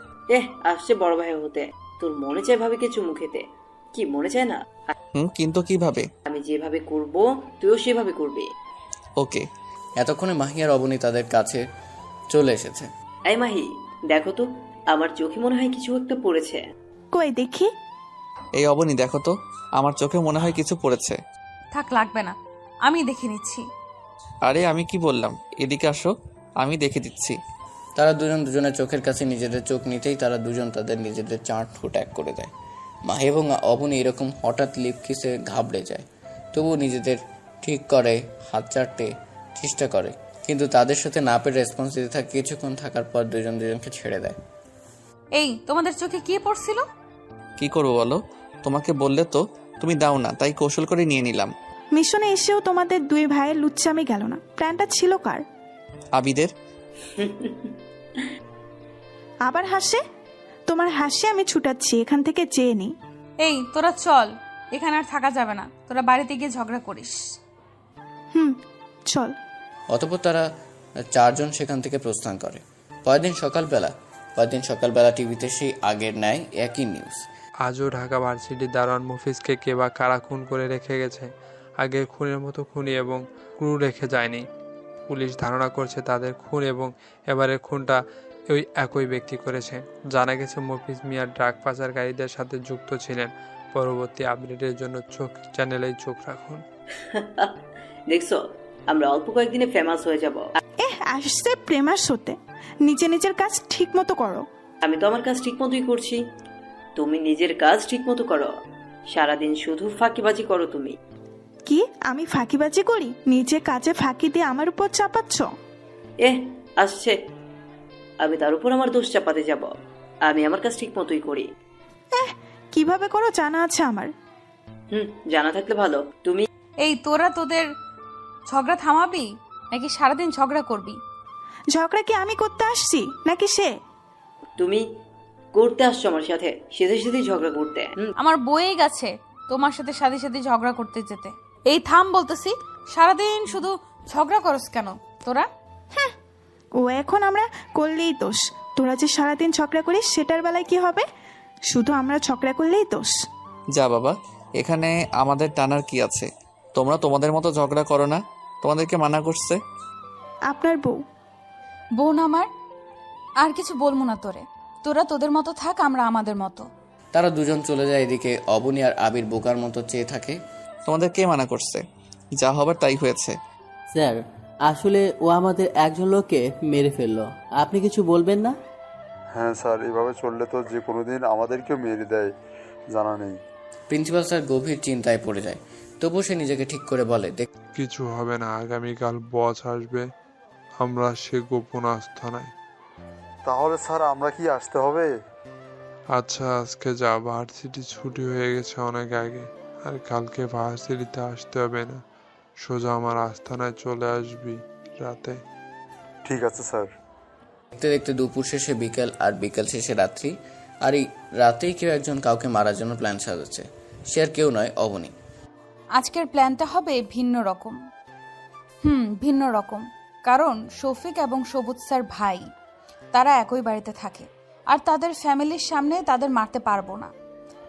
আসছে বড় ভাই হতে। তোর মনে চায় ভাবে কিছু মুখেতে, কি মনে চায় না? কিন্তু কিভাবে? আমি যেভাবে করব তুইও সেভাবে করবি। ওকে। এতক্ষণে মাহি আর অবনী তাদের কাছে চলে এসেছে। এই মাহি, দেখো তো, আমার চোখে মনে হয় কিছু একটা পড়েছে। কই দেখি। এই অবনী, দেখো তো, আমার চোখে মনে হয় কিছু পড়েছে। থাক, লাগবে না, আমি দেখে নিচ্ছি। আরে আমি কি বললাম, এদিকে আসো, আমি দেখে দিচ্ছি। তারা দুজন দুজনের চোখের কাছে নিজেদের চোখ নিতেই তারা দুজন তাদের নিজেদের চাঁট ঠোঁট এক করে দেয়। মাহি এবং অবনী এরকম হঠাৎ লিপ কিসে ঘাবড়ে যায়, তবুও নিজেদের ঠিক করে হাত চাটতে চেষ্টা করে, কিন্তু তাদের সাথে না পেরে রেসপন্স দিতে থাকে। কিছুক্ষণ থাকার পর দুজন দুজনকে ছেড়ে দেয়। এই তোমাদের চোখে কি পড়ছিল? কি করবো বলো, তোমাকে বললে তো তুমি দাও না, তাই কৌশল করে নিয়ে নিলাম। মিশনে এসেও তোমাদের দুই ভাইয়ের লুচ্চামি গেল না। প্ল্যানটা ছিল কার? আবিদের। আবার হাসে? তোমার হাসি আমি ছুটাচ্ছি, এখান থেকে চেয়ে নি। এই তোরা চল, এখানে আর থাকা যাবে না, তোরা বাড়িতে গিয়ে ঝগড়া করিস। চল। অতঃপর তারা চারজন সেখান থেকে প্রস্থান করে। পরদিন সকালবেলা টিভিতে সেই আগের ন্যায় একই নিউজ। আজও ঢাকা ভার্সিটির দারোয়ান মফিজকে কে বা কারা খুন করে রেখে গেছে। আগের খুনের মতো খুনি এবং ক্রু রেখে যায়নি। পুলিশ ধারণা করছে তাদের খুন এবং এবারের খুনটা ওই একই ব্যক্তি করেছে। জানা গেছে মফিজ মিয়া ড্রাগ পাচারকারীদের সাথে যুক্ত ছিলেন। পরবর্তী আপডেটের জন্য চ্যানেলেই চোখ রাখুন। দেখছো, আমরা অল্প কয়েকদিনে ফেমাস হয়ে যাব। আসছে প্রেমাস হতে। নিজের কাজ ঠিক মতো করো। আমি তো আমার কাজ ঠিক মতোই করছি, তুমি নিজের কাজ ঠিক মতো করো। সারাদিন শুধু ফাঁকিবাজি করো তুমি। কি আমি ফাঁকিবাজি করি? নিজে কাজে ফাঁকি দিয়ে আমার উপর চাপাচ্ছ? আসছে, আমি তার উপর আমার দোষ চাপাতে যাব? আমি আমার কাজ ঠিক মতোই করি। কিভাবে করো জানা আছে আমার। জানা থাকলে ভালো। তুমি এই তোরা তোদের ঝগড়া থামাবি নাকি সারাদিন ঝগড়া করবি? ঝগড়া কি আমি করতে আসছি নাকি সে? তুমি করতে আসছো আমার সাথে, সেধে ঝগড়া করতে। আমার বয়ে গেছে তোমার সাথে সাথে সাথে ঝগড়া করতে যেতে। এই থাম বলতেছি, সারাদিন শুধু ঝগড়া করস কেন তোরা? ও এখন আমরা করলেই দোষ, তোরা যে সারাদিন ঝগড়া করিস সেটার বেলায় কি হবে? শুধু আমরা ঝগড়া করলেই দোষ। যা বাবা, এখানে আমাদের টানার কি আছে? তোমরা তোমাদের মতো ঝগড়া করো না, তোমাদেরকে মানা করছে। আপনার বউ। বোন আমার, আর কিছু বলবো না তোরে। তোরা তোদের মতো থাক, আমরা আমাদের মতো। তারা দুজন চলে যায়। এদিকে অবনী আর আবির বোকার মতো চেয়ে থাকে। তোমাদের কে মানা করছে? যা হবার তাই হয়েছে। স্যার, আসলে ও আমাদের একজন লোককে মেরে ফেললো। আপনি কিছু বলবেন না? হ্যাঁ স্যার, এভাবে চললে তো যে কোনো দিন আমাদেরকেও মেরে দেয়, জানা নেই। প্রিন্সিপাল স্যার গভীর চিন্তায় পড়ে যায়। তবুও সে নিজেকে ঠিক করে বলে, কিছু হবে না, আগামীকাল বস আসবে, আমরা সে গোপন আস্থানায়। তাহলে স্যার আমরা কি আসতে হবে? আচ্ছা, আজকে যা, ভার্সিটি ছুটি হয়ে গেছে অনেক আগে, আর কালকে ভার্সিটিতে আসতে হবে না, সোজা আমার আস্থানায় চলে আসবি রাতে। ঠিক আছে স্যার। দেখতে দেখতে দুপুর শেষে বিকেল, আর বিকেল শেষে রাত্রি। আর এই রাতেই কেউ একজন কাউকে মারার জন্য প্ল্যান সাজাচ্ছে। সে আর কেউ নয়, অবনী। আজকের প্ল্যানটা হবে ভিন্ন রকম। ভিন্ন রকম, কারণ শফিক এবং সবুজ স্যার ভাই, তারা একই বাড়িতে থাকে, আর তাদের ফ্যামিলির সামনে তাদের মারতে পারবো না।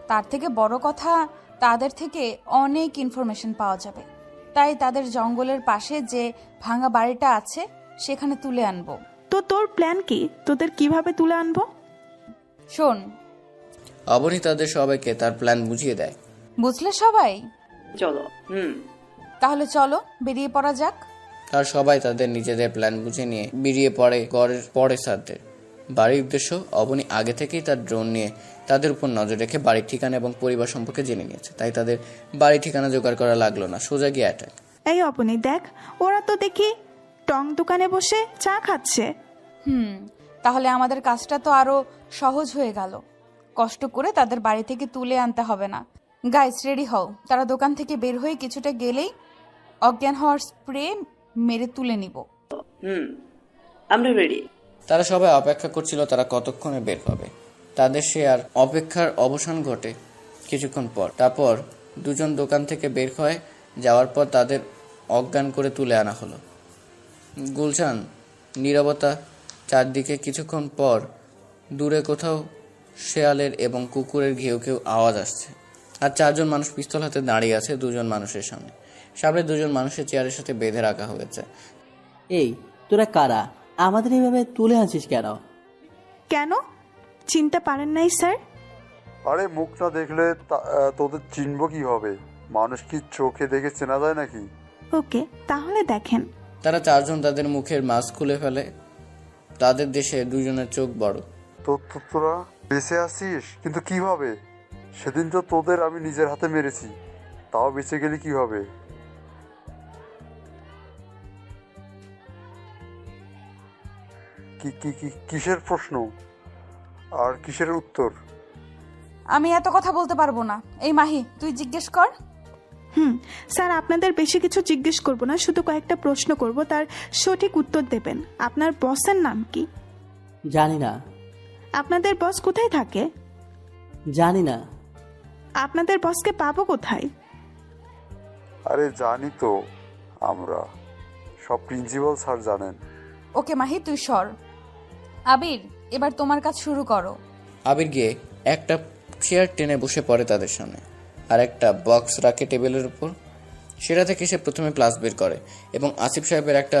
তার থেকে বড় কথা, তাদের থেকে অনেক ইনফরমেশন পাওয়া যাবে। তাই তাদের জঙ্গলের পাশে যে ভাঙা বাড়িটা আছে সেখানে তুলে আনবো। তো তোর প্ল্যান কি? তোদের কিভাবে তুলে আনবো? শোন, অবনী তাদের সবাইকে তার প্ল্যান বুঝিয়ে দেয়। বুঝলে সবাই? চলো। তাহলে চলো, বেরিয়ে পড়া যাক। আর সবাই তাদের নিজেদের প্ল্যান বুঝে নিয়ে বেরিয়ে পড়ে ঘরের পরে স্যারদের বাড়ির উদ্দেশ্য। অবনী আগে থেকেই তার ড্রোন নিয়ে তাদের উপর নজর রেখে বাড়ির ঠিকানা এবং পরিবার সম্পর্কে জেনে নিয়েছে। তাই তাদের বাড়ি ঠিকানা জোগাড় করা লাগলো না, সোজা গিয়ে অ্যাটাক। এই অবনী দেখ, ওরা তো দেখি টং দোকানে বসে চা খাচ্ছে। তাহলে আমাদের কাজটা তো আরো সহজ হয়ে গেল। কষ্ট করে তাদের বাড়ি থেকে তুলে আনতে হবে না। গাইস, রেডি হও। তারা দোকান থেকে বের হয়ে কিছুটা গেলেই অজ্ঞান হওয়ার স্প্রে মেরে তুলে নিব। আমরা রেডি। তারা সবাই অপেক্ষা করছিল তারা কতক্ষণে বের হবে। তাদের সে আর অপেক্ষার অবসান ঘটে কিছুক্ষণ পর। তারপর দুজন দোকান থেকে বের হয়ে যাওয়ার পর তাদের অজ্ঞান করে তুলে আনা হলো। গুলশান, নীরবতা চারদিকে। কিছুক্ষণ পর দূরে কোথাও শেয়ালের এবং কুকুরের ঘেউ ঘেউ আওয়াজ আসছে। আর চারজন মানুষ পিস্তল হাতে দাঁড়িয়ে আছে দুজন মানুষের সামনে। সামনে দুজন মানুষের চেয়ারের সাথে বেঁধে রাখা হয়েছে। এই, তোরা কারা? আমাদের এইভাবে তুলে আনছিস কেন? কেন চিনতে পারেন নাই স্যার? আরে মুখ না দেখলে তোদের চিনবো কিভাবে? মানুষ কি চোখে দেখে চেনা যায় নাকি? ওকে, তাহলে দেখেন। তারা চারজন তাদের মুখের মাস্ক খুলে ফেলে। তাদের দেশে দুজনের চোখ বড়। তোরা বেঁচে আছিস? কিন্তু কিভাবে? সেদিন তো তোদের আমি নিজের হাতে মেরেছি, তাও বেঁচে গেলি কিভাবে? কিসের প্রশ্ন আর কিসের উত্তর? আমি এত কথা বলতে পারবো না। এই মাহি, তুই জিজ্ঞেস কর। স্যার, আপনাদের বেশি কিছু জিজ্ঞেস করব না, শুধু কয়েকটা প্রশ্ন করব, তার সঠিক উত্তর দেবেন। আপনার বসের নাম কি? জানি না। আপনাদের বস কোথায় থাকে? জানি না। আপনাদের বসকে পাবো কোথায়? আরে জানি তো, আমরা সব প্রিন্সিপাল স্যার জানেন। ওকে মাহি, তুই সর। আবির, এবার তোমার কাজ শুরু করো। আবির গিয়ে একটা চেয়ার টেনে বসে পড়ে তাদের সামনে, আর একটা বক্স রাখে টেবিলের উপর। সেটা থেকে সে প্রথমে প্লাস বের করে এবং আসিফ সাহেবের একটা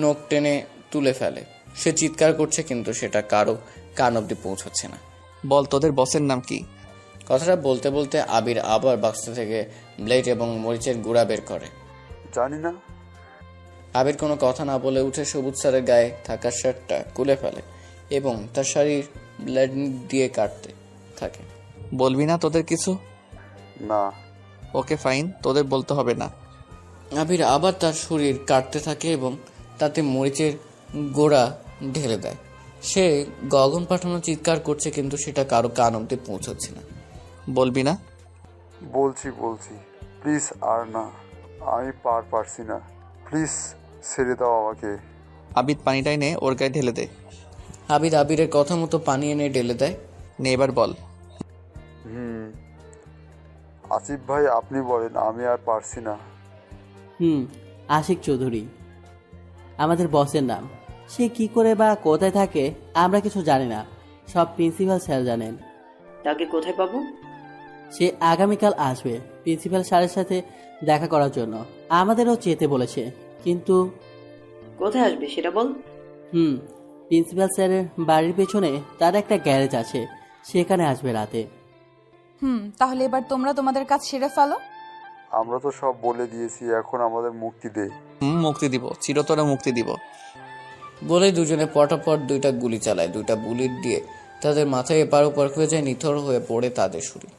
নোক টেনে তুলে ফেলে। সে চিৎকার করছে কিন্তু সেটা কারো কান অব্দি পৌঁছাচ্ছে না। বল, তোদের বসের নাম কি? কথাটা বলতে বলতে আবির আবার বাক্স থেকে ব্লেড এবং মরিচের গুঁড়া বের করে। জানি না। আবির কোনো কথা না বলে উঠে সবুজ স্যারের গায়ে থাকা শার্টটা খুলে ফেলে এবং তার শাড়ির ব্লেড দিয়ে কাটতে থাকে। বলবি না তোদের কিছু? না। ওকে ফাইন, তোদের বলতে হবে না। আবির আবার তার শরীর কাটতে থাকে এবং তাতে মরিচের গোড়া ঢেলে দেয়। সে গগন পাঠানো চিৎকার করছে কিন্তু সেটা কারো কান অব্দি পৌঁছাচ্ছে না। বলবি না? বলছি প্লিজ, আর না, আমি পারছি না, প্লিজ ছেড়ে দাও আমাকে। আবিদ পানিটাই নে, ওর গায়ে ঢেলে দে। আবিদ আবিরের কথা মতো পানি এনে ঢেলে দেয়। নে, এবার বল। আসিফ ভাই, আপনি বলেন, আমি আর পারছি না। আশিক চৌধুরী আমাদের বসের নাম। সে কি করে বা কোথায় থাকে আমরা কিছু জানি না, সব প্রিন্সিপাল স্যার জানেন। তাকে কোথায় পাবো? সে আগামীকাল আসবে প্রিন্সিপাল স্যারের সাথে দেখা করার জন্য। আমাদেরও যেতে বলেছে, কিন্তু কোথায় আসবে সেটা বল। প্রিন্সিপাল স্যারের বাড়ির পেছনে তার একটা গ্যারেজ আছে, সেখানে আসবে রাতে। তাহলে এবার তোমরা তোমাদের কাজ সেরে ফেলো। আমরা তো সব বলে দিয়েছি, এখন আমাদের মুক্তি দে। মুক্তি দিব, চিরতরে মুক্তি দিব। বলে দুজনে পটাপট 2টা গুলি চালায়। 2টা বুলেট দিয়ে তাদের মাথায় এপার ওপার হয়ে যায়, নিথর হয়ে পড়ে তাদের শরীর।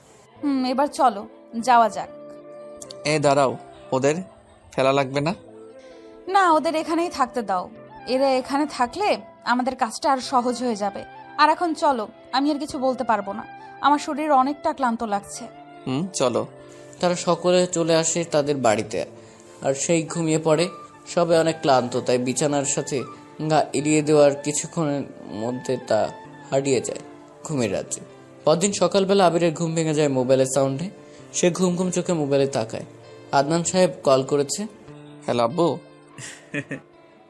এবার চলো যাওয়া যাক। দাঁড়াও, ওদের ফেলা লাগবে না? না, ওদের এখানেই থাকতে দাও। এরা এখানে থাকলে আমাদের কাজটা আর সহজ হয়ে যাবে। আর এখন চলো, আমি আর কিছু বলতে পারবো না, আমার শরীর অনেকটা ক্লান্ত লাগছে। চলো। তারা সকলে চলে আসে তাদের বাড়িতে, আর সেই ঘুমিয়ে পড়ে। সবে অনেক ক্লান্ত, তাই বিছানার সাথে গা এড়িয়ে দেওয়ার কিছুক্ষণের মধ্যে তা হারিয়ে যায় ঘুমের রাজ্যে। পরদিন সকালবেলা আবিরের ঘুম ভেঙে যায় মোবাইলের সাউন্ডে। সে ঘুম ঘুম চোখে মোবাইলে তাকায়। আদনান সাহেব কল করেছে। হ্যালো আব্বু।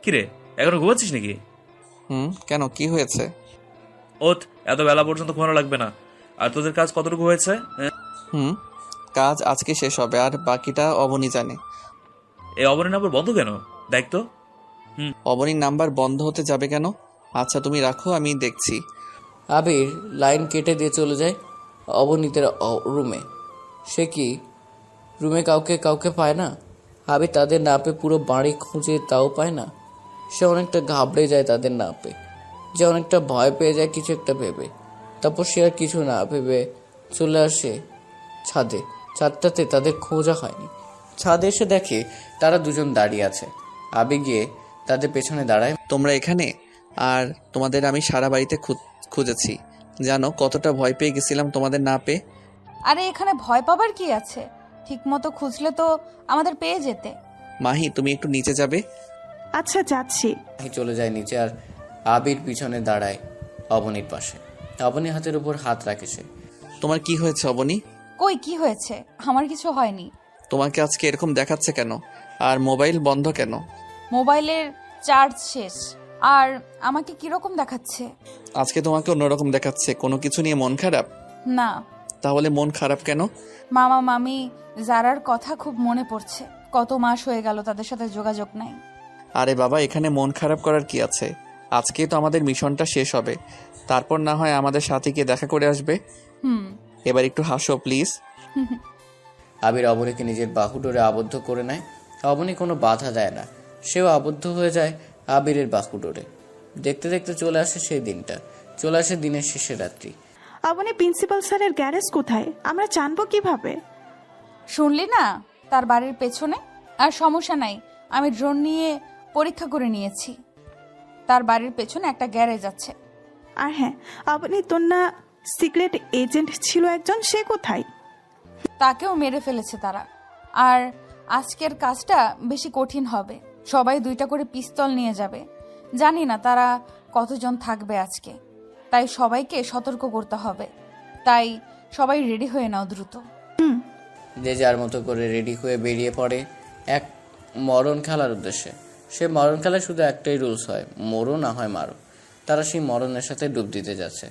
কিরে, এখনো ঘুমাচ্ছিস নাকি? কেন, কি হয়েছে? ওত, এত বেলা পর্যন্ত ঘুমানো লাগবে না। আর তোদের কাজ কতটুকু হয়েছে? কাজ আজকে শেষ হবে, আর বাকিটা অবনী জানে। এই অবনীর নাম্বার বন্ধ কেন? দেখ তো। অবনীর নাম্বার বন্ধ হতে যাবে কেন? আচ্ছা তুমি রাখো, আমি দেখছি। আবির লাইন কেটে দিয়ে চলে যায় অবনীতের রুমে। সে কি রুমে কাউকে পায় না? আবির তাদের না পেয়ে পুরো বাড়ি খুঁজে তাও পায় না। সে অনেকটা ঘাবড়ে যায় তাদের না পেয়ে, যে অনেকটা ভয় পেয়ে যায় কিছু একটা ভেবে। তারপর সে আর কিছু না ভেবে চলে আসে ছাদে। ছাদটাতে তাদের খোঁজা হয়নি। ছাদে এসে দেখে তারা দুজন দাঁড়িয়ে আছে। আবির গিয়ে তাদের পেছনে দাঁড়ায়। তোমরা এখানে? আর তোমাদের আমি সারা বাড়িতে খুঁজেছি, জানো কতটা ভয় পেয়ে গেছিলাম তোমাদের না পেয়ে। আরে এখানে ভয় পাবার কি আছে? ঠিক মতো খুঁজলে তো আমাদের পেয়ে যেতে। মাহি, তুমি একটু নিচে যাবে? আচ্ছা যাচ্ছি। মাহি চলে যায় নিচে, আর আবির পিছনে দাঁড়ায় অবনীর পাশে। অবনী হাতের উপর হাত রাখে সে। তোমার কি হয়েছে অবনী? কই কি হয়েছে? আমার কিছু হয়নি। তোমাকে আজকে এরকম দেখাচ্ছে কেন? আর মোবাইল বন্ধ কেন? মোবাইলের চার্জ শেষ। আর আমাকে কিরকম দেখাচ্ছে? আজকে তোমাকে অন্যরকম দেখাচ্ছে। কোনো কিছু নিয়ে মন খারাপ? না। তাহলে মন খারাপ কেন? মামা মামি জারার কথা খুব মনে পড়ছে। কত মাস হয়ে গেল তাদের সাথে যোগাযোগ নাই। আরে বাবা, এখানে মন খারাপ করার কি আছে? আজকে তো আমাদের মিশনটা শেষ হবে, তারপর না হয় আমাদের সাথে গিয়ে দেখা করে আসবে। এবার একটু হাসো প্লিজ। আবির অবনীকে নিজের বাহু ডোরে আবদ্ধ করে নেয়। অবনী কোনো বাধা দেয় না, সেও আবদ্ধ হয়ে যায় আবিরের বাহু ডোরে। দেখতে দেখতে চলে আসে সেই দিনটা, চলে আসে দিনের শেষের রাত্রি। অবনী, প্রিন্সিপাল স্যারের গ্যারেজ কোথায়? আমরা জানবো কিভাবে? শুনলি না, তার বাড়ির পেছনে। আর সমস্যা নাই, আমি ড্রোন নিয়ে পরীক্ষা করে নিয়েছি। তার বাড়ির পেছনে একটা গ্যারেজ আছে। আর হ্যাঁ, অবনী, তোর না সিক্রেট এজেন্ট ছিল একজন, সে কোথায়? তাকেও মেরে ফেলেছে তারা। আর আজকের কাজটা বেশি কঠিন হবে। সবাই 2টা করে পিস্তল নিয়ে যাবে। জানি না তারা কতজন থাকবে আজকে, তাই সবাইকে সতর্ক করতে হবে। তাই সবাই রেডি হয়ে নাও দ্রুত। যে যার মতো করে রেডি হয়ে বেরিয়ে পড়ে এক মরণ খেলার উদ্দেশ্যে। সে মরণ খেলায় শুধু একটাই রুলস হয়, মরো না হয় মারো। তারা সেই মরণের সাথে ডুব দিতে যাচ্ছে।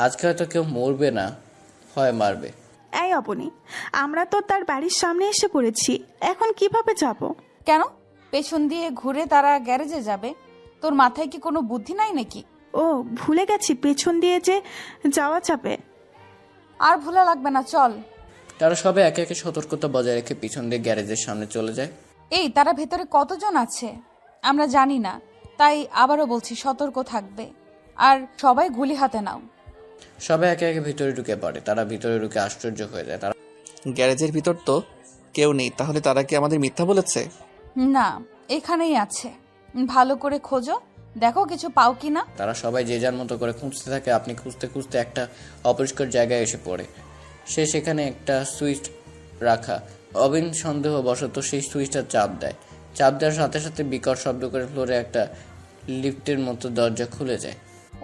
আজকে হয়তো কেউ মরবে না, হয় মারবে। এই অবনী, আমরা তো তার বাড়ির সামনে এসে পড়েছি, এখন কিভাবে যাব? কেন? পেছন দিয়ে ঘুরে তারা গ্যারেজে যাবে। তোর মাথায় কি কোনো বুদ্ধি নাই নাকি? ও, ভুলে গেছি, পেছন দিয়ে যে যাওয়া যাবে। আর ভুলা লাগবে না, চল। তারা সবে একে একে সতর্কতা বজায় রেখে পিছন দিয়ে গ্যারেজের সামনে চলে যায়। এই তারা ভেতরে কতজন আছে আমরা জানি না, তাই আবারও বলছি সতর্ক থাকবে। আর সবাই গুলি হাতে নাও। সবাই একে একে ভিতরে ঢুকে পড়ে। তারা ভিতরে ঢুকে আশ্চর্য হয়ে যায়। তারা গ্যারেজের ভিতর তো কেউ নেই, তাহলে তারা কি আমাদের মিথ্যা বলেছে? না, এখানেই আছে। ভালো করে খোঁজো, দেখো কিছু পাও কিনা। তারা সবাই যে যার মতো করে খুঁজতে থাকে। আপনি খুঁজতে খুঁজতে একটা অপরিষ্কার জায়গায় এসে পড়ে। সে সেখানে একটা সুইচ রাখা। অবিন সন্দেহবশত সেই সুইচটা চাপ দেয়। চাপ দেওয়ার সাথে সাথে বিকট শব্দ করে ফ্লোরে একটা লিফটের মতো দরজা খুলে যায়।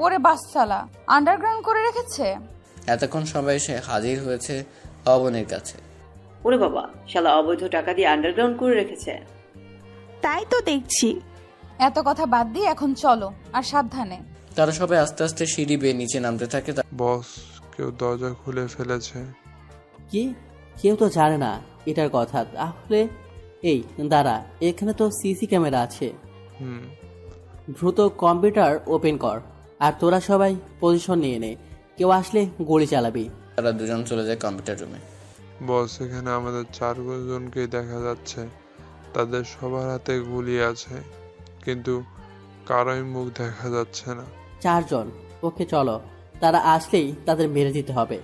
ওরে বাসসালা, আন্ডারগ্রাউন্ড করে রেখেছে। এতক্ষণ সবাই এসে হাজির হয়েছে অবনীর কাছে। ওরে বাবা, শালা অবৈধ টাকা দিয়ে আন্ডারগ্রাউন্ড করে রেখেছে। তাই তো দেখছি। এত কথা বাদ দিয়ে এখন চলো, আর সাবধানে। তারা সবাই আস্তে আস্তে সিঁড়ি বেয়ে নিচে নামতে থাকে। বস, কেউ দরজা খুলে ফেলেছে। কি? কেউ তো জানে না এটার কথা। তাহলে এই দাঁড়া, এখানে তো সিসি ক্যামেরা আছে। দ্রুত কম্পিউটার ওপেন কর, আর তোরা সবাই পজিশন নিয়ে নে, কেউ আসলে গুলি চালাবি। তারা দুজন চলে যায় কম্পিউটার রুমে। বস, এখানে আমাদের 4 জনকেই দেখা যাচ্ছে। তাদের সবার হাতে গুলি আছে, কিন্তু কারোই মুখ দেখা যাচ্ছে না। 4 জন? ওকে চলো, তারা আসলেই তাদের মেরে দিতে হবে।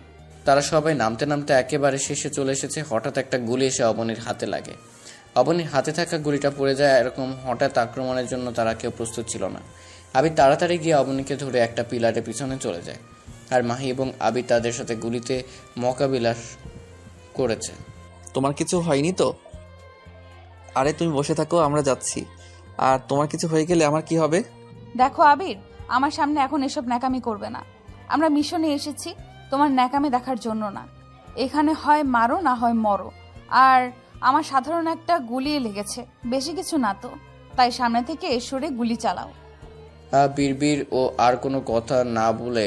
তারা সবাই নামতে নামতে একেবারে শেষে চলে এসেছে। হঠাৎ একটা গুলি এসে অবনীর হাতে লাগে। অবনীর হাতে থাকা গুলিটা পড়ে যায়। এরকম হঠাৎ আক্রমণের জন্য তারা কেউ প্রস্তুত ছিল না। আবির তাড়াতাড়ি গিয়ে অবনীকে ধরে একটা পিলারের পিছনে চলে যায়, আর মাহি এবং আবির তাদের সাথে গুলিতে মোকাবিলা করেছে। তোমার কিছু হয়নি তো? আরে তুমি বসে থাকো, আমরা যাচ্ছি। আর তোমার কিছু হয়ে গেলে আমার কি হবে? দেখো আবির, আমার সামনে এখন এসব ন্যাকামি করবে না। আমরা মিশনে এসেছি তোমার ন্যাকামি দেখার জন্য না। এখানে হয় মারো না হয় মরো। আর আমার সাধারণ একটা গুলি লেগেছে, বেশি কিছু না তো, তাই সামনে থেকে সরে গুলি চালাও। বীর ও আর কোনো কথা না বলে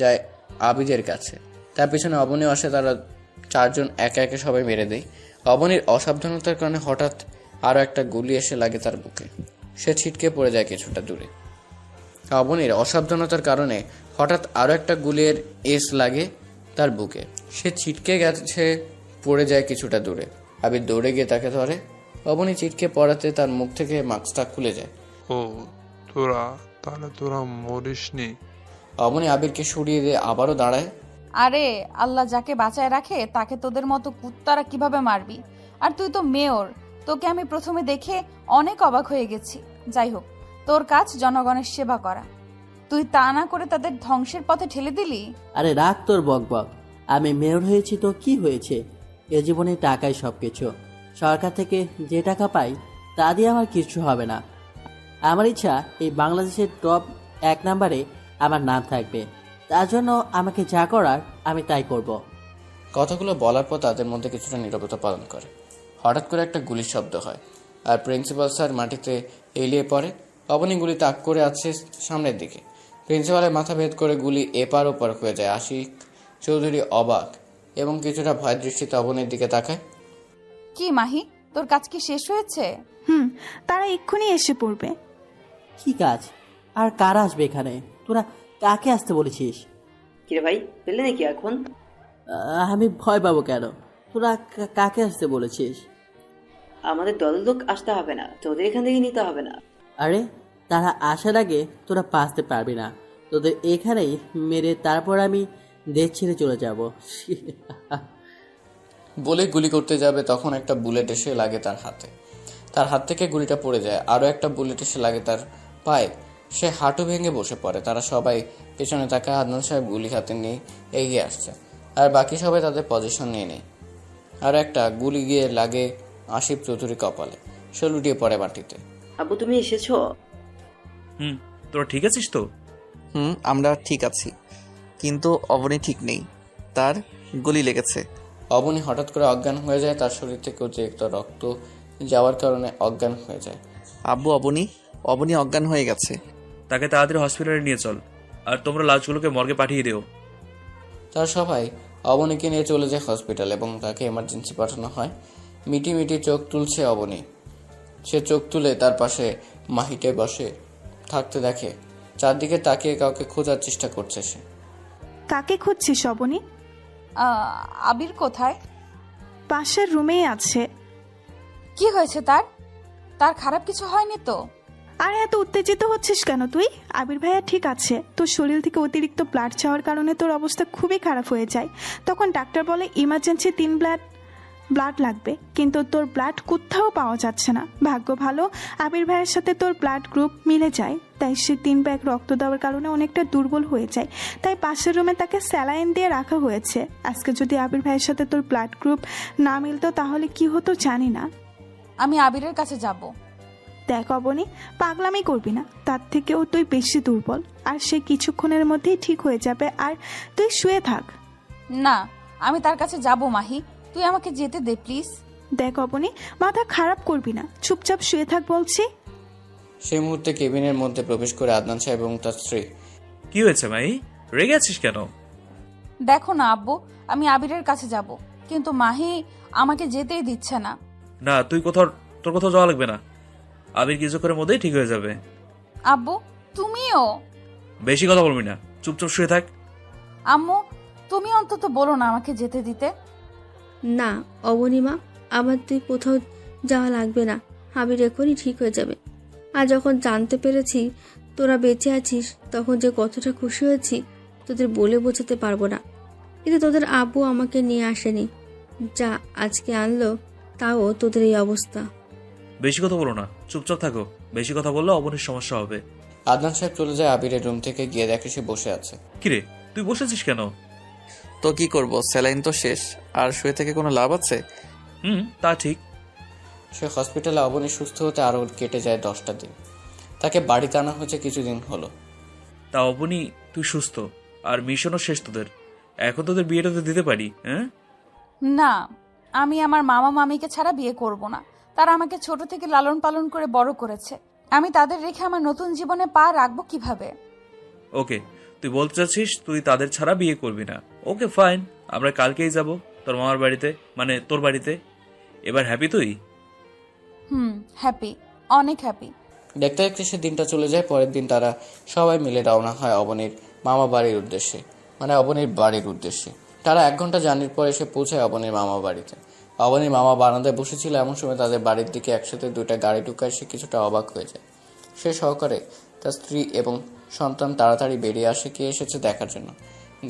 যায় আবিদের কাছে। তার পিছনে অবনীও আসে। তারা 4 জন একে একে সবাই মেরে দেয়। অবনীর অসাবধানতার কারণে হঠাৎ আরও একটা গুলি এসে লাগে তার বুকে। সে ছিটকে পড়ে যায় কিছুটা দূরে। অবনীর অসাবধানতার কারণে হঠাৎ আরও একটা গুলির এস লাগে তার বুকে। সে ছিটকে গেছে, পড়ে যায় কিছুটা দূরে। আবির দৌড়ে গিয়ে তাকে ধরে। অবনী ছিটকে পড়াতে তার মুখ থেকে মাস্কটা খুলে যায়। ও তাহলে তোরা মরিসনি। অবনী আবিরকে সরিয়ে দিয়ে আবারও দাঁড়ায়। আরে আল্লাহ যাকে বাঁচায় রাখে তাকে তোদের মতো কুত্তারা কিভাবে মারবি? আর তুই তো মেয়র, তোকে আমি প্রথমে দেখে অনেক অবাক হয়ে গেছি। যাই হোক, তোর কাজ জনগণের সেবা করা, তুই তা না করে তাদের ধ্বংসের পথে ঠেলে দিলি। আরে রাখ তোর বকবক। আমি মেয়র হয়েছি তো কি হয়েছে? এ জীবনে টাকাই সবকিছু। সরকার থেকে যে টাকা পাই তা দিয়ে আমার কিছু হবে না। আমার ইচ্ছা এই বাংলাদেশের টপ 1 নম্বরে আমার নাম থাকবে। তার জন্য আমাকে যা করার আমি তাই করব। কথাগুলো বলার পর তাদের মধ্যে কিছুটা নীরবতা পালন করে। হঠাৎ করে একটা গুলির শব্দ হয়, আর প্রিন্সিপাল স্যার মাটিতে এলিয়ে পড়ে। অবনী গুলি তাক করে আছে সামনের দিকে। প্রিন্সিপালের মাথা ভেদ করে গুলি এপার ওপার হয়ে যায়। আশিক চৌধুরী অবাক এবং কিছুটা ভয় দৃষ্টিতে অবনীর দিকে তাকায়। কি মাহি, তোর কাজ কি শেষ হয়েছে? তারা এক্ষুনি এসে পড়বে। কি কাজ? আর কারা আসবে এখানে? তোরা কাকে আসতে বলেছিস? কিরে ভাই, পেলে নাকি এখন? আমি ভয় পাবো কেন? তোরা কাকে আসতে বলেছিস? আমাদের দলের লোক আসতে হবে না, তোদের এখান থেকে নিতে হবে না। আরে তারা আসার আগে তোরা বাঁচতে পারবি না। তোদের এখানেই মেরে তারপর আমি দেশ ছেড়ে চলে যাব। বলে গুলি করতে যাবে, তখন একটা বুলেট এসে লাগে তার হাতে। তার হাত থেকে গুলিটা পড়ে যায়। আরও একটা বুলেট এসে লাগে তার পায়ে। সে হাঁটু ভেঙে বসে পড়ে। তারা সবাই পেছনে তাকায়। আদনান সাহেব গুলি হাতে নিয়ে এগিয়ে আসছে, আর বাকি সবাই তাদের পজিশন নিয়ে নেয়। আর একটা গুলি গিয়ে লাগে আসিফ চৌধুরী কপালে। সে লুটিয়ে পড়ে মাটিতে। আব্বু, তুমি এসেছো? তোরা ঠিক আছিস তো? আমরা ঠিক আছি, কিন্তু অবনী ঠিক নেই, তার গুলি লেগেছে। অবনী হঠাৎ করে অজ্ঞান হয়ে যায়। তার শরীর থেকে অতিরিক্ত রক্ত যাওয়ার কারণে অজ্ঞান হয়ে যায়। আব্বু, অবনী অজ্ঞান হয়ে গেছে। তাকে তাড়াতাড়ি হসপিটালে নিয়ে চল, আর তোমরা লাশগুলোকে মর্গে পাঠিয়ে দিও। তারা সবাই অবনীকে নিয়ে চলে যায় হসপিটাল এবং তাকে এমার্জেন্সি পাঠানো হয়। মিটি মিটি চোখ তুলছে অবনী। সে চোখ তুলে তার পাশে মাহিতে বসে থাকতে দেখে। চারদিকে তাকিয়ে কাউকে খোঁজার চেষ্টা করছে সে। কাকে খুঁজছিস অবনী? আবির কোথায়? পাশের রুমেই আছে। কি হয়েছে তার? তার খারাপ কিছু হয়নি তো? আরে এত উত্তেজিত হচ্ছিস কেন তুই? আবির ভাইয়া ঠিক আছে। তোর শরীর থেকে অতিরিক্ত ব্লাড যাওয়ার কারণে তোর অবস্থা খুবই খারাপ হয়ে যায়। তখন ডাক্তার বলে ইমার্জেন্সি 3 ব্লাড লাগবে, কিন্তু তোর ব্লাড কোথাও পাওয়া যাচ্ছে না। ভাগ্য ভালো আবির ভাইয়ের সাথে তোর ব্লাড গ্রুপ মিলে যায়, তাই সে 3 ব্যাগ রক্ত দেওয়ার কারণে অনেকটা দুর্বল হয়ে যায়। তাই পাশের রুমে তাকে স্যালাইন দিয়ে রাখা হয়েছে। আজকে যদি আবির ভাইয়ের সাথে তোর ব্লাড গ্রুপ না মিলতো তাহলে কি হতো জানি না। আমি আবিরের কাছে যাব। দেখ অবনী, পাগলামি করবি না। তার থেকেও তুই বেশি দুর্বল, আর সে কিছুক্ষণের মধ্যেই ঠিক হয়ে যাবে। আর তুই শুয়ে থাক। না, আমি তার কাছে যাব মাহি, তুই আমাকে যেতে দে প্লিজ। দেখ অবনী, মাথা খারাপ করবি না, চুপচাপ শুয়ে থাক বলছি। সেই মুহূর্তে কেবিনের মধ্যে প্রবেশ করে আদনান সাহেব এবং তার স্ত্রী। কি হয়েছে মাই, রেগে আছিস কেন? দেখো না আব্বু, আমি আবিরের কাছে যাব, কিন্তু মাহি আমাকে যেতেই দিচ্ছে না। না, তোর কোথাও যাওয়া লাগবে না। আবির কিছুক্ষণের মধ্যেই ঠিক হয়ে যাবে। আব্বু তুমিও বেশি কথা বলবি না, চুপচাপ শুয়ে থাক। আম্মু তুমি অন্তত বলো না আমাকে যেতে দিতে। না অবনীমা, আমার তুই কোথাও যাওয়া লাগবে না, আবির এখনই ঠিক হয়ে যাবে। আর যখন জানতে পেরেছি তোরা বেঁচে আছিস, তখন যে কতটা খুশি হয়েছি তোদের বলে বোঝাতে পারবো না। কিন্তু তোদের আব্বু আমাকে নিয়ে আসেনি, যা আজকে আনলো তাও তোদের এই অবস্থা। বেশি কথা বলো না, চুপচাপ থাকো। বেশি কথা বললে অবনীর সমস্যা হবে। আদনান সাহেব চলে যায় আবিরের রুম থেকে, গিয়ে দেখে সে বসে আছে। কিরে, তুই বসেছিস কেন? তো কি করব, স্যালাইন তো শেষ, আর শুয়ে থেকে কোনো লাভ আছে? তা ঠিক। সে হসপিটালে অবনী সুস্থ হতে আরও কেটে যায় 10টা দিন। তাকে বাড়িতে আনা হয়েছে কিছুদিন হলো। তা অবনী তুই সুস্থ, আর মিশনও শেষ তোদের। এখন তোদের বিয়েটা তো দিতে পারি। হ্যাঁ না, আমি আমার মামা মামিকে ছাড়া বিয়ে করব না। তারা আমাকে ছোট থেকে লালন পালন করে বড় করেছে, আমি তাদের রেখে আমার নতুন জীবনে পা রাখবো কিভাবে? ওকে, তুই বলতে চাচ্ছিস তুই তাদের ছাড়া বিয়ে করবি না। ওকে ফাইন, আমরা কালকেই যাব তোর মামার বাড়িতে, মানে তোর বাড়িতে। এবার হ্যাপি তুই? হ্যাপি, অনেক হ্যাপি। দেখতে দেখতে সে দিনটা চলে যায়। পরের দিন তারা সবাই মিলে রওনা হয় অবনীর মামা বাড়ির উদ্দেশ্যে, মানে অবনীর বাড়ির উদ্দেশ্যে। তারা 1 ঘন্টা জার্নির পর এসে পৌঁছায় অবনীর মামা বাড়িতে। অবনীর মামা বারান্দায় বসেছিল, এমন সময় তাদের বাড়ির দিকে একসাথে 2টা গাড়ি ঢুকায় সে কিছুটা অবাক হয়ে যায়। সে সহকারে তার স্ত্রী এবং সন্তান তাড়াতাড়ি বেরিয়ে আসে কে এসেছে দেখার জন্য।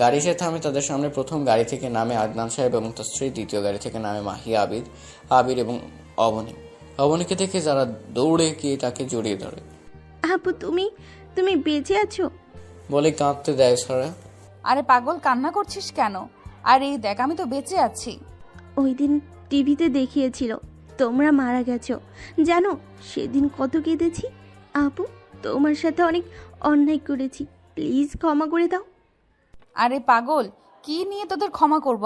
গাড়ি এসে থামে তাদের সামনে। প্রথম গাড়ি থেকে নামে আদনান সাহেব এবং তার স্ত্রী, দ্বিতীয় গাড়ি থেকে নামে মাহি, আবির এবং অবনী। অবনীকে দেখে যারা দৌড়ে গিয়ে তাকে জড়িয়ে ধরে। আপু তুমি বেঁচে আছো? বলে কাঁদতে দেয় সারা। আরে পাগল, কান্না করছিস কেন? আর এই দেখ, আমি তো বেঁচে আছি। ওই দিন টিভিতে দেখিয়েছিল তোমরা মারা গেছো, জানো সেদিন কত কেঁদেছি। আপু তোমার সাথে অনেক অন্যায় করেছি, প্লিজ ক্ষমা করে দাও। আরে পাগল, কি নিয়ে তোদের ক্ষমা করব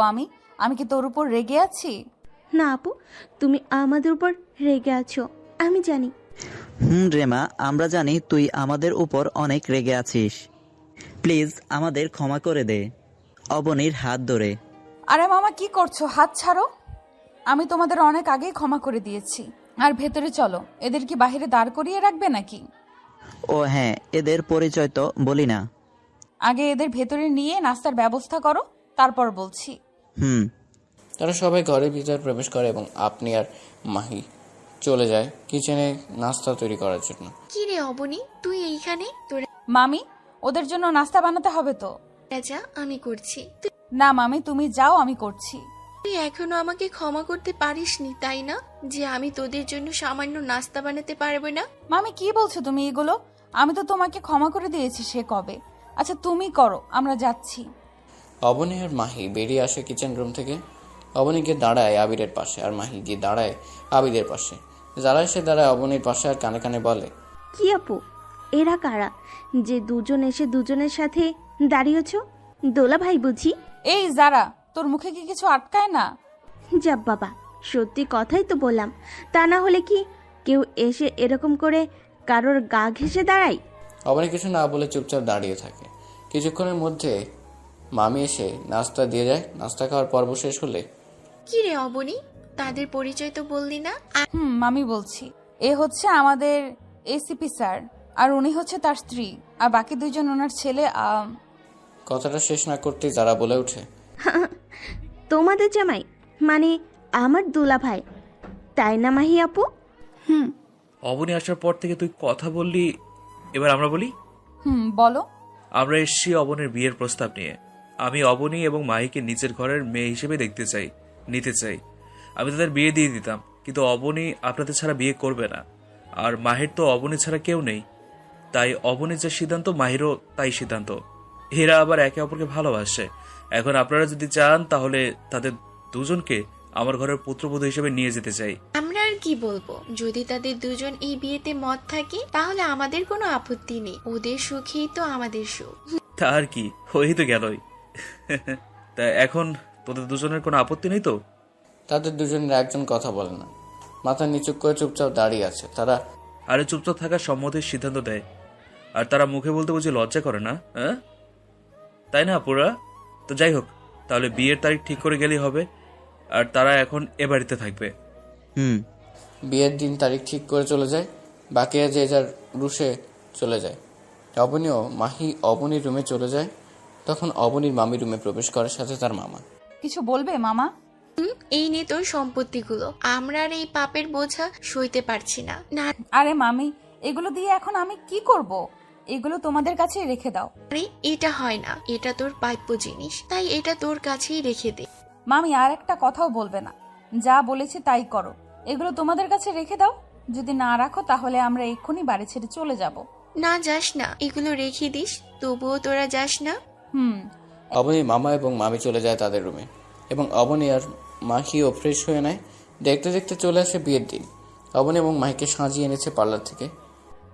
আমি কি তোর উপর রেগে আছি? না আপু, তুমি আমাদের উপর রেগে আছো, আমি জানি। রেমা, আমরা জানি তুই আমাদের উপর অনেক রেগে আছিস। প্লিজ আমাদের ক্ষমা করে দে। অবনীর হাত ধরে। আরে মামা কি করছো? হাত ছাড়ো। আমি তোমাদের অনেক আগেই ক্ষমা করে দিয়েছি। আর ভেতরে চলো, এদের কি বাহিরে দাঁড় করিয়ে রাখবে নাকি? ও হ্যাঁ, এদের পরিচয় তো বলি না। আগে এদের ভেতরে নিয়ে নাস্তার ব্যবস্থা করো, তারপর বলছি। তারা সবাই ঘরের ভিতরে প্রবেশ করে এবং আপনি আর মাহি চলে যায় কিচেনে নাস্তা তৈরি করার জন্য। কি রে অবনী, তুই এইখানে? তোরা মামি, ওদের জন্য নাস্তা বানাতে হবে তো। যা, আমি করছি। না মামি, তুমি যাও, আমি করছি। তুই এখনো আমাকে ক্ষমা করতে পারিসনি তাই না, যে আমি তোদের জন্য সামান্য নাস্তা বানাতে পারবো না? মামি কি বলছো তুমি এগুলো? আমি তো তোমাকে ক্ষমা করে দিয়েছি সে কবে। আচ্ছা তুমি করো, আমরা যাচ্ছি। অবনী আর মাহি বেরিয়ে আসে কিচেন রুম থেকে। অবনী গিয়ে দাঁড়ায় আবিরের পাশে, আর মাহি গিয়ে দাঁড়ায় আবিরের পাশে। যারা এসে দাঁড়ায় অবনীর পাশে আর কানে কানে বলে, কি আপু এরা কারা যে দুজন এসে দুজনের সাথে দাঁড়িয়েছো? দোলা ভাই বুঝি? এই যারা, তোর মুখে কি কিছু আটকায় না? যাব বাবা, সত্যি কথাই তো বললাম, তা না হলে কি কেউ এসে এরকম করে কারোর গা ঘেঁষে দাঁড়ায়? অবনী কিছু না বলে চুপচাপ দাঁড়িয়ে থাকে। কিছুক্ষণের মধ্যে মামি এসে নাস্তা দিয়ে যায়। নাস্তা খাওয়ার পর্ব শেষ হলে, কি রে অবনী, তাদের পরিচয় তো বললি না? মামি বলছি, এ হচ্ছে আমাদের এসিপি স্যার, আর উনি হচ্ছে তার স্ত্রী, আর বাকি 2 জন ওনার ছেলে। কথাটা শেষ না করতেই যারা বলে ওঠে, তোমাদের জামাই মানে আমার দোলা ভাই, তাই না মাহি আপু? অবনী আসার পর থেকে তুই কথা বললি, এবার আমরা বলি। বলো। আমরা এসেছি অবনীর বিয়ের প্রস্তাব নিয়ে। আমি অবনী এবং মাহিকে নিজের ঘরের মেয়ে হিসেবে নিতে চাই। আমি তাদের বিয়ে দিয়ে দিতাম, কিন্তু অবনী আপনাদের ছাড়া বিয়ে করবে না। আর মাহির তো অবনী ছাড়া কেউ নেই, তাই অবনীর যে সিদ্ধান্ত মাহিরও তাই সিদ্ধান্ত। এরা আবার একে অপরকে ভালোবাসে। এখন আপনারা যদি চান তাহলে তাদের দুজনকে আমার ঘরের পুত্রবধূ হিসেবে নিয়ে যেতে চাই। আমরা আর কি বলবো, যদি তাদের দুজন এই বিয়েতে মত থাকে তাহলে আমাদের কোনো আপত্তি নেই। ওদের সুখেই তো আমাদের সুখ। তা আর কি, হয়েই তো গেলই। তা এখন তোদের দুজনের কোনো আপত্তি নেই তো? তাদের দুজনের একজন কথা বলে না, মাথা নিচু করে চুপচাপ দাঁড়িয়ে আছে। তারা আরে চুপচাপ থাকার সম্মতির সিদ্ধান্ত দেয়, আর তারা মুখে বলতে বুঝি লজ্জা করে না, হ্যাঁ তাই না আপুরা? তো যাই হোক, তাহলে বিয়ের তারিখ ঠিক করে গেলেই হবে, আর তারা এখন এ বাড়িতে থাকবে। বিয়ের দিন তারিখ ঠিক করে চলে যায়, বাকিরা যে যার রুশে চলে যায়। অবনীও মাহি অবনীর রুমে চলে যায়। তখন অবনীর মামি রুমে প্রবেশ করার সাথে তার মামা। কিছু বলবে মামা? এই নে তোর সম্পত্তিগুলো, আমরা আর এই পাপের বোঝা সইতে পারছি না। না আরে মামি, এগুলো দিয়ে এখন আমি কি করব? এগুলো তোমাদের কাছেই রেখে দাও। আরে এটা হয় না, এটা তোর প্রাপ্য জিনিস, তাই এটা তোর কাছেই রেখে দে। মামি আর একটা কথাও বলবে না, যা বলেছে তাই করো। এগুলো তোমাদের কাছে রেখে দাও, যদি না রাখো তাহলে আমরা এক্ষুনি বাড়ি ছেড়ে চলে যাব। না যাস না, এগুলো রেখে দিস, তবুও তোরা যাস না। অবনীর মামা এবং মামি চলে যায় তাদের রুমে, এবং অবনী আর মাহিও ফ্রেশ হয়ে নেয়। দেখতে দেখতে চলে আসে বিয়ের দিন। অবনী এবং মাহিকে সাজিয়ে এনেছে পার্লার থেকে।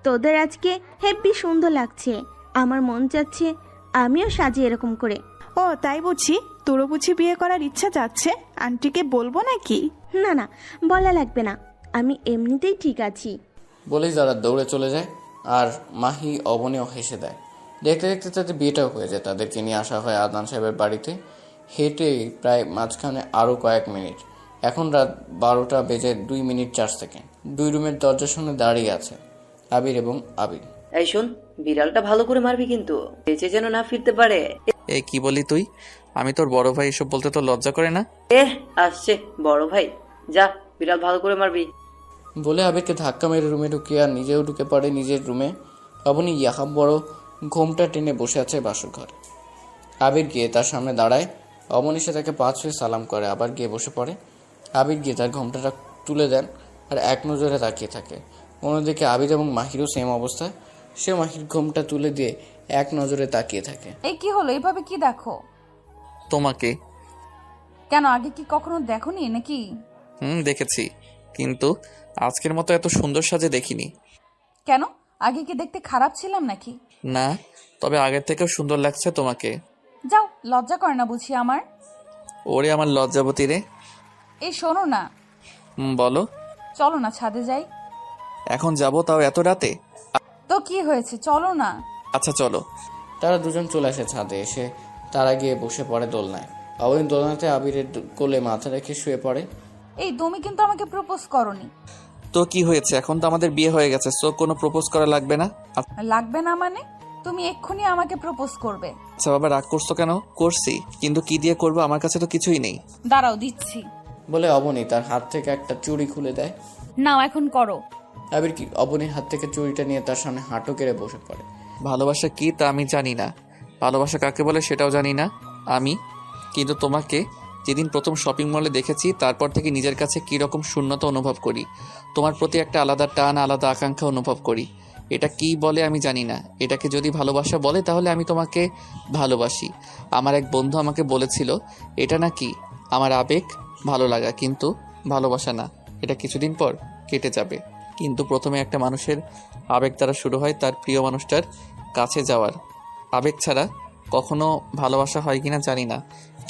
তোদের আজকে হেব্বি সুন্দর লাগছে, আমার মন চাচ্ছে আমিও সাজি এরকম করে। ও তাই বুঝি? তোরও বুঝি বিয়ে করার ইচ্ছা যাচ্ছে? আন্টিকে বলবো নাকি? না না, বলা লাগবে না, আমি এমনিতেই ঠিক আছি। বলেই যারা দৌড়ে চলে যায়, আর মাহি অবনীও হেসে দেয়। দেখতে দেখতে তাদের বিয়েটাও হয়ে যায়। তাদেরকে নিয়ে আসা হয় আদনান সাহেবের বাড়িতে। হেঁটে প্রায় মাঝখানে আরও কয়েক মিনিট। এখন রাত 12টা বেজে 2 মিনিট 4 সেকেন্ড। 2 রুমের দরজার সামনে দাঁড়িয়ে আছে আবির এবং আবির। এই শোন, বিড়ালটা ভালো করে মারবি কিন্তু, বেঁচে যেন না ফিরতে পারে। এই কি বলি তুই? আমি তোর বড় ভাই, এসব বলতে তো লজ্জা করে না? আসছে বড় ভাই, যা বিড়াল ভালো করে মারবি। বলে আবিরকে ধাক্কা মেরে রুমে ঢুকিয়ে আর নিজেও ঢুকে পড়ে নিজের রুমে। অবনী ইয়াহাব বড় ঘোমটা টেনে বসে আছে বাসর ঘরে। আবির গিয়ে তার সামনে দাঁড়ায়। অবনী সে তাকে 5 ছুঁয়ে সালাম করে, আবার গিয়ে বসে পড়ে। আবির গিয়ে তার ঘোমটাটা তুলে দেন আর এক নজরে তাকিয়ে থাকে। অন্যদিকে আবির এবং মাহিরও সেম অবস্থা। সে মাহির ঘোমটা তুলে দিয়ে এক নজরে তাকিয়ে থাকে। এই কি হলো? এভাবে কি দেখো? তোমাকে। কেন, আগে কি কখনো দেখোনি নাকি? দেখেছি, কিন্তু আজকের মতো এত সুন্দর সাজে দেখিনি। কেন, আগে কি দেখতে খারাপ ছিলাম নাকি? না, তবে আগের থেকেও সুন্দর লাগছে তোমাকে। যাও, লজ্জা করে না বুঝি আমার? ওরে আমার লজ্জাবতী রে। এই শোনো না। বলো। চলো না ছাদে যাই। এখন যাব, তাও এত রাতে? তো কি হয়েছে, চলো না। আচ্ছা চলো। তারা দুজন চলে আসে ছাদে। এসে তারা গিয়ে বসে পড়ে দোলনায়। অবনী দোলনাতে আবিরের কোলে মাথা রেখে শুয়ে পড়ে। এই তুমি কিন্তু আমাকে প্রপোজ করনি। তো কি হয়েছে? এখন তো আমাদের বিয়ে হয়ে গেছে, সো কোনো প্রপোজ করা লাগবে না। লাগবে না মানে? তুমি এক্ষুনি আমাকে প্রপোজ করবে। আচ্ছা বাবা, রাগ করছো কেন? করছি, কিন্তু কি দিয়ে করবো? আমার কাছে তো কিছুই নেই। দাঁড়াও, দিচ্ছি। বলে অবনী তার হাত থেকে একটা চুড়ি খুলে দেয়। নাও, এখন করো। আবির কি অবনীর হাত থেকে চুড়িটা নিয়ে তার সামনে হাঁটু কেড়ে বসে পড়ে। ভালোবাসা কি তা আমি জানি না, ভালোবাসা কাকে বলে সেটাও জানি না আমি। কিন্তু তোমাকে যেদিন প্রথম শপিং মলে দেখেছি, তারপর থেকে নিজের কাছে কীরকম শূন্যতা অনুভব করি। তোমার প্রতি একটা আলাদা টান, আলাদা আকাঙ্ক্ষা অনুভব করি। এটা কি বলে আমি জানি না। এটাকে যদি ভালোবাসা বলে তাহলে আমি তোমাকে ভালোবাসি। আমার এক বন্ধু আমাকে বলেছিল এটা নাকি আমার আবেগ, ভালো লাগা, কিন্তু ভালোবাসা না। এটা কিছুদিন পর কেটে যাবে। কিন্তু প্রথমে একটা মানুষের আবেগ দ্বারা শুরু হয় তার প্রিয় মানুষটার কাছে যাওয়ার। আবেগ ছাড়া কখনো ভালোবাসা হয় কিনা জানি না,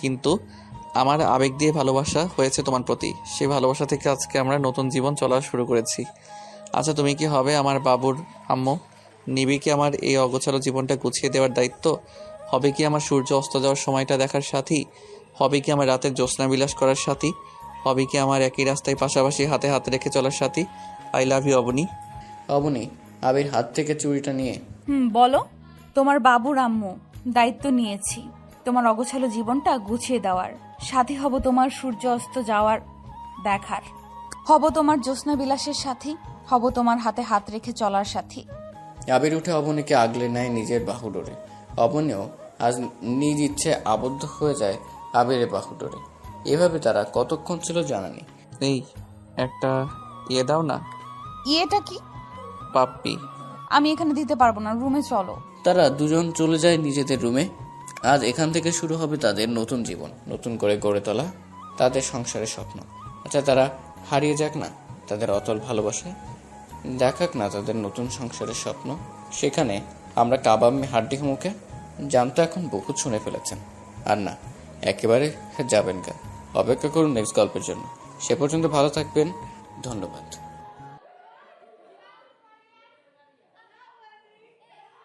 কিন্তু আমার আবেগ দিয়ে ভালোবাসা হয়েছে তোমার প্রতি। সেই ভালোবাসা থেকে আজকে আমরা নতুন জীবন চলা শুরু করেছি। আচ্ছা তুমি কি হবে আমার বাবুর আম্মু? নিবি কি আমার এই অগোছালো জীবনটা গুছিয়ে দেওয়ার দায়িত্ব? হবে কি আমার সূর্য অস্ত যাওয়ার সময়টা দেখার সাথী? হবে কি আমার রাতের জ্যোৎস্না বিলাস করার সাথী? হবে কি আমার একই রাস্তায় পাশাপাশি হাতে হাত রেখে চলার সাথী? I love you Abani. Abani Abir হাত থেকে চুড়িটা নিয়ে বলো। তোমার বাবুর আম্মু, দায়িত্ব নিয়েছি তোমার অগোছালো জীবনটা গুছিয়ে দেওয়ার। সাথী হব তোমার সূর্য অস্ত যাওয়ার দেখার। হব তোমার জ্যোৎস্না বিলাসের সাথী, হব তোমার হাতে হাত রেখে চলার সাথী। আবির উঠে অবনীকে আগলে নেয় নিজের বাহু ডোরে। অবনীও আজ নিজ ইচ্ছে আবদ্ধ হয়ে যায় আবিরের বাহু ডোরে। এভাবে তারা কতক্ষণ ছিল জানা নেই। এই একটা ইয়ে দাও না। ইয়েটা কি? পাপ্পি। আমি এখানে দিতে পারবো না, রুমে চলো। তারা দুজন চলে যায় নিজেদের রুমে। আজ এখান থেকে শুরু হবে তাদের নতুন জীবন, নতুন করে গড়ে তোলা তাদের সংসারের স্বপ্ন। আচ্ছা তারা হারিয়ে যাক না তাদের অতল ভালোবাসায়, দেখাক না তাদের নতুন সংসারের স্বপ্ন। সেখানে আমরা কাবাব মে হাড্ডি মুখে জানতো এখন বহুত শুনে ফেলেছেন। আর না, একেবারে যাবেন গা। অপেক্ষা করুন নেক্সট গল্পের জন্য। সে পর্যন্ত ভালো থাকবেন। ধন্যবাদ।